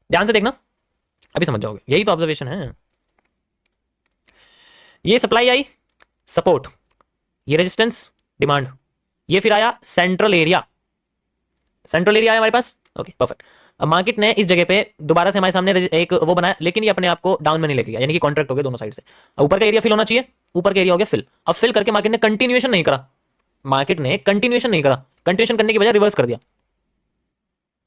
ध्यान से देखना, अभी समझ जाओगे, यही तो ऑब्जर्वेशन है। ये सप्लाई आई, सपोर्ट, ये रेजिस्टेंस, डिमांड, ये फिर आया सेंट्रल एरिया, सेंट्रल एरिया आया हमारे पास। Okay perfect. अब मार्केट ने इस जगह पे दोबारा से हमारे सामने एक वो बनाया, लेकिन ये अपने आप को डाउन में नहीं लेके गया, यानी कि कॉन्ट्रैक्ट हो गया दोनों साइड से। अब ऊपर का एरिया फिल होना चाहिए, ऊपर का एरिया हो गया फिल। अब फिल करके मार्केट ने कंटिन्यूएशन नहीं करा, मार्केट ने कंटिन्यूएशन नहीं करा, कंटिन्यूएशन करने की बजाय रिवर्स कर दिया।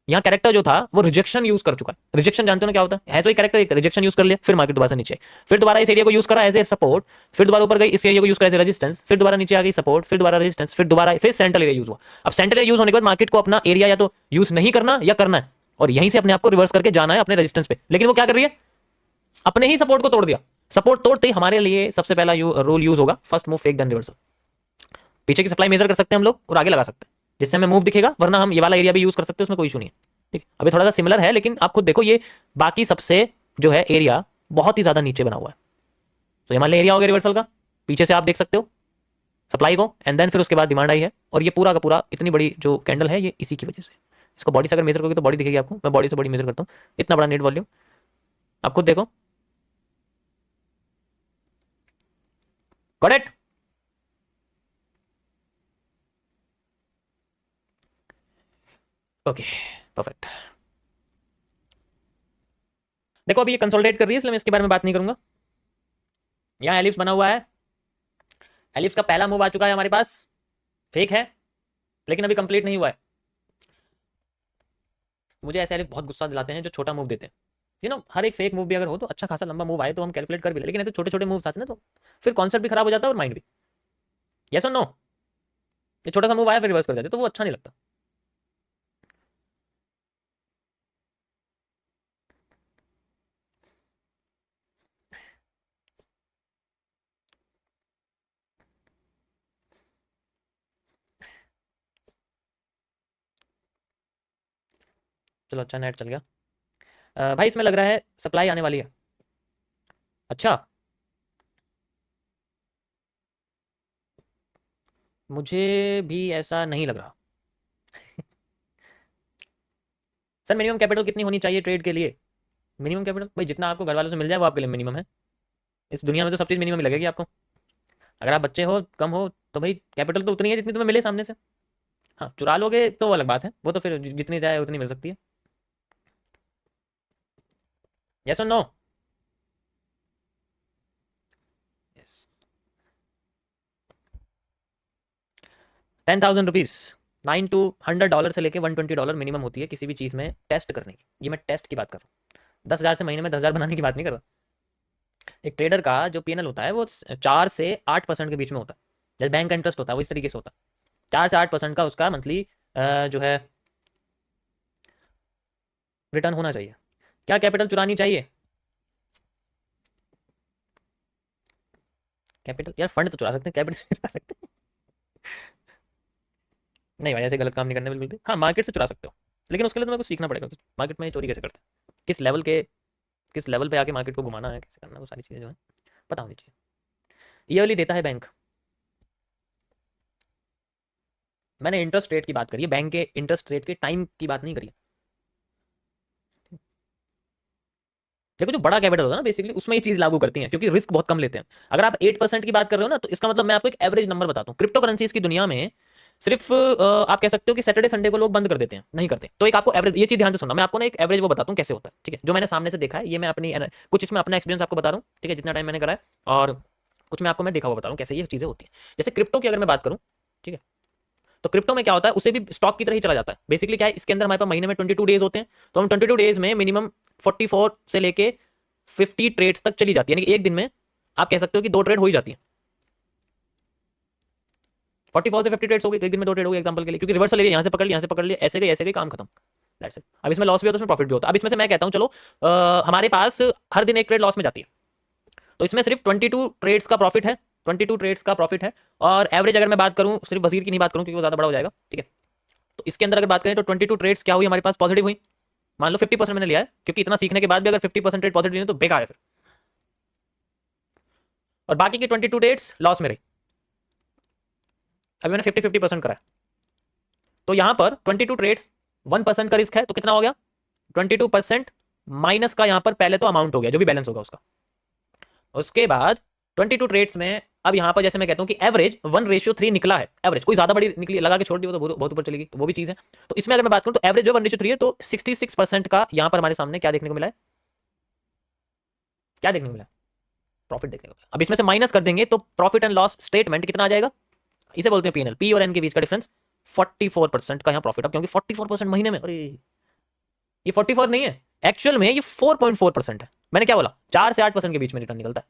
यहाँ कैरेक्टर जो था वो रिजेक्शन यूज कर चुका है। रिजेक्शन जानते हो ना क्या होता है तो एक कैरेक्टर एक रिजेक्शन यूज कर लिया, फिर मार्केट दोबारा से नीचे, फिर दोबारा इस एरिया को यूज करा एज ए सपोर्ट, फिर दोबारा ऊपर गई, इस एरिया को यूज करा एज ए रेजिस्टेंस, फिर दोबारा नीचे आ गई सपोर्ट, फिर दोबारा रेजिस्टेंस, फिर दोबारा फिर सेंट्रल एरिया यूज हुआ। अब सेंट्रल एरिया यूज होने के बाद मार्केट को अपना एरिया या तो यूज नहीं करना या करना है, और यहीं से अपने आप को रिवर्स करके जाना है अपने रेजिस्टेंस पे। लेकिन वो क्या कर रही है, अपने ही सपोर्ट को तोड़ दिया। सपोर्ट तोड़ते ही हमारे लिए सबसे पहला रूल यूज होगा, first move fake then reversal. पीछे की सप्लाई मेजर कर सकते हैं हम लोग और आगे लगा सकते हैं, जिससे हमें मूव दिखेगा, वरना हम ये वाला एरिया भी यूज कर सकते हैं, उसमें कोई इशू नहीं है। ठीक है, अभी थोड़ा सा सिमिलर है, लेकिन आप खुद देखो ये बाकी सबसे जो है एरिया बहुत ही ज्यादा नीचे बना हुआ है। तो ये मान लिया एरिया हो गया रिवर्सल का, पीछे से आप देख सकते हो सप्लाई को, एंड देन फिर उसके बाद डिमांड आई है, और ये पूरा का पूरा इतनी बड़ी जो कैंडल है ये इसी की वजह से। इसको बॉडी से अगर मेजर करोगे तो बॉडी दिखेगी आपको, मैं बॉडी से बॉडी मेजर करता हूँ, इतना बड़ा नेट वॉल्यूम आप खुद देखो। Correct, okay perfect. देखो अभी ये कंसोलिडेट कर रही है, इसलिए मैं इसके बारे में बात नहीं करूंगा। यहाँ एलिप्स बना हुआ है, एलिप्स का पहला मूव आ चुका है हमारे पास, फेक है लेकिन अभी कंप्लीट नहीं हुआ है। मुझे ऐसे एलिप्स बहुत गुस्सा दिलाते हैं जो छोटा मूव देते हैं। हर एक फेक मूव भी अगर हो तो अच्छा खासा लंबा मूव आए तो हम कैलकुलेट कर भी ले, लेकिन ऐसे छोटे छोटे मूव्स आते हैं ना तो फिर कॉन्सेप्ट भी खराब हो जाता है और माइंड भी। यस और नो, ये छोटा सा मूव आया फिर रिवर्स कर जाते तो वो अच्छा नहीं लगता। चलो अच्छा नेट चल गया। भाई इसमें लग रहा है सप्लाई आने वाली है। अच्छा, मुझे भी ऐसा नहीं लग रहा। सर मिनिमम कैपिटल कितनी होनी चाहिए ट्रेड के लिए? मिनिमम कैपिटल भाई जितना आपको घर वालों से मिल जाए वो आपके लिए मिनिमम है। इस दुनिया में तो सब चीज़ मिनिमम ही लगेगी आपको। अगर आप बच्चे हो कम हो तो भाई कैपिटल तो उतनी है जितनी तुम्हें मिले सामने से। हाँ चुरा लोगे तो वो अलग बात है, वो तो फिर जितनी जाए उतनी मिल सकती है। यस और नो? यस। 10,000 रुपीज़, $9 to $100 से लेके $120 मिनिमम होती है किसी भी चीज़ में टेस्ट करने की। ये मैं टेस्ट की बात कर रहा हूँ, 10,000 से महीने में 10,000 बनाने की बात नहीं कर रहा। एक ट्रेडर का जो पीएनएल होता है वो 4 से 8% के बीच में होता है। जैसे बैंक का इंटरेस्ट होता है वो इस तरीके से होता है, 4 से 8% का उसका मंथली जो है रिटर्न होना चाहिए। क्या कैपिटल चुरानी चाहिए? कैपिटल यार फंड तो चुरा सकते हैं, कैपिटल चुरा सकते हैं नहीं भाई, ऐसे गलत काम नहीं करने बिल्कुल भी। हाँ मार्केट से चुरा सकते हो, लेकिन उसके लिए तुम्हें कुछ सीखना पड़ेगा कि मार्केट में ये चोरी कैसे करते हैं, किस लेवल पे आके मार्केट को घुमाना है, कैसे करना है, वो सारी चीज़ें जो है पता होनी चाहिए। ईयरली देता है बैंक। मैंने इंटरेस्ट रेट की बात करी है, बैंक के इंटरेस्ट रेट के टाइम की बात नहीं करी है। देखो जो बड़ा कैपिटल होता है ना बेसिकली उसमें ये चीज लागू करती है, क्योंकि रिस्क बहुत कम लेते हैं। अगर आप 8% की बात कर रहे हो ना तो इसका मतलब मैं आपको एक एवरेज नंबर बताता हूँ। क्रिप्टो करेंसीज की दुनिया में सिर्फ आप कह सकते हो कि सैटरडे संडे को लोग बंद कर देते हैं, नहीं करते। तो एक आपको एवरेज, ये चीज ध्यान से सुनना, मैं आपको ना एक एवरेज वो बताता हूँ कैसे होता है, ठीक है? जो मैंने सामने से देखा है, ये मैं अपनी कुछ इसमें अपना एक्सपीरियंस आपको बता रहा हूँ, ठीक है, जितना टाइम मैंने करा है, और कुछ मैं आपको मैं देखा हुआ बता रहा हूँ कैसे ये चीजें होती हैं। जैसे क्रिप्टो की अगर मैं बात करूँ, ठीक है, तो क्रिप्टो में क्या होता है, उसे भी स्टॉक की तरह ही चला जाता है। बेसिकली क्या है, इसके अंदर हमारे पास महीने में 22 डेज होते हैं, तो हम 22 डेज में मिनिमम 44 से लेके 50 ट्रेड्स तक चली जाती है, यानी कि एक दिन में आप कह सकते हो कि 2 ट्रेड हो ही जाती है। 44 से 50 ट्रेड्स हो गई, एक दिन में 2 ट्रेड हो गई एग्जांपल के लिए, क्योंकि रिवर्सल एरिया यहाँ से पकड़ लिया, यहाँ से पकड़ लिया, ऐसे गई काम खत्म। That's it. अब इसमें लॉस भी होता है, इसमें प्रॉफिट भी होता है। अब इसमें से मैं कहता हूँ चलो हमारे पास हर दिन एक ट्रेड लॉस में जाती है, तो इसमें सिर्फ 22 ट्रेड्स का प्रॉफिट है, 22 ट्रेड्स का प्रॉफिट है। और एवरेज अगर मैं बात करूँ, सिर्फ वजीर की नहीं बात करूँ क्योंकि वो ज़्यादा बड़ा हो जाएगा, ठीक है, तो इसके अंदर अगर बात करें तो 22 ट्रेड्स क्या हुई हमारे पास, पॉजिटिव हुई। मान लो 50% मैंने लिया है, क्योंकि इतना सीखने के बाद भी अगर 50% ट्रेड पॉजिटिव नहीं तो बेकार है फिर। और बाकी की 22 ट्रेड्स लॉस में रही। अभी मैंने 50-50% करा है, तो यहां पर 22 ट्रेड्स 1% का रिस्क है, तो कितना हो गया 22% माइनस का यहां पर पहले तो अमाउंट हो गया जो भी बैलेंस होगा उसका, उसके बाद 22 ट्रेड्स में अब यहाँ पर जैसे मैं कहता हूँ कि एवरेज 1:3 निकला है, एवरेज कोई ज्यादा बड़ी निकली लगा के छोड़ दी वो तो बहुत ऊपर चलेगी, तो वो भी चीज है। तो इसमें अगर मैं बात करूँ तो एवरेज जो 1:3 है, तो 66% का यहाँ पर हमारे सामने क्या देखने को मिला है, क्या देखने को मिला है, प्रॉफिट देखने को मिला। अब इसमें से माइनस कर देंगे तो प्रॉफिट एंड लॉस स्टेटमेंट कितना आ जाएगा, इसे बोलते हैं पीएनएल, पी और एन के बीच का डिफरेंस 44% का यहाँ प्रॉफिट। अब क्योंकि 44% महीने में, अरे ये 44 नहीं है, एक्चुअल में ये 4.4% है। मैंने क्या बोला, 4 से 8% के बीच में रिटर्न निकलता है।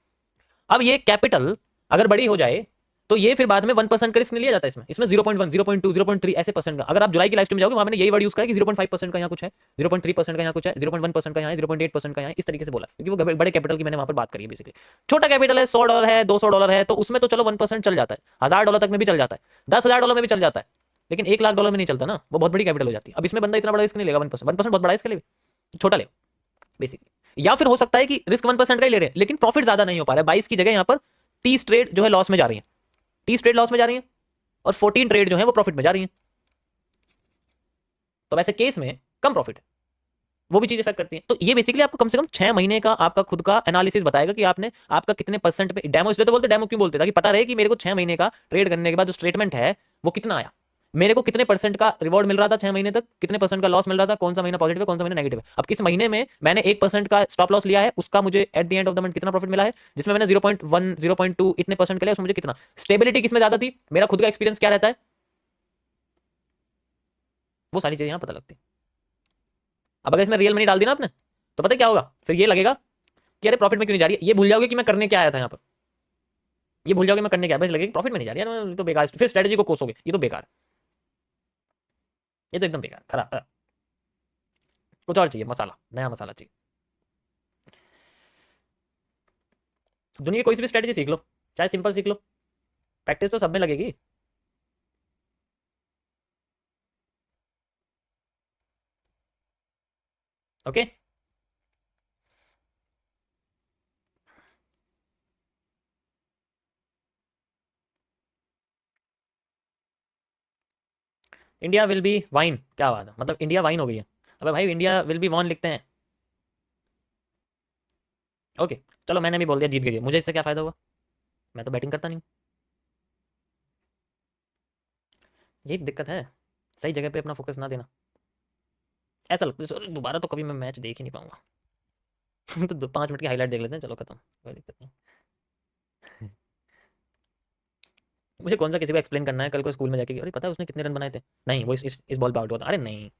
अब ये कैपिटल अगर बड़ी हो जाए तो ये फिर बाद में 1% का रिस्क लिया जाता है इसमें, इसमें 0.1, 0.2, 0.3 ऐसे परसेंट का। अगर आप जुलाई की लाइफ में जाओगे वहां मैंने यही वर्ड यूज करा कि 0.5% का यहाँ कुछ है, 0.3% का यहाँ कुछ है, 0.1% का यहाँ है, 0.8% का यहाँ, इस तरीके से बोला, क्योंकि वो बड़े कैपिटल की मैंने वहां पर बात करी है। बेसिकली छोटा कैपिटल है, $100 है, $200 है, तो उसमें तो चलो 1% चल जाता है, $1000 तक में भी चल जाता है, $10,000 में भी चल जाता है, लेकिन $1,00,000 में नहीं चलता ना, वो बहुत बड़ी कैपिटल हो जाती है। अब इसमें बंदा इतना बड़ा रिस्क नहीं लेगा, 1% बहुत बड़ा इसके लिए, छोटा ले बेसिकली। या फिर हो सकता है कि रिस्क 1% का ही ले रहे हैं लेकिन प्रॉफिट ज्यादा नहीं हो पा रहा है, 22 की जगह यहाँ पर 30 ट्रेड जो है लॉस में जा रही है, 30 ट्रेड लॉस में जा रही है और 14 ट्रेड जो है वो प्रॉफिट में जा रही है। तो वैसे केस में कम प्रॉफिट है, वो भी चीज इफेक्ट करती है। तो ये बेसिकली आपको कम से कम 6 महीने का आपका खुद का एनालिसिस बताएगा कि आपने आपका कितने परसेंट पे डेमो, इसलिए तो बोलते डेमो क्यों बोलते, ताकि पता रहे कि मेरे को 6 महीने का ट्रेड करने के बाद जो स्टेटमेंट है वो कितना आया, मेरे को कितने परसेंट का रिवॉर्ड मिल रहा था 6 महीने तक, कितने परसेंट का लॉस मिल रहा था, कौन सा महीना पॉजिटिव है कौन सा महीना नेगेटिव है। अब किस महीने में मैंने 1% का स्टॉप लॉस लिया है, उसका मुझे at the end of the month कितना प्रॉफिट मिला है, जिसमें मैंने 0.1 0.2 इतने परसेंट के लिए उसमें मुझे कितना स्टेबिलिटी किसमें ज्यादा थी, मेरा खुद का एक्सपीरियंस क्या रहता है, वो सारी चीजें यहाँ पता लगती है। अब अगर इसमें रियल मनी डाल दी ना आपने तो पता क्या होगा, फिर ये लगेगा कि अरे प्रॉफिट में क्यों नहीं जा रही है, ये भूल जाओगे कि मैं करने क्या आया था यहाँ पर, ये भूल जाओगे मैं करने क्या, बस लगेगा प्रॉफिट में नहीं जा रही है, तो बेकार, फिर स्ट्रेटेजी को कोसोगे, ये तो बेकार, ये तो एकदम बेकार खराब, कुछ और चाहिए, मसाला, नया मसाला चाहिए। दुनिया की कोई सी भी स्ट्रेटेजी सीख लो, चाहे सिंपल सीख लो, प्रैक्टिस तो सब में लगेगी। Okay, India will be wine, क्या बात है, मतलब इंडिया वाइन हो गई है। अबे भाई इंडिया विल बी वॉन लिखते हैं। ओके, चलो मैंने भी बोल दिया जीत गई, मुझे इससे क्या फायदा होगा, मैं तो बैटिंग करता नहीं। यही दिक्कत है, सही जगह पे अपना फोकस ना देना। ऐसा लगता है दोबारा तो कभी मैं मैच देख ही नहीं पाऊंगा। तो 5 मिनट की हाईलाइट देख लेते हैं, चलो खत्म, कोई दिक्कत नहीं। मुझे कौन सा किसी को एक्सप्लेन करना है कल को स्कूल में जाके, अरे पता है उसने कितने रन बनाए थे, नहीं वो इस बॉल पे आउट हुआ था, अरे नहीं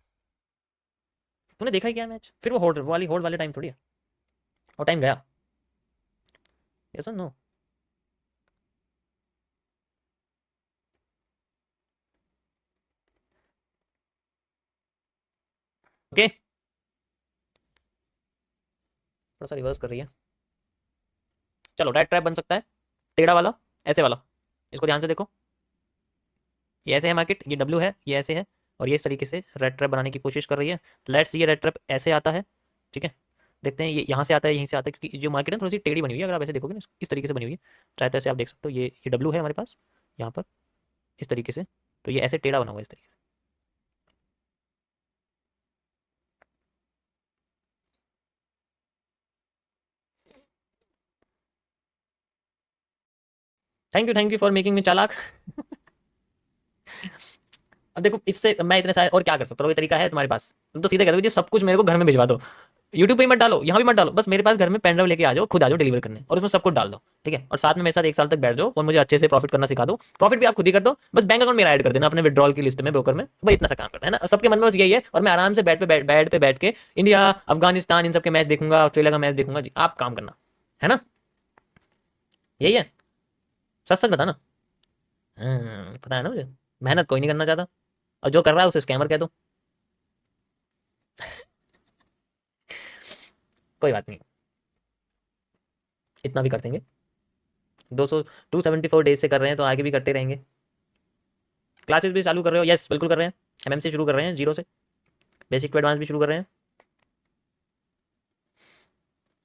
तूने देखा ही क्या मैच, फिर वो होल्ड वाले टाइम थोड़ी है, और टाइम गया। यस और नो। ओके, थोड़ा सा रिवर्स कर रही है, चलो रेड ट्रैप बन सकता है, टेढ़ा वाला, ऐसे वाला, इसको ध्यान से देखो, ये ऐसे है मार्केट, ये डब्ल्यू है, ये ऐसे है, और ये इस तरीके से रेड ट्रैप बनाने की कोशिश कर रही है। लेट्स ये रेड ट्रैप ऐसे आता है, ठीक है, देखते हैं ये यहाँ से आता है यहीं से आता है, क्योंकि जो मार्केट है थोड़ी सी टेढ़ी बनी हुई है, अगर आप ऐसे देखोगे ना इस तरीके से बनी हुई है, चाहे तो ऐसे आप देख सकते हो, ये डब्ल्यू है हमारे पास यहाँ पर इस तरीके से, तो ये ऐसे टेढ़ा बना हुआ है इस तरीके से। Thank you for making me चालाक। अब देखो इससे मैं इतने सारे और क्या कर सकता हूँ, कोई तरीका है तुम्हारे पास, तुम तो सीधे कह दो जी सब कुछ मेरे को घर में भिजवा दो, यूट्यूब पे ही मत डालो, यहाँ भी मत डालो, बस मेरे पास घर में पेन ड्राइव लेके आ जाओ, खुद आ जाओ डिलीवर करने और उसमें सब कुछ डाल दो, ठीक है, और साथ में मेरे साथ 1 साल तक बैठ जाओ और मुझे अच्छे से प्रॉफिट करना सिखा दो, प्रॉफिट भी आप खुद ही कर दो, बस बैंक अकाउंट मेरा ऐड कर देना अपने विड्रॉल की लिस्ट में ब्रोकर में, भाई इतना सा काम करता है ना, सबके मन में बस यही है, और मैं आराम से बेड पे बैठ के इंडिया अफगानिस्तान इन सबके मैच देखूंगा, ऑस्ट्रेलिया का मैच देखूंगा जी, आप काम करना है ना, यही है, सच सच बताना। पता है ना मुझे, मेहनत कोई नहीं करना चाहता, और जो कर रहा है उसे स्कैमर कह दो। कोई बात नहीं, इतना भी कर देंगे, 274 डेज से कर रहे हैं तो आगे भी करते रहेंगे। क्लासेस भी चालू कर रहे हो, यस बिल्कुल कर रहे हैं, एमएमसी शुरू कर रहे हैं जीरो से, बेसिक टू एडवांस भी शुरू कर रहे हैं,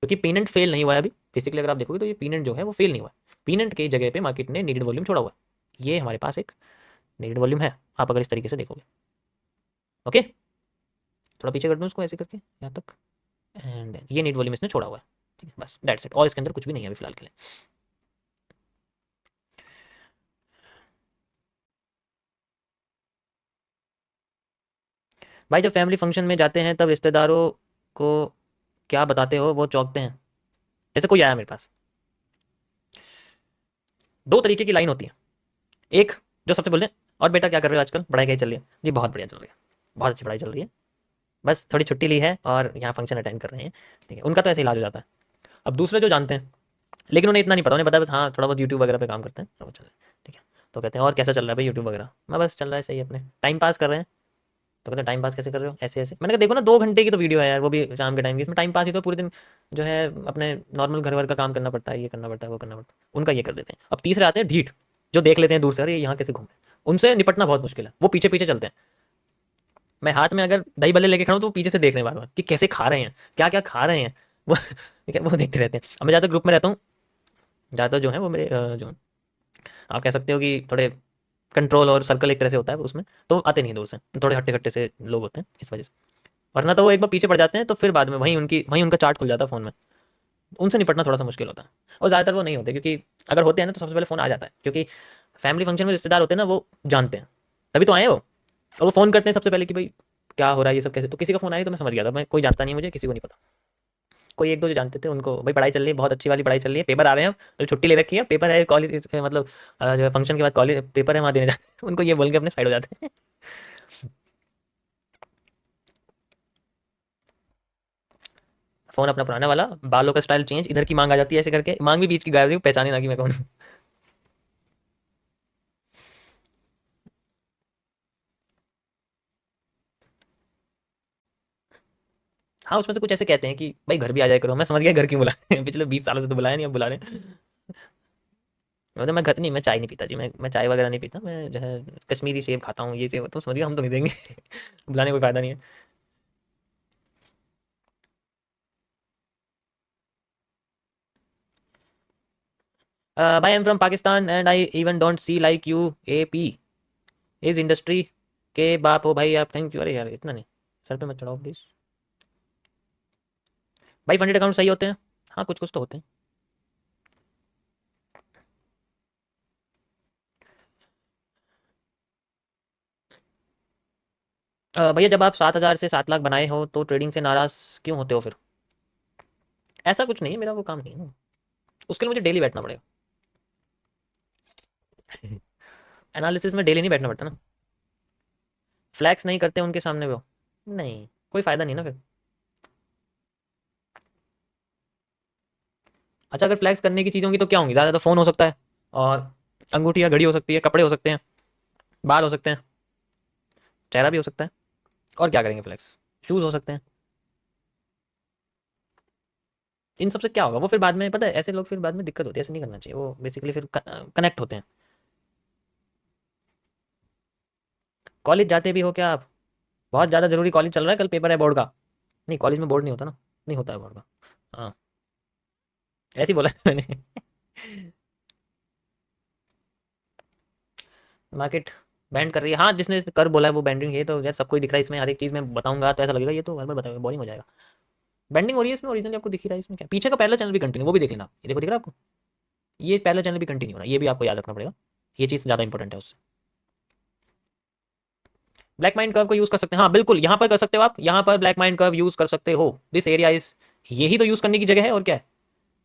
क्योंकि पेनेंट फेल नहीं हुआ है अभी, बेसिकली अगर आप देखोगे तो ये पेनेंट जो है वो फेल नहीं हुआ है, पेनेंट की जगह पे मार्केट ने नीडेड वॉल्यूम छोड़ा हुआ है, ये हमारे पास एक नीडेड वॉल्यूम है, आप अगर इस तरीके से देखोगे। ओके, थोड़ा पीछे कर दूँ उसको ऐसे करके यहाँ तक, एंड ये नीड वॉल्यूम इसने छोड़ा हुआ है, ठीक है, बस दैट्स इट, और इसके अंदर कुछ भी नहीं है अभी फिलहाल के लिए। भाई जब फैमिली फंक्शन में जाते हैं तब रिश्तेदारों को क्या बताते हो, वो चौंकते हैं। जैसे कोई आया मेरे पास, दो तरीके की लाइन होती है। एक, जो सबसे बोलते हैं, और बेटा क्या कर रहे हो आजकल, पढ़ाई कैसी चल रही है जी, बहुत बढ़िया चल रही है, बहुत अच्छी पढ़ाई चल रही है, बस थोड़ी छुट्टी ली है और यहाँ फंक्शन अटेंड कर रहे हैं। ठीक है, उनका तो ऐसे इलाज हो जाता है। अब दूसरे जो जानते हैं, लेकिन उन्हें इतना नहीं पता, उन्हें पता है बस हाँ थोड़ा बहुत यूट्यूब वगैरह पे काम करते हैं, तो वो चल ठीक है। तो कहते हैं और कैसा चल रहा है भाई यूट्यूब वगैरह, मैं बस चल रहा है सही, अपने टाइम पास कर रहे हैं। तो कहते हैं टाइम पास कैसे कर रहे हो, ऐसे ऐसे। मैंने कहा देखो ना, 2 घंटे की तो वीडियो है यार, वो भी शाम के टाइम की, इसमें टाइम पास ही तो पूरे दिन जो है अपने नॉर्मल घर वर का काम करना पड़ता है, ये करना पड़ता है, वो करना पड़ता है, उनका ये कर देते हैं। अब तीसरे आते हैं ढीठ, जो देख लेते हैं दूर से, अरे यहाँ कैसे घूम रहे हैं। उनसे निपटना बहुत मुश्किल है, वो पीछे पीछे चलते हैं। मैं हाथ में अगर दही भल्ले लेके खड़ा हूँ तो वो पीछे से देख रहे हैं बार बार कि कैसे खा रहे हैं, क्या क्या खा रहे हैं वो ठीक है, वो देखते रहते हैं। अब मैं ज़्यादा ग्रुप में रहता हूँ, ज़्यादा जो है वो मेरे जो आप कह सकते हो कि थोड़े कंट्रोल और सर्कल एक तरह से होता है उसमें, तो आते नहीं हैं दूर से, थोड़े हट्टे कट्टे से लोग होते हैं इस वजह से। वरना तो वो एक बार पीछे पड़ जाते हैं तो फिर बाद में वहीं उनका चार्ट खुल जाता है फ़ोन में। उनसे निपटना थोड़ा सा मुश्किल होता है। और ज़्यादातर वो नहीं होते, क्योंकि अगर होते हैं ना तो सबसे पहले फ़ोन आ जाता है, क्योंकि फैमिली फंक्शन में रिश्तेदार होते हैं ना, वो जानते हैं, तभी तो आए हैं वो। और वो फ़ोन करते हैं सबसे पहले कि भाई क्या हो रहा है ये सब कैसे। तो किसी का फ़ोन आया तो मैं समझ गया था, मैं कोई जानता नहीं है मुझे, किसी को नहीं पता। कोई एक दो जो जानते थे उनको, भाई पढ़ाई चल रही है, बहुत अच्छी वाली पढ़ाई चल रही है, पेपर आ रहे हैं, अब तो छुट्टी ले रखी है, पेपर है कॉलेज मतलब जो है फंक्शन के बाद कॉलेज पेपर है, वहाँ देने जाते उनको ये बोल के अपने साइड हो जाते हैं। फ़ोन अपना पुराना वाला, बालों का स्टाइल चेंज, इधर की मांग आ जाती है ऐसे करके, मांग भी बीच की गायब थी, पहचाने ना कि मैं कौन हूँ। हाँ, उसमें से कुछ ऐसे कहते हैं कि भाई घर भी आ जाया करो, मैं समझ गया घर क्यों बुला रहे हैं, पिछले 20 सालों से तो बुलाया नहीं, अब बुला रहे हैं। मतलब मैं घर नहीं, मैं चाय नहीं पीता जी, मैं चाय वगैरह नहीं पीता, मैं जो है कश्मीरी सेब खाता हूँ, ये सेब, तो समझ गया हम तो नहीं देंगे बुलाने का कोई फ़ायदा नहीं है। भाई I am from Pakistan and I even don't see like U A P इस इंडस्ट्री के बाप हो भाई आप, थैंक यू। अरे यार इतना नहीं, सर पे मत चढ़ाओ प्लीज़। भाई फंडेड अकाउंट सही होते हैं, हाँ कुछ कुछ तो होते हैं। भैया जब आप 7,000 से 7 लाख बनाए हो तो ट्रेडिंग से नाराज़ क्यों होते हो फिर। ऐसा कुछ नहीं है, मेरा वो काम नहीं है ना, उसके लिए मुझे डेली बैठना पड़ेगा। एनालिसिस में डेली नहीं बैठना पड़ता ना। फ्लैक्स नहीं करते उनके सामने वो, नहीं कोई फ़ायदा नहीं ना फिर। अच्छा अगर फ्लैक्स करने की चीज़ होंगी तो क्या होंगी, ज़्यादा तो फ़ोन हो सकता है, और अंगूठी या घड़ी हो सकती है, कपड़े हो सकते हैं, बाल हो सकते हैं, चेहरा भी हो सकता है, और क्या करेंगे फ्लैक्स, शूज़ हो सकते हैं। इन सबसे क्या होगा, वो फिर बाद में पता है, ऐसे लोग फिर बाद में दिक्कत होती है, ऐसे नहीं करना चाहिए, वो बेसिकली फिर कनेक्ट होते हैं। कॉलेज जाते भी हो क्या आप, बहुत ज़्यादा ज़रूरी कॉलेज चल रहा है, कल पेपर है बोर्ड का। नहीं कॉलेज में बोर्ड नहीं होता ना, नहीं होता है बोर्ड का। हाँ ऐसे ही बोला मैंने। मार्केट बैंड कर रही है, हाँ जिसने कर बोला है वो बैंडिंग है, तो यार सबको ही दिख रहा है इसमें, हर एक चीज़ में बताऊंगा तो ऐसा लगेगा ये तो हर बार बताऊंगा, बोरिंग हो जाएगा। बैंडिंग हो रही है इसमें, ओरिजिनली आपको दिख ही रहा है इसमें, क्या पीछे का पहला चैनल भी कंटिन्यू, वो भी देख लेना, ये देखो दिख रहा है आपको, ये पहला चैनल भी कंटिन्यू हो रहा है, ये भी आपको याद रखना पड़ेगा, ये चीज़ ज़्यादा इंपॉर्टेंट है उससे। ब्लैक माइंड कर्व को यूज़ कर सकते हैं, हाँ बिल्कुल यहाँ पर कर सकते हो आप, यहाँ पर ब्लैक माइंड कर्व यूज़ कर सकते हो, दिस एरिया इज, यही तो यूज़ करने की जगह है, और क्या है,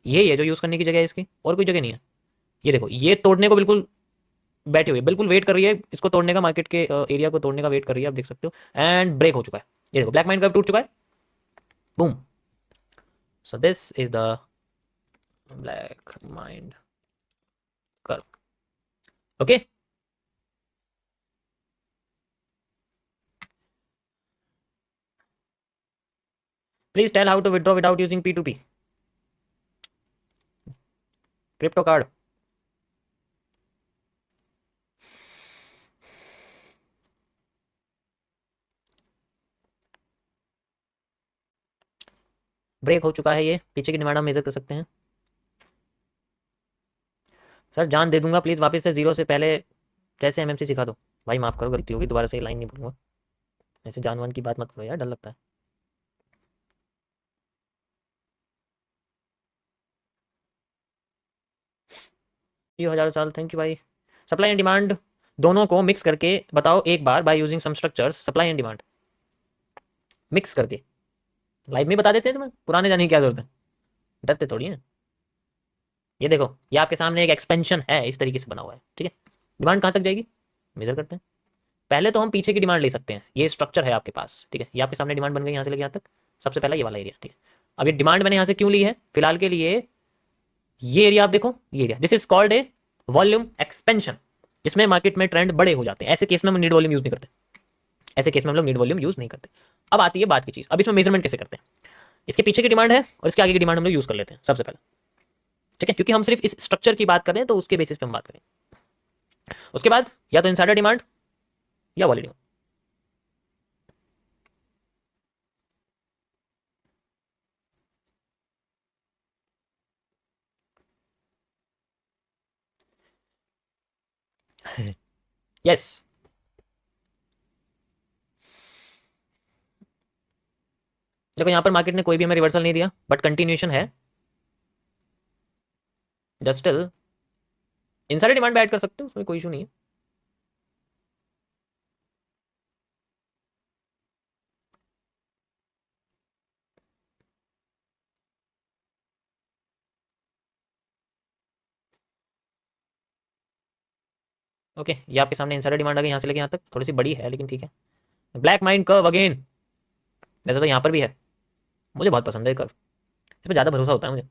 यही है जो यूज़ करने की जगह है इसकी, और कोई जगह नहीं है। ये देखो ये तोड़ने को बिल्कुल बैठी हुई है, बिल्कुल वेट कर रही है इसको तोड़ने का, मार्केट के एरिया को तोड़ने का वेट कर रही है, आप देख सकते हो, एंड ब्रेक हो चुका है। ये देखो ब्लैक माइंड कर्व टूट चुका है, boom. So this is the black mind curve. Okay, please tell how to withdraw without using P2P crypto card. Break हो चुका है, ये पीछे की डिमांड हम मेजर कर सकते हैं। सर जान दे दूंगा प्लीज़, वापस से जीरो से पहले कैसे MMC सिखा दो। भाई माफ़ करो गलती होगी, दोबारा से ये लाइन नहीं बोलूँगा, ऐसे जानवर की बात मत करो यार, डर लगता है। ये हज़ारों साल, थैंक यू भाई। सप्लाई एंड डिमांड दोनों को मिक्स करके बताओ एक बार, by using some structures, supply and demand. Mix करके लाइव में बता देते हैं, तुम्हें पुराने जाने की क्या जरूरत है, डरते थोड़ी है। ये देखो, ये आपके सामने एक एक्सपेंशन है, इस तरीके से बना हुआ है, ठीक है। डिमांड कहाँ तक जाएगी, मेजर करते हैं। पहले तो हम पीछे की डिमांड ले सकते हैं, ये स्ट्रक्चर है आपके पास, ठीक है। ये आपके सामने डिमांड बन गई यहाँ से लेके यहाँ तक, सबसे पहला ये वाला एरिया, ठीक है। अब ये डिमांड मैंने यहाँ से क्यों ली है फिलहाल के लिए, ये एरिया आप देखो, ये area this is called a volume expansion, जिसमें मार्केट में ट्रेंड बड़े हो जाते हैं। ऐसे केस में हम नीड वॉल्यूम यूज नहीं करते, ऐसे केस में हम लोग नीड वॉल्यूम यूज नहीं करते। अब आती है बात की चीज, अब इसमें मेजरमेंट कैसे करते हैं। इसके पीछे की डिमांड है और इसके आगे की डिमांड हम लोग यूज कर लेते हैं सबसे पहले, ठीक है, क्योंकि हम सिर्फ इस स्ट्रक्चर की बात कर रहे हैं तो उसके बेसिस पे हम बात करें। उसके बाद या तो इनसाइडर डिमांड या वॉल्यूम। यस, देखो यहाँ पर मार्केट ने कोई भी हमें रिवर्सल नहीं दिया, बट कंटिन्यूएशन है। जस्ट स्टिल इनसाइडर डिमांड भी ऐड कर सकते हो, उसमें कोई इशू नहीं है। ओके, ये आपके सामने इनसाइडर डिमांड आ गई यहाँ से लेके यहाँ तक, थोड़ी सी बड़ी है लेकिन ठीक है। ब्लैक माइंड कर्व अगेन, वैसे तो यहाँ पर भी है, मुझे बहुत पसंद है कर्व, इस पर ज़्यादा भरोसा होता है मुझे।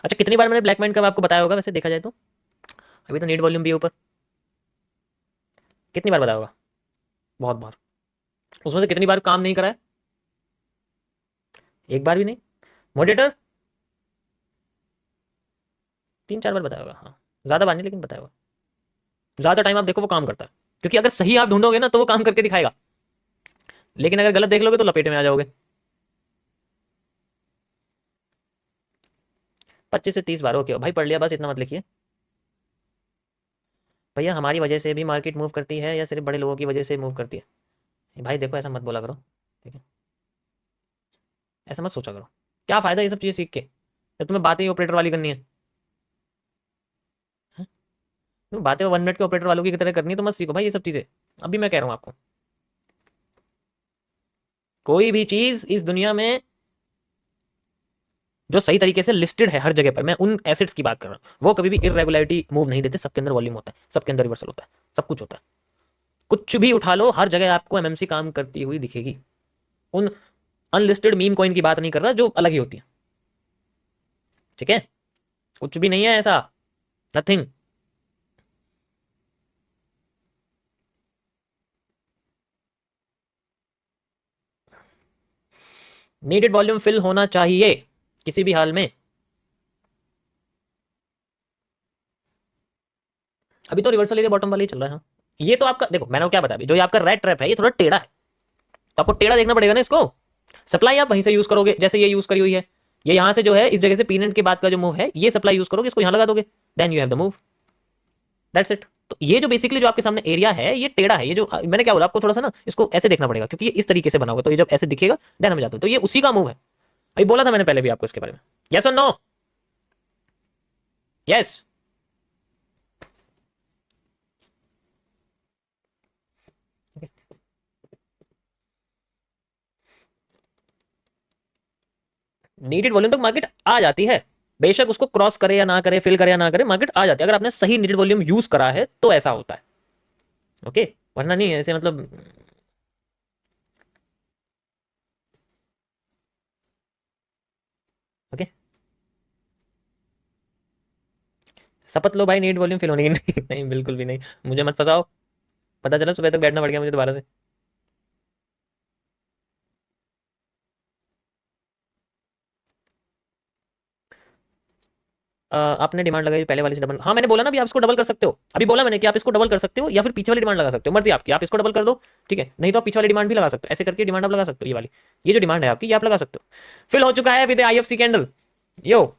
अच्छा, कितनी बार मैंने ब्लैक माइंड कर्व आपको बताया होगा वैसे देखा जाए तो, अभी तो नीड वॉल्यूम भी है ऊपर, कितनी बार बताया होगा, बहुत बार। उसमें से कितनी बार काम नहीं करा है, एक बार भी नहीं। मॉडरेटर 3-4 बार बताया होगा, हाँ, ज़्यादा बार नहीं लेकिन बताया होगा। ज़्यादा टाइम आप देखो वो काम करता है, क्योंकि अगर सही आप ढूंढोगे ना तो वो काम करके दिखाएगा, लेकिन अगर गलत देख लोगे तो लपेटे में आ जाओगे। 25 से 30 बार, ओके भाई पढ़ लिया, बस इतना मत लिखिए। भैया हमारी वजह से भी मार्केट मूव करती है या सिर्फ बड़े लोगों की वजह से मूव करती है, भाई देखो ऐसा मत बोला करो, ठीक है, ऐसा मत सोचा करो। क्या फ़ायदा ये सब चीज़ें सीख के जब तुम्हें बातें ही ऑपरेटर वाली करनी है, हाँ? तुम्हें बातें 1 मिनट के ऑपरेटर वालों की तरह करनी है तो मत सीखो भाई ये सब चीज़ें। अभी मैं कह रहा हूँ आपको, कोई भी चीज़ इस दुनिया में जो सही तरीके से लिस्टेड है हर जगह पर, मैं उन एसेट्स की बात कर रहा हूँ, वो कभी भी इरेगुलरिटी मूव नहीं देते, सबके अंदर वॉल्यूम होता है, सबके अंदर रिवर्सल होता है, सब कुछ होता है। कुछ भी उठा लो, हर जगह आपको एमएमसी काम करती हुई दिखेगी। उन अनलिस्टेड मीम कॉइन की बात नहीं कर रहा जो अलग ही होती है, ठीक है, कुछ भी नहीं है ऐसा, नथिंग। नीडेड वॉल्यूम फिल होना चाहिए किसी भी हाल में। अभी तो रिवर्सल एरिया बॉटम वाले ही चल रहा है, हाँ। ये तो आपका देखो, मैंने क्या बताया अभी, जो ये आपका रेड ट्रैप है ये थोड़ा टेढ़ा है, तो आपको टेढ़ा देखना पड़ेगा ना इसको। सप्लाई आप वहीं से यूज करोगे, जैसे ये यूज करी हुई है, ये यहाँ से जो है इस जगह से पीनेट के बाद का जो मूव है ये सप्लाई यूज करोगे, इसको यहाँ लगा दोगे, then you have the move, that's it. तो ये जो बेसिकली जो आपके सामने एरिया है ये टेढ़ा है, ये जो मैंने क्या बोला आपको, थोड़ा सा ना इसको ऐसे देखना पड़ेगा, क्योंकि ये इस तरीके से बना होगा, तो ये जब ऐसे दिखेगा देन हमें जाता है, तो ये उसी का मूव है। अभी बोला था मैंने पहले भी आपको इसके बारे में, यस और नो, यस। नीडेड वॉल्यूम तक मार्केट आ जाती है, बेशक उसको क्रॉस करे या ना करे, फिल करे या ना करे, मार्केट आ जाती है, अगर आपने सही नीडेड वॉल्यूम यूज करा है तो ऐसा होता है, ओके, वरना नहीं ऐसे मतलब। ओके, शपथ लो भाई नीड वॉल्यूम फिल होने की नहीं, नहीं बिल्कुल भी नहीं, मुझे मत फंसाओ, पता चला सुबह तक बैठना पड़ गया मुझे दोबारा से। आपने डिमांड लगाई पहले वाले से डबल, हाँ मैंने बोला ना अभी आप इसको डबल कर सकते हो, अभी बोला मैंने कि आप इसको डबल कर सकते हो या फिर पीछे वाली डिमांड लगा सकते हो, मर्जी आपकी, आप इसको डबल कर दो, ठीक है, नहीं तो आप पीछे वाली डिमांड भी लगा सकते हो, ऐसे करके डिमांड आप लगा सकते हो, ये वाली, ये जो डिमांड है आपकी ये आप लगा सकते हो। फिल हो चुका है विद आईएफसी कैंडल, यो,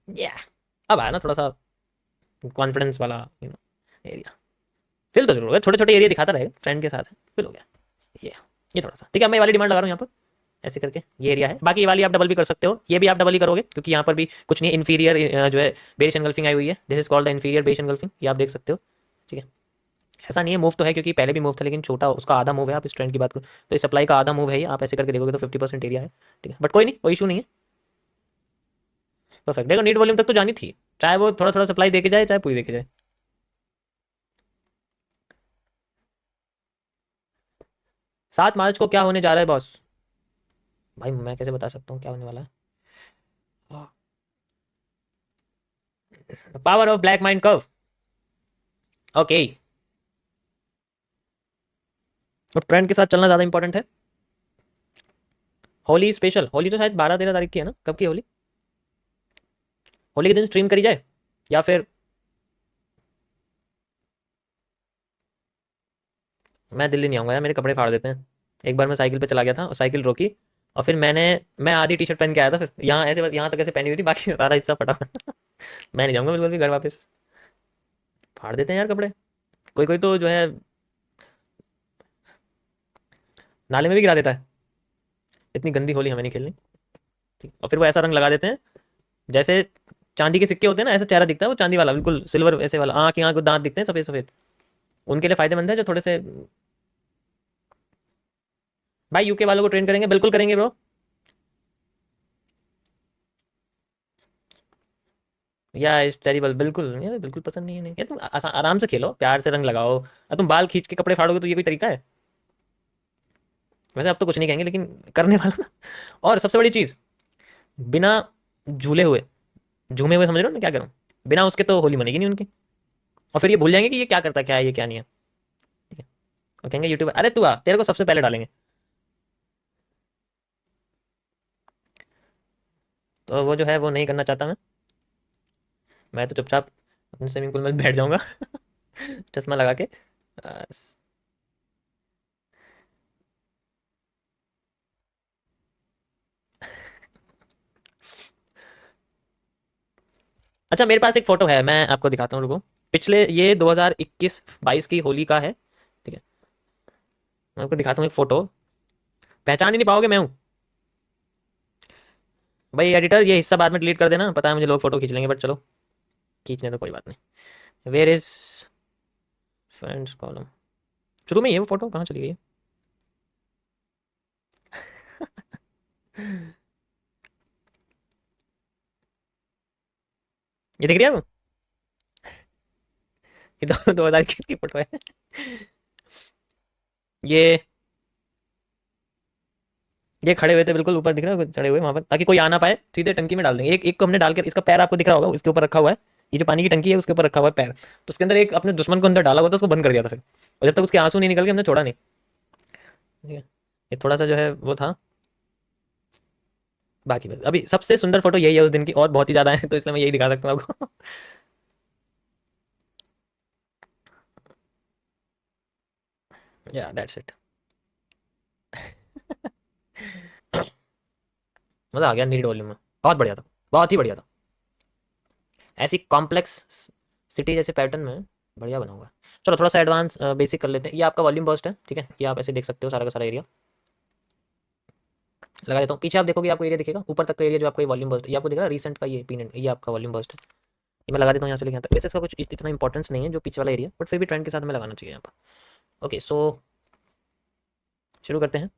या अब आया ना थोड़ा सा कॉन्फिडेंस वाला एरिया, फिल तो जरूर होगा, छोटे छोटे एरिया दिखाता रहेगा फ्रेंड के साथ, फिल हो गया ये थोड़ा सा, ठीक है। मैं ये वाली डिमांड लगा रहा हूँ यहाँ पर, ऐसे करके ये एरिया है, बाकी ये वाली आप डबल भी कर सकते हो, ये भी आप डबल ही करोगे क्योंकि यहाँ पर भी कुछ नहीं, इन्फीरियर जो है बेरिश एनगल्फिंग आई हुई है, this is called the inferior bearish engulfing, ये आप देख सकते हो, ठीक है। ऐसा नहीं है, मूव तो है क्योंकि पहले भी मूव था, लेकिन छोटा उसका आधा मूव है। आप इस ट्रेंड की बात करो तो इस सप्लाई का आधा मूव है ये, आप ऐसे करके देखोगे तो 50% एरिया है, ठीक है। बट कोई नहीं, कोई इशू नहीं है, परफेक्ट। देखो नीड वॉल्यूम तक तो जानी थी, चाहे वो थोड़ा थोड़ा सप्लाई देके जाए चाहे पूरी देके जाए। 7 मार्च को क्या होने जा रहा है बॉस? भाई मैं कैसे बता सकता हूँ क्या होने वाला है? Power of black mind curve. Okay, तो ट्रेंड के साथ चलना ज़्यादा इंपॉर्टेंट है। होली स्पेशल, होली तो शायद 12-13 तारीख की है ना? कब की है होली? होली के दिन स्ट्रीम करी जाए या फिर मैं दिल्ली नहीं आऊँगा यार, मेरे कपड़े फाड़ देते हैं। एक बार मैं साइकिल पे चला गया था और साइकिल रोकी, और फिर मैं आधी टी शर्ट पहन के आया था, फिर यहाँ ऐसे बस यहाँ तक ऐसे पहनी हुई थी, बाकी सारा हिस्सा फटा। मैं नहीं जाऊँगा बिल्कुल भी घर वापस। फाड़ देते हैं यार कपड़े, कोई कोई तो जो है नाले में भी गिरा देता है। इतनी गंदी होली हमें नहीं खेलनी, ठीक। और फिर वो ऐसा रंग लगा देते हैं जैसे चांदी के सिक्के होते हैं ना, ऐसा चेहरा दिखता है वो चांदी वाला, बिल्कुल सिल्वर ऐसे वाला, आँख यहाँ को दांत दिखते हैं सफेद सफेद। उनके लिए फायदेमंद है जो थोड़े से। भाई यूके वालों को ट्रेन करेंगे, बिल्कुल करेंगे ब्रो। या इस टेरिबल, बिल्कुल यार, बिल्कुल पसंद नहीं है। नहीं यार, तुम आराम से खेलो, प्यार से रंग लगाओ। अब तुम बाल खींच के कपड़े फाड़ोगे तो ये कोई तरीका है? वैसे अब तो कुछ नहीं कहेंगे, लेकिन करने वाला ना। और सबसे बड़ी चीज़, बिना झूले हुए, झूमे हुए, समझ रहे हो ना क्या करूँ, बिना उसके तो होली मनेगी नहीं उनकी। और फिर ये भूल जाएंगे कि ये क्या करता है, क्या है ये क्या नहीं है, ठीक है। और कहेंगे यूट्यूबर, अरे तू आ, तेरे को सबसे पहले डालेंगे। तो वो जो है वो नहीं करना चाहता मैं तो चुपचाप अपने स्विमिंग पूल में बैठ जाऊंगा, चश्मा लगा के। बस। अच्छा मेरे पास एक फोटो है, मैं आपको दिखाता हूँ, रुको। पिछले ये 2021-22 की होली का है, ठीक है। मैं आपको दिखाता हूँ एक फोटो, पहचान ही नहीं पाओगे मैं हूँ। भाई एडिटर ये हिस्सा बाद में डिलीट कर देना, पता है मुझे लोग फोटो खींच लेंगे, बट चलो खींचने तो कोई बात नहीं। वेयर इज फ्रेंड्स कॉलम, शुरू में ये वो फोटो कहाँ चली गई है? ये दिख रही है आपको? ये 2021 की फोटो है। ये ये खड़े हुए थे बिल्कुल ऊपर, दिख रहा है चढ़े हुए वहां पर, ताकि कोई आ ना पाए, सीधे टंकी में डाल देंगे। एक एक को हमने डाल कर, इसका पैर आपको दिख रहा होगा, इसके ऊपर रखा हुआ है। ये जो पानी की टंकी है उसके ऊपर रखा हुआ है पैर, तो उसके अंदर एक अपने दुश्मन को अंदर डाला हुआ था, उसको बंद कर दिया था फिर, और जब तक उसके आंसू नहीं निकल गए हमने छोड़ा नहीं, ठीक है। ये थोड़ा सा जो है वो था, बाकी बस अभी सबसे सुंदर फोटो यही है उस दिन की, और बहुत ही ज्यादा है तो इसलिए मैं यही दिखा सकता हूँ आपको। या दैट्स इट। मजा आ गया नीड वॉल्यूम में, बहुत बढ़िया था, बहुत ही बढ़िया था। ऐसी कॉम्प्लेक्स सिटी जैसे पैटर्न में बढ़िया बना हुआ है। चलो थोड़ा सा एडवांस बेसिक कर लेते हैं। ये आपका वॉल्यूम बर्स्ट है, ठीक है, ये आप ऐसे देख सकते हो सारा का सारा एरिया। लगा देता हूँ, पीछे आप देखोगे आपको एरिया दिखेगा, ऊपर तक का एरिया जो आपका वॉल्यूम बर्स्ट, ये आपको दिख रहा है रिसेंट का, ये पीरियड, ये आपका वॉल्यूम बर्स्ट है। ये मैं लगा देता हूँ यहाँ से लेके यहाँ तक। वैसे इसका कुछ इतना इंपॉर्टेंस नहीं है जो पीछे वाला एरिया, बट फिर भी ट्रेंड के साथ हमें लगाना चाहिए यहाँ पर। ओके सो शुरू करते हैं।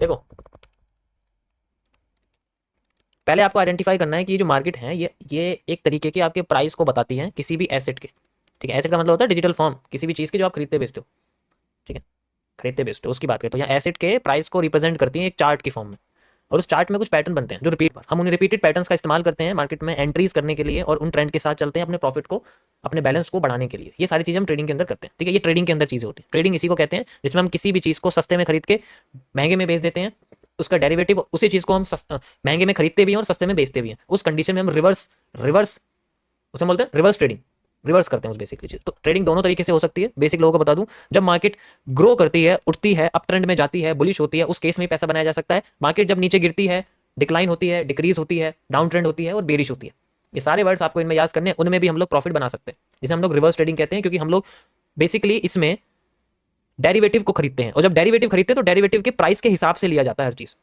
देखो पहले आपको आइडेंटिफाई करना है कि ये जो मार्केट है ये एक तरीके की आपके प्राइस को बताती है किसी भी एसेट के, ठीक है। एसेट का मतलब होता है डिजिटल फॉर्म, किसी भी चीज़ के जो आप खरीदते बेचते हो, ठीक है, खरीदते बेचते हो उसकी बात करें तो यहाँ एसेट के प्राइस को रिप्रेजेंट करती है एक चार्ट की फॉर्म में। और उस चार्ट में कुछ पैटर्न बनते हैं जो रिपीट, हम उन रिपीटेड पैटर्न्स का इस्तेमाल करते हैं मार्केट में एंट्रीज करने के लिए, और उन ट्रेंड के साथ चलते हैं अपने प्रॉफिट को, अपने बैलेंस को बढ़ाने के लिए। ये सारी चीज़ें हम ट्रेडिंग के अंदर करते हैं, ठीक है। ये ट्रेडिंग के अंदर चीज़ें होती है। ट्रेडिंग इसी को कहते हैं जिसमें हम किसी भी चीज़ को सस्ते में खरीद के महंगे में बेच देते हैं, उसका डेरिवेटिव उसी चीज़ को हम महंगे में खरीदते भी हैं और सस्ते में बेचते भी हैं। उस कंडीशन में हम रिवर्स रिवर्स उसे बोलते हैं रिवर्स ट्रेडिंग, रिवर्स करते हैं उस बेसिकली चीज। तो ट्रेडिंग दोनों तरीके से हो सकती है, बेसिक लोगों को बता दूं। जब मार्केट ग्रो करती है, उठती है, अप ट्रेंड में जाती है, बुलिश होती है, उस केस में पैसा बनाया जा सकता है। मार्केट जब नीचे गिरती है, डिक्लाइन होती है, डिक्रीज होती है, डाउन ट्रेंड होती है और बेरिश होती है, ये सारे वर्ड्स आपको इनमें याद करने हैं। उनमें भी हम लोग प्रॉफिट बना सकते हैं, जिसे हम लोग रिवर्स ट्रेडिंग कहते हैं, क्योंकि हम लोग बेसिकली इसमें डेरिवेटिव को खरीदते हैं, और जब डेरिवेटिव खरीदते हैं तो डेरिवेटिव के प्राइस के हिसाब से लिया जाता है हर चीज,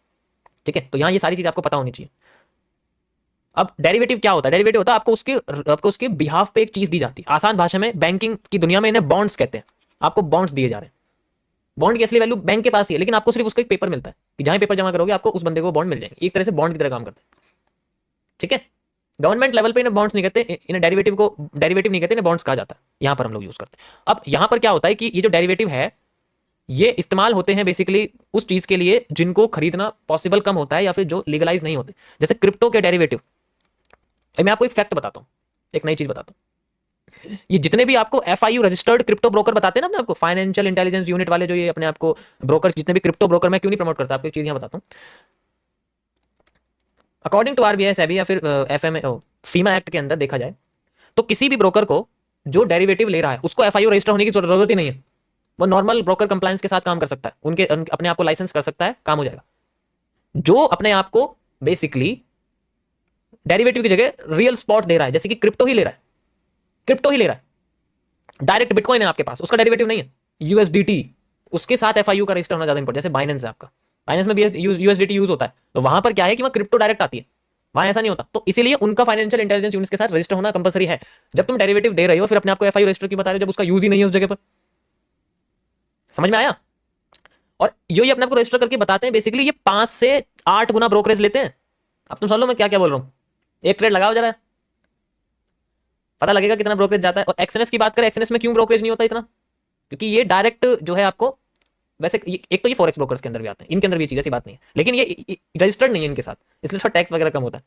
ठीक है। तो यहाँ ये सारी चीज आपको पता होनी चाहिए। अब डेरिवेटिव क्या होता है? डेरिवेटिव होता है आपको उसके बिहाफ पे एक चीज दी जाती है। आसान भाषा में बैंकिंग की दुनिया में इन्हें बॉन्ड्स कहते हैं। आपको बॉन्ड्स दिए जा रहे हैं। बॉन्ड की असली वैल्यू बैंक के पास ही है, लेकिन आपको सिर्फ उसका एक पेपर मिलता है कि जहां पेपर जमा करोगे आपको उस बंदे को बॉन्ड मिल जाएंगे। एक तरह से बॉन्ड की तरह काम करते हैं, ठीक है। गवर्नमेंट लेवल पे इन्हें बॉन्ड्स नहीं कहते, इन्हें डेरिवेटिव नहीं कहते, इन्हें बॉन्ड्स कहा जाता है। यहां पर हम लोग यूज करते हैं। अब यहां पर क्या होता है कि ये जो डेरिवेटिव है ये इस्तेमाल होते हैं बेसिकली उस चीज के लिए जिनको खरीदना पॉसिबल कम होता है या फिर जो लीगलाइज नहीं होते। जैसे क्रिप्टो के डेरिवेटिव। मैं आपको एक फैक्ट बताता हूं, एक नई चीज बताता हूं। ये जितने भी आपको FIU रजिस्टर्ड क्रिप्टो ब्रोकर बताते हैं ना अपने आपको, फाइनेंशियल इंटेलिजेंस यूनिट वाले जो ये अपने आपको ब्रोकर, जितने भी क्रिप्टो ब्रोकर, मैं क्यों नहीं प्रमोट करता, आपको एक चीज यहां बताता हूं। अकॉर्डिंग टू RBI सेबी या फिर FMA फीमा एक्ट के अंदर देखा जाए तो किसी भी ब्रोकर को जो डेरिवेटिव ले रहा है उसको FIU रजिस्टर होने की जरूरत ही नहीं है। वो नॉर्मल ब्रोकर कंप्लायंस के साथ काम कर सकता है, अपने आप को लाइसेंस कर सकता है, काम हो जाएगा। जो अपने आप को बेसिकली डेरिवेटिव की जगह रियल स्पॉट दे रहा है, जैसे कि क्रिप्टो ही ले रहा है, डायरेक्ट बिटकॉइन है आपके पास, उसका डेरिवेटिव नहीं है, USDT, उसके साथ FIU का रजिस्टर होना ज्यादा इंपॉर्टेंट। जैसे बाइनेंस है आपका, बाइनेंस में भी USDT यूज होता है, तो वहां पर क्या है कि वहां क्रिप्टो डायरेक्ट आती है, वहां ऐसा नहीं होता। तो इसीलिए उनका फाइनेंशियल इंटेलिजेंस यूनिट्स के साथ रजिस्टर होना कंपलसरी है। जब तुम डेरिवेटिव दे रहे हो फिर अपने आप को FIU रजिस्टर क्यों बता रहे हो जब उसका यूज ही नहीं है उस जगह पर? समझ में आया? और ये अपने आप को रजिस्टर करके बताते हैं बेसिकली ये 5 से 8 गुना ब्रोकरेज लेते हैं। अब तुम समझ लो मैं क्या क्या बोल रहा हूं। एक ट्रेड लगाओ जरा, पता लगेगा कितना ब्रोकरेज जाता है। और एक्सएनएस की बात करें, एक्सएनएस में क्यों ब्रोकरेज नहीं होता इतना? क्योंकि ये डायरेक्ट जो है आपको, वैसे एक तो ये फॉरेक्स ब्रोकर्स के अंदर भी आते हैं, इनके अंदर भी ये चीज ऐसी बात नहीं है, लेकिन ये रजिस्टर्ड नहीं है इनके साथ, इसलिए थोड़ा टैक्स वगैरह कम होता है।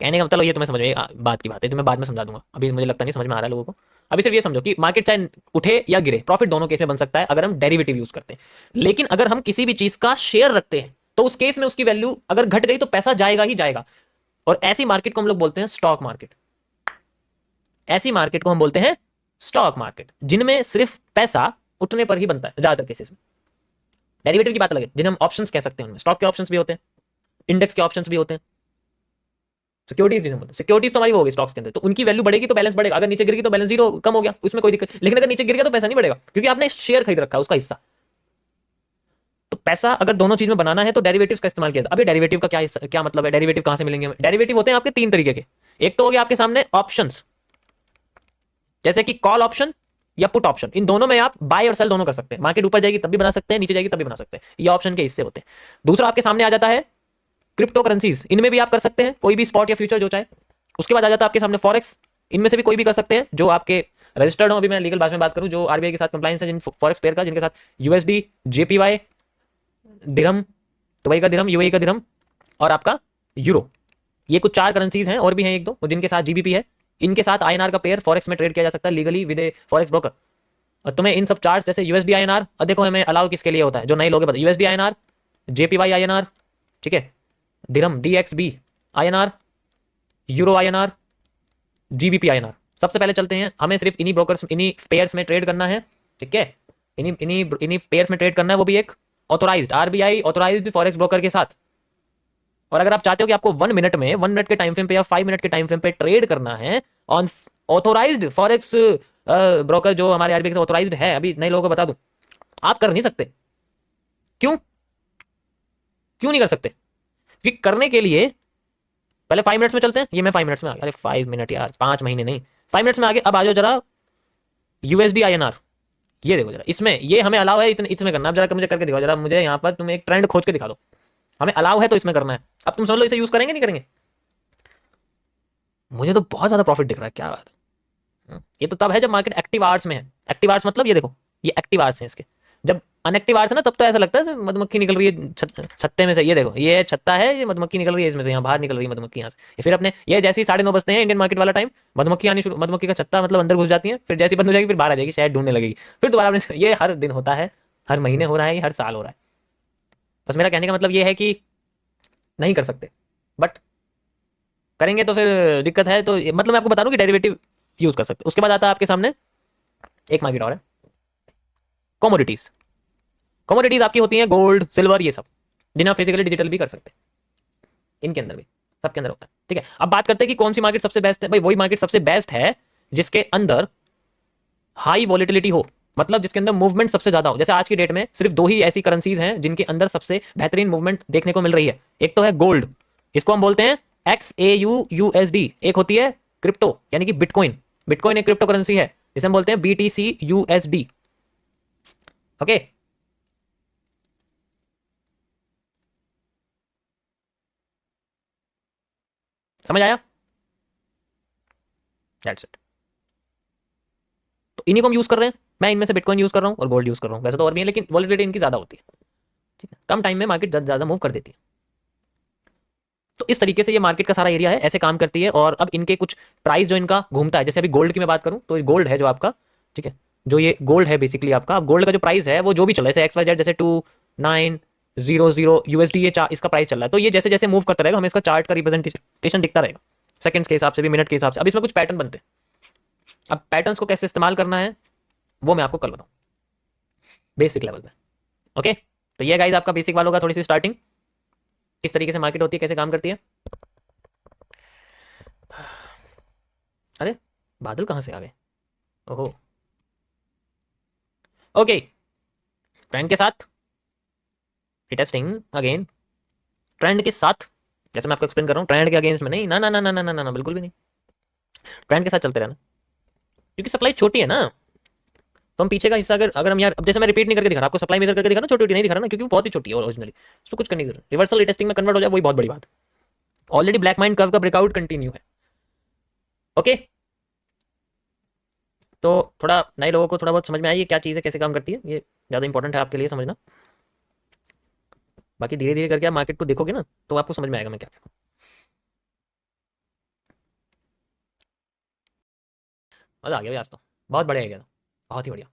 कहने का मतलब ये तुम्हें समझ में बात की बात है, तो मैं बाद में समझा दूंगा, अभी मुझे लगता नहीं समझ में आ रहा है लोगों को। अभी सिर्फ ये समझो कि मार्केट चाहे उठे या गिरे, प्रॉफिट दोनों केस में बन सकता है अगर हम डेरिवेटिव यूज करते हैं। लेकिन अगर हम किसी भी चीज का शेयर रखते हैं तो उस केस में उसकी वैल्यू अगर घट गई तो पैसा जाएगा ही जाएगा। और ऐसी मार्केट को हम लोग बोलते हैं स्टॉक मार्केट। ऐसी मार्केट को हम बोलते हैं स्टॉक मार्केट, जिनमें सिर्फ पैसा उठने पर ही बनता है ज्यादातर केसेस में। डेरिवेटिव की बात अलग है, जिन्हें हम ऑप्शंस कह सकते हैं, उनमें स्टॉक के ऑप्शंस भी होते हैं, इंडेक्स के ऑप्शंस भी होते हैं, सिक्योरिटीज जिन्हें बोलते हैं। सिक्योरिटीज तो हमारी वो होगी स्टॉक्स के अंदर, तो उनकी वैल्यू बढ़ेगी तो बैलेंस बढ़ेगा, अगर नीचे गिर गई तो बैलेंस जीरो कम हो गया, उसमें कोई दिक्कत। लेकिन अगर नीचे गिर गया तो पैसा नहीं बढ़ेगा, क्योंकि आपने शेयर खरीद रखा है उसका हिस्सा। तो पैसा अगर दोनों चीज में बनाना है तो डेरिवेटिव्स का इस्तेमाल किया। अभी डेरिवेटिव का क्या मतलब है? डेरिवेटिव कहां से मिलेंगे? डेरिवेटिव होते हैं आपके 3 तरीके के। एक तो हो गया आपके सामने ऑप्शंस, जैसे कि कॉल ऑप्शन या पुट ऑप्शन। इन दोनों में आप बाय और सेल दोनों कर सकते हैं। मार्केट ऊपर जाएगी तब भी बना सकते हैं, नीचे जाएगी तब भी बना सकते हैं, ये ऑप्शन के हिस्से होते हैं। दूसरा आपके सामने आ जाता है क्रिप्टो करेंसीज, इनमें भी आप कर सकते हैं कोई भी स्पॉट या फ्यूचर जो चाहे। उसके बाद आ जाता है आपके सामने फॉरेक्स, इनमें से भी कोई भी कर सकते हैं जो आपके रजिस्टर्ड हो। अभी मैं लीगल भाषा में बात करूं, जो RBI के साथ कंप्लायंस है जिन फॉरेक्स पेयर का, जिनके साथ USD, JPY, दिरहम, दुबई का दिरहम, UAE का दिरहम और आपका यूरो, ये कुछ 4 करेंसीज हैं, और भी हैं एक दो जिनके साथ GBP है। इनके साथ INR का पेयर फॉरेक्स में ट्रेड किया जा सकता है legally with A forex broker. और तुम्हें इन सब चार्ट जैसे USD INR, और देखो हमें अलाउ किसके लिए होता है, जो नए लोग हैं, USD INR, JPY INR, ठीक है, दिरहम DXB INR, euro INR, GBP INR। सबसे पहले चलते हैं, हमें सिर्फ इन्हीं ब्रोकर्स, इन्हीं पेयर्स में ट्रेड करना है, ठीक है, इन्हीं पेयर्स में ट्रेड करना है, वो भी एक authorized RBI authorized forex broker के साथ। और अगर आप चाहते हो कि आपको 1 मिनट में, 1 मिनट के टाइम फ्रेम पे या 5 मिनट के टाइम फ्रेम पे ट्रेड करना है ऑन ऑथोराइज्ड फॉरेक्स ब्रोकर जो हमारे RBI के साथ ऑथोराइज्ड है, अभी नए लोगों को बता दूं, आप कर नहीं सकते। क्यों नहीं कर सकते? क्योंकि करने के लिए पहले 5 मिनट्स में चलते हैं। ये मैं 5 मिनट्स में आ गया, अरे 5 मिनट यार, 5 महीने नहीं, 5 मिनट्स में आगे। अब आ जाओ जरा USD INR, ये देखो जरा, इसमें ये हमें अलाउ है इसमें करना। अब जरा मुझे करके दिखाओ जरा, मुझे यहाँ पर तुम एक ट्रेंड खोज के दिखा दो, हमें अलाउ है तो इसमें करना है। अब तुम समझ लो इसे यूज करेंगे नहीं करेंगे? मुझे तो बहुत ज्यादा प्रॉफिट दिख रहा है, क्या बात है। ये तो तब है जब मार्केट एक्टिव आवर्स में है। एक्टिव आवर्स मतलब ये देखो, ये एक्टिव आवर्स है इसके। जब अनएक्टिव आवर्स है ना, तब तो ऐसा लगता है मधुमक्खी निकल रही है छत्ते में से। ये देखो, ये छत्ता है, ये मधुमक्खी निकल रही है इसमें से, यहाँ बाहर निकल रही है मधुमक्खी यहाँ से। फिर अपने ये जैसे ही 9:30 बजते हैं इंडियन मार्केट वाला टाइम, मधुमक्खी आनी शुरू, मधुमक्खी का छत्ता मतलब अंदर घुस जाती है, फिर जैसी बंद हो जाएगी फिर बाहर आ जाएगी, शायद ढूंढने लगेगी, फिर दोबारा। ये हर दिन होता है, हर महीने हो रहा है, हर साल हो रहा है। बस मेरा कहने का मतलब ये है कि नहीं कर सकते, बट करेंगे तो फिर दिक्कत है। तो मतलब मैं आपको बता दूं कि डेरिवेटिव यूज कर सकते। उसके बाद आता है आपके सामने एक मार्केट और है, कमोडिटीज। कमोडिटीज आपकी होती हैं गोल्ड, सिल्वर, ये सब, जिन्हें आप फिजिकली डिजिटल भी कर सकते हैं। इनके अंदर भी, सबके अंदर होता है, ठीक है। अब बात करते हैं कि कौन सी मार्केट सबसे बेस्ट है। भाई वही मार्केट सबसे बेस्ट है जिसके अंदर हाई वॉलेटिलिटी हो, मतलब जिसके अंदर मूवमेंट सबसे ज्यादा हो। जैसे आज की डेट में सिर्फ 2 ही ऐसी करेंसीज हैं जिनके अंदर सबसे बेहतरीन मूवमेंट देखने को मिल रही है। एक तो है गोल्ड, इसको हम बोलते हैं XAUUSD एक होती है क्रिप्टो यानी कि बिटकॉइन। बिटकॉइन एक क्रिप्टो करेंसी है जिसे हम बोलते हैं BTC USD। ओके, समझ आया? That's it. तो इन्हीं को हम यूज कर रहे हैं। मैं इनमें से बिटकॉइन यूज कर रहा हूं और गोल्ड यूज कर रहा हूं। वैसे तो और भी है लेकिन वॉलेटिलिटी इनकी ज्यादा होती है। ठीक है, कम टाइम में मार्केट ज्यादा मूव कर देती है। तो इस तरीके से ये मार्केट का सारा एरिया है, ऐसे काम करती है। और अब इनके कुछ प्राइस जो इनका घूमता है, जैसे अभी गोल्ड की मैं बात करूं तो ये गोल्ड है जो आपका, ठीक है, जो ये गोल्ड है बेसिकली आपका। अब गोल्ड का जो प्राइस है वो जो भी चल रहा है, जैसे XYZ, जैसे 2900 USD ये इसका प्राइस चल रहा है। तो ये जैसे जैसे मूव करता रहेगा हमें इसका चार्ट का रिप्रेजेंटेशन दिखता रहेगा, सेकंड्स के हिसाब से भी, मिनट के हिसाब से। अब इसमें कुछ पैटर्न बनते हैं। अब पैटर्न्स को कैसे इस्तेमाल करना है वो मैं आपको कल बताऊं बेसिक लेवल में। ओके, तो ये गाइस आपका बेसिक वालों का थोड़ी सी स्टार्टिंग, किस तरीके से मार्केट होती है, कैसे काम करती है। अरे बादल कहां से आ गए? ओहो, ओके। ट्रेंड के साथ रिटेस्टिंग अगेन, ट्रेंड के साथ, जैसे मैं आपको एक्सप्लेन कर रहा हूं, ट्रेंड के अगेंस्ट में नहीं, ना ना ना ना ना ना ना, बिल्कुल भी नहीं। ट्रेंड के साथ चलते रहना, क्योंकि सप्लाई छोटी है ना। तो हम पीछे का हिस्सा अगर अगर हम यार, अब जैसे मैं रिपीट नहीं करके दिखा रहा आपको, सप्लाई मेजर करके दिखा रहा छोटी छोटी नहीं दिखा रहा ना, क्योंकि वो बहुत ही छोटी है ओरिजिनली। उसको कुछ करने की जरूरत, रिवर्सल रिटेस्टिंग में कन्वर्ट हो जाए वही बहुत बड़ी बात है। ऑलरेडी ब्लैक माइन कर्व का ब्रेकआउट कंटिन्यू है। ओके, तो थोड़ा नए लोगों को थोड़ा बहुत समझ में आई क्या चीज़ है, कैसे काम करती है, ये ज़्यादा इंपॉर्टेंट है आपके लिए समझना। बाकी धीरे धीरे करके आप मार्केट को देखोगे ना तो आपको समझ में आएगा मैं क्या कह रहा हूँ। मजा आ गया भाई आज तो, बहुत बढ़िया गया था, बहुत ही बढ़िया।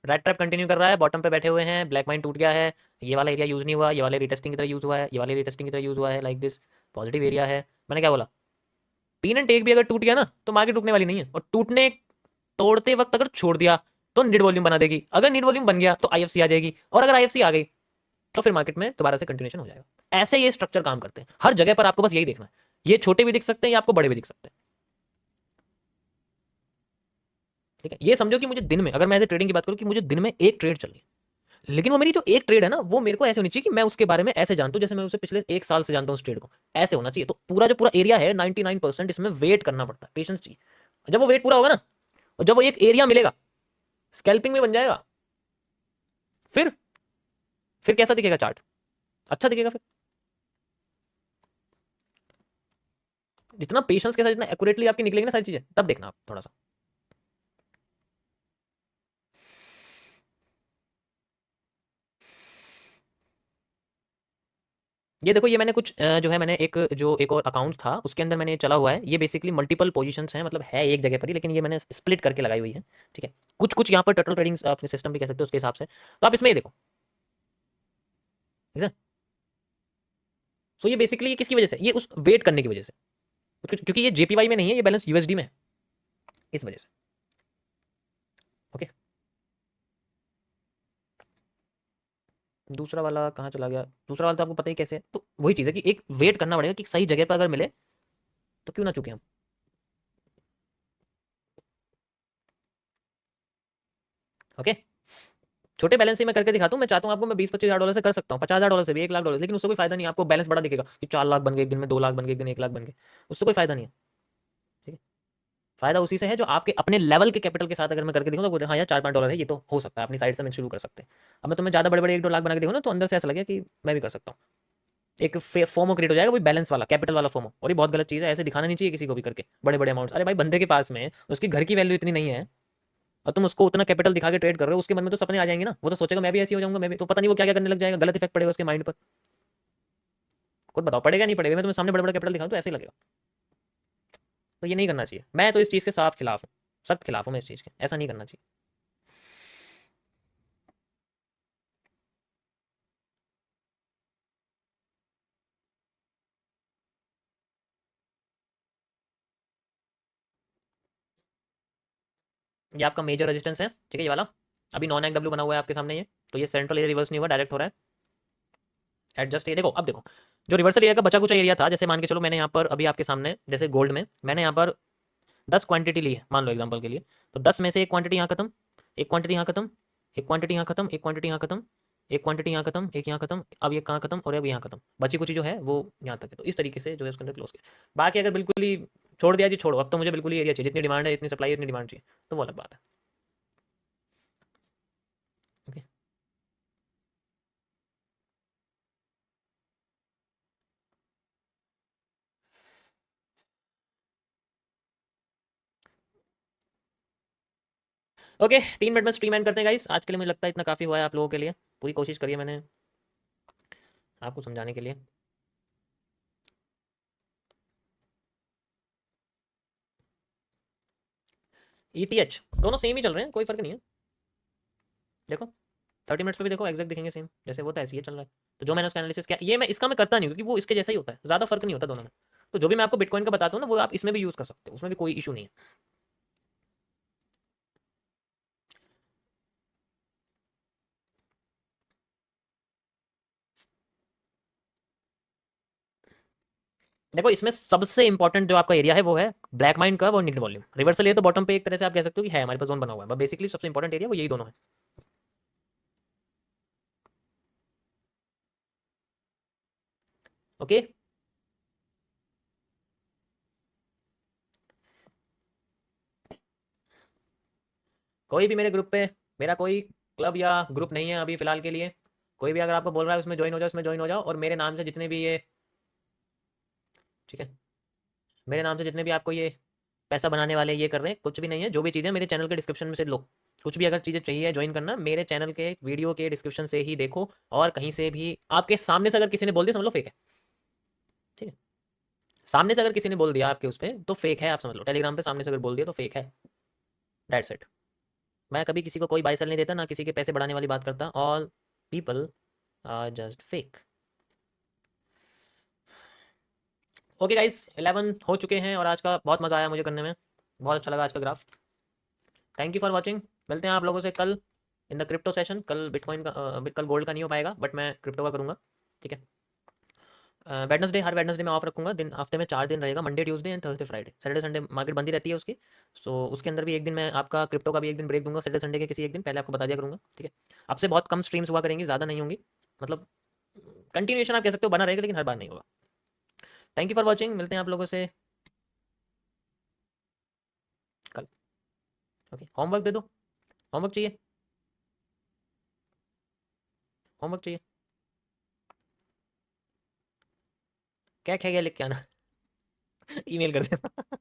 रेड ट्रैप कंटिन्यू कर रहा है, बॉटम पे बैठे हुए हैं, ब्लैक माइन टूट गया है, ये वाला एरिया यूज नहीं हुआ, ये वाले रिटेस्टिंग की तरह यूज हुआ है, ये वाले रिटेस्टिंग की तरह यूज हुआ है, लाइक दिस पॉजिटिव एरिया है। मैंने क्या बोला, पिन एंड टेक भी अगर टूट गया ना तो मार्केट रुकने वाली नहीं है। और टूटने तोड़ते वक्त अगर छोड़ दिया तो नीड वॉल्यूम बना देगी, अगर नीड वॉल्यूम बन गया तो IFC आ जाएगी, और अगर IFC आ गई तो फिर मार्केट में दोबारा से कंटिन्यूशन हो जाएगा। ऐसे ये स्ट्रक्चर काम करते हैं हर जगह पर, आपको बस यही देखना है। ये छोटे भी दिख सकते हैं या आपको बड़े भी दिख सकते हैं। ठीक है, ये समझो कि मुझे दिन में, अगर मैं ऐसे ट्रेडिंग की बात करूं कि मुझे दिन में एक ट्रेड चल रही है, लेकिन वो मेरी जो एक ट्रेड है ना वो मेरे को ऐसे होनी चाहिए कि मैं उसके बारे में ऐसे जानता हूं जैसे मैं उसे पिछले 1 साल से जानता हूं उस ट्रेड को। ऐसे होना चाहिए। तो पूरा जो पूरा एरिया है 99% इसमें वेट करना पड़ता है, पेशेंस चाहिए। जब वो वेट पूरा होगा ना, और जब वो एक एरिया मिलेगा, स्कैल्पिंग में बन जाएगा, फिर फिर कैसा दिखेगा चार्ट? अच्छा दिखेगा। फिर जितना पेशेंस के साथ, जितना एक्यूरेटली आपकी निकलेगी ना सारी चीजें, तब देखना आप थोड़ा सा। ये देखो, ये मैंने कुछ जो है, मैंने एक और अकाउंट था उसके अंदर मैंने चला हुआ है। ये बेसिकली मल्टीपल पोजीशंस हैं, मतलब है एक जगह पर ही, लेकिन ये मैंने स्प्लिट करके लगाई हुई है। ठीक है, कुछ कुछ यहाँ पर टोटल ट्रेडिंग अपने सिस्टम भी कह सकते हो उसके हिसाब से। तो आप इसमें ये देखो, ठीक है। सो ये बेसिकली ये किसकी वजह से, ये उस वेट करने की वजह से, क्योंकि ये JPY में नहीं है, ये बैलेंस USD में है, इस वजह से। ओके, दूसरा वाला कहाँ चला गया? दूसरा वाला तो आपको पता ही कैसे है। तो वही चीज़ है कि एक वेट करना पड़ेगा कि सही जगह पर अगर मिले तो क्यों ना चुके हम। ओके, छोटे बैलेंस से मैं करके दिखाता हूँ। मैं चाहता हूँ आपको, मैं 20-25 हज़ार डॉलर से कर सकता हूँ, 50,000 डॉलर से भी, 1 लाख डॉलर, लेकिन उससे कोई फायदा नहीं है। आपको बैलेंस बड़ा दिखेगा कि 4 लाख बन गए एक दिन में, 2 लाख बन गए एक दिन, 1 लाख बन गए, उससे कोई फायदा नहीं है। ठीक है, फायदा उसी से है जो आपके अपने लेवल के कैपिटल के साथ अगर मैं करके देखूँ तो बोलते हैं हाँ यार 4-5 डॉलर है, ये तो हो सकता है, अपनी साइड से मैं शुरू कर सकते हैं। अब मैं तुम्हें ज़्यादा बड़े बड़े 1-2 लाख बना के देखूँ ना तो अंदर से ऐसा लगे कि मैं भी कर सकता हूँ। एक फोमो क्रिएट हो जाएगा, वही बैलेंस वाला, कैपिटल वाला फोमो। और ये बहुत गलत चीज़ है, ऐसे दिखाना नहीं चाहिए किसी को भी करके बड़े बड़े अमाउंट। अरे भाई, बंदे के पास में उसकी घर की वैल्यू इतनी नहीं है और तुम उसको उतना कैपिटल दिखा के ट्रेड कर रहे हो, उसके मन में तो सपने आ जाएंगे ना, वो तो सोचेगा मैं भी ऐसी हो जाऊंगा, मैं भी। तो पता नहीं वो क्या क्या करने लग जाएगा, गलत इफेक्ट पड़ेगा उसके माइंड पर। खुद बताओ पड़ेगा नहीं पड़ेगा? मैं तुम्हें सामने बड़े बड़े कैपिटल दिखाऊं तो ऐसे ही लगेगा। तो ये नहीं करना चाहिए। मैं तो इस चीज़ के साफ खिलाफ हूँ, सख्त खिलाफ हूँ मैं इस चीज़ के, ऐसा नहीं करना चाहिए। ये आपका मेजर रेजिस्टेंस है, ठीक है, ये वाला अभी नॉन एक्डब्ल्यू बना हुआ है आपके सामने ये। तो ये सेंट्रल एरिया रिवर्स नहीं हुआ, डायरेक्ट हो रहा है। एडजस्ट ये देखो, अब देखो जो रिवर्सल एरिया का बचा कुचा एरिया था, जैसे मान के चलो मैंने यहाँ पर अभी आपके सामने, जैसे गोल्ड में मैंने यहाँ पर 10 क्वांटिटी ली है, मान लो एग्जांपल के लिए। तो 10 में से एक क्वांटिटी यहाँ खत्म, एक क्वांटिटी यहाँ खत्म, एक क्वांटिटी यहाँ खत्म, एक क्वांटिटी यहाँ खत्म, एक क्वांटिटी यहाँ खत्म, एक यहाँ खत्म, अब ये कहाँ खत्म और अब यहाँ खत्म, बची कुची जो है वो यहाँ तक है। तो इस तरीके से जो है उसके अंदर क्लोज किया। बाकी अगर बिल्कुल ही छोड़ दिया जी, छोड़ो, अब तो मुझे बिल्कुल ही एरिया चाहिए, जितनी डिमांड है, इतनी सप्लाई, इतनी डिमांड चाहिए, तो वो अलग बात है। ओके, ओके, 3 मिनट में स्ट्रीम एंड करते हैं गाइस। आज के लिए मुझे लगता है इतना काफ़ी हुआ है आप लोगों के लिए। पूरी कोशिश करी है मैंने आपको समझाने के लिए। ETH दोनों सेम ही चल रहे हैं, कोई फर्क नहीं है। देखो 30 मिनट्स पे भी देखो एग्जैक्ट दिखेंगे सेम, जैसे वो था ऐसे ही चल रहा है। तो जो मैंने उसका एनालिसिस किया, ये मैं इसका मैं करता नहीं हूँ क्योंकि वो इसके जैसा ही होता है, ज़्यादा फर्क नहीं होता दोनों में। तो जो भी मैं आपको बिटकॉइन का बताता हूँ ना, वो आप इसमें भी यूज़ कर सकते हो, उसमें भी कोई इशू नहीं है। देखो इसमें सबसे इंपॉर्टेंट जो आपका एरिया है वो है ब्लैक माइंड का, वो निगेटिव वॉल्यूम। रिवर्सल ये तो बॉटम पे एक तरह से आप कह सकते हो कि है, हमारे पास जोन बना हुआ है, बट बेसिकली सबसे इंपॉर्टेंट एरिया वो यही दोनों है। ओके, कोई भी मेरे ग्रुप पे, मेरा कोई क्लब या ग्रुप नहीं है अभी फिलहाल के लिए। कोई भी अगर आपको बोल रहा है उसमें ज्वाइन हो जाओ, उसमें ज्वाइन हो जाओ, और मेरे नाम से जितने भी ये, ठीक है, मेरे नाम से जितने भी आपको ये पैसा बनाने वाले ये कर रहे हैं, कुछ भी नहीं है। जो भी चीज़ें मेरे चैनल के डिस्क्रिप्शन में से लो, कुछ भी अगर चीज़ें चाहिए ज्वाइन करना, मेरे चैनल के वीडियो के डिस्क्रिप्शन से ही देखो। और कहीं से भी आपके सामने से अगर किसी ने बोल दिया, समझ लो फेक है। ठीक है, सामने से अगर किसी ने बोल दिया आपके उस पर, तो फेक है, आप समझ लो। टेलीग्राम पे सामने से अगर बोल दिया तो फेक है, दैट्स इट। मैं कभी किसी को कोई बाई सेल नहीं देता, ना किसी के पैसे बढ़ाने वाली बात करता। All people are just fake. Okay guys, 11 हो चुके हैं और आज का बहुत मज़ा आया मुझे करने में, बहुत अच्छा लगा आज का graph. Thank you for watching. मिलते हैं आप लोगों से कल इन द क्रिप्टो सेशन। कल बिटकॉइन का कल गोल्ड का नहीं हो पाएगा, बट मैं क्रिप्टो का करूँगा। ठीक है, वेडनेसडे, हर वेडनेसडे में ऑफ रखूंगा। दिन हफ्ते में 4 दिन रहेगा, Monday, Tuesday and Thursday, Friday. Saturday Sunday market बंदी रहती है उसकी। सो उसके अंदर भी एक दिन मैं आपका क्रिप्टो का भी एक दिन ब्रेक दूंगा, सैटरडे संडे के किसी एक दिन पहले आपको बता दिया करूँगा। ठीक है, अब से बहुत कम स्ट्रीम्स हुआ करेंगी, ज़्यादा नहीं होंगी। मतलब कंटिन्यूएशन आप कह सकते हो बना रहेगा, लेकिन हर बार नहीं होगा। थैंक यू फॉर वॉचिंग, मिलते हैं आप लोगों से कल। ओके, होमवर्क दे दो, होमवर्क चाहिए, होमवर्क चाहिए, क्या खे गया लिख के आना। ईमेल कर देना।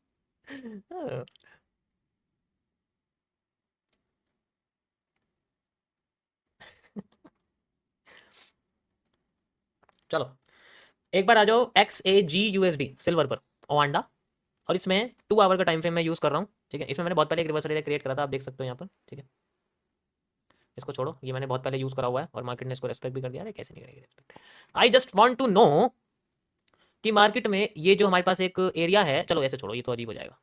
चलो एक बार आ जाओ XAGUSD सिल्वर पर, ओवांडा। और इसमें 2 आवर का टाइम फ्रेम मैं यूज़ कर रहा हूँ। ठीक है, इसमें मैंने बहुत पहले एक रिवर्सल एरिया क्रिएट करा था, आप देख सकते हो यहाँ पर। ठीक है, इसको छोड़ो, ये मैंने बहुत पहले यूज़ करा हुआ है और मार्केट ने इसको रेस्पेक्ट भी कर दिया है। कैसे नहीं करेगी respect? I just want to know कि मार्केट में ये जो हमारे पास एक एरिया है, चलो ऐसे छोड़ो, ये तो अजीब हो जाएगा।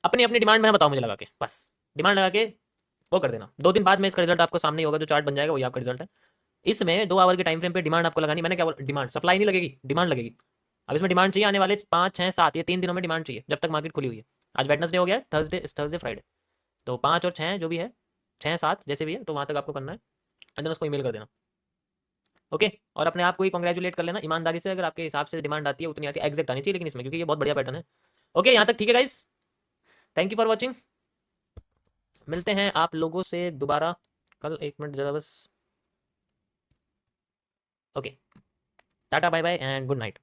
अपनी अपनी डिमांड में बताओ मुझे लगा के, बस डिमांड लगा के वो कर देना। 2 दिन बाद में इसका रिजल्ट आपको सामने ही होगा, जो चार्ट बन जाएगा वही आपका रिजल्ट है। इसमें 2 आवर के टाइम फ्रेम पे डिमांड आपको लगानी। मैंने क्या बोला, डिमांड, सप्लाई नहीं लगेगी, डिमांड लगेगी। अब इसमें डिमांड चाहिए आने वाले 5, 6, 7, ये 3 दिनों में डिमांड चाहिए, जब तक मार्केट खुली हुई है। आज वेडनेसडे हो गया, थर्सडे, थर्सडे फ्राइडे, तो 5 और 6 जो भी है, 6, 7 जैसे भी है, तो वहाँ तक आपको करना है। एंड देन उसको ईमेल कर देना। ओके, और अपने आप को ही कॉन्ग्रेचुलेट कर लेना ईमानदारी से, अगर आपके हिसाब से डिमांड आती है उतनी आती है, एग्जैक्ट आनी चाहिए लेकिन इसमें, क्योंकि ये बहुत बढ़िया पैटर्न है। ओके, यहाँ तक ठीक है guys, thank you for watching. मिलते हैं आप लोगों से दोबारा कल। 1 मिनट जरा बस। Okay, tata bye bye and good night.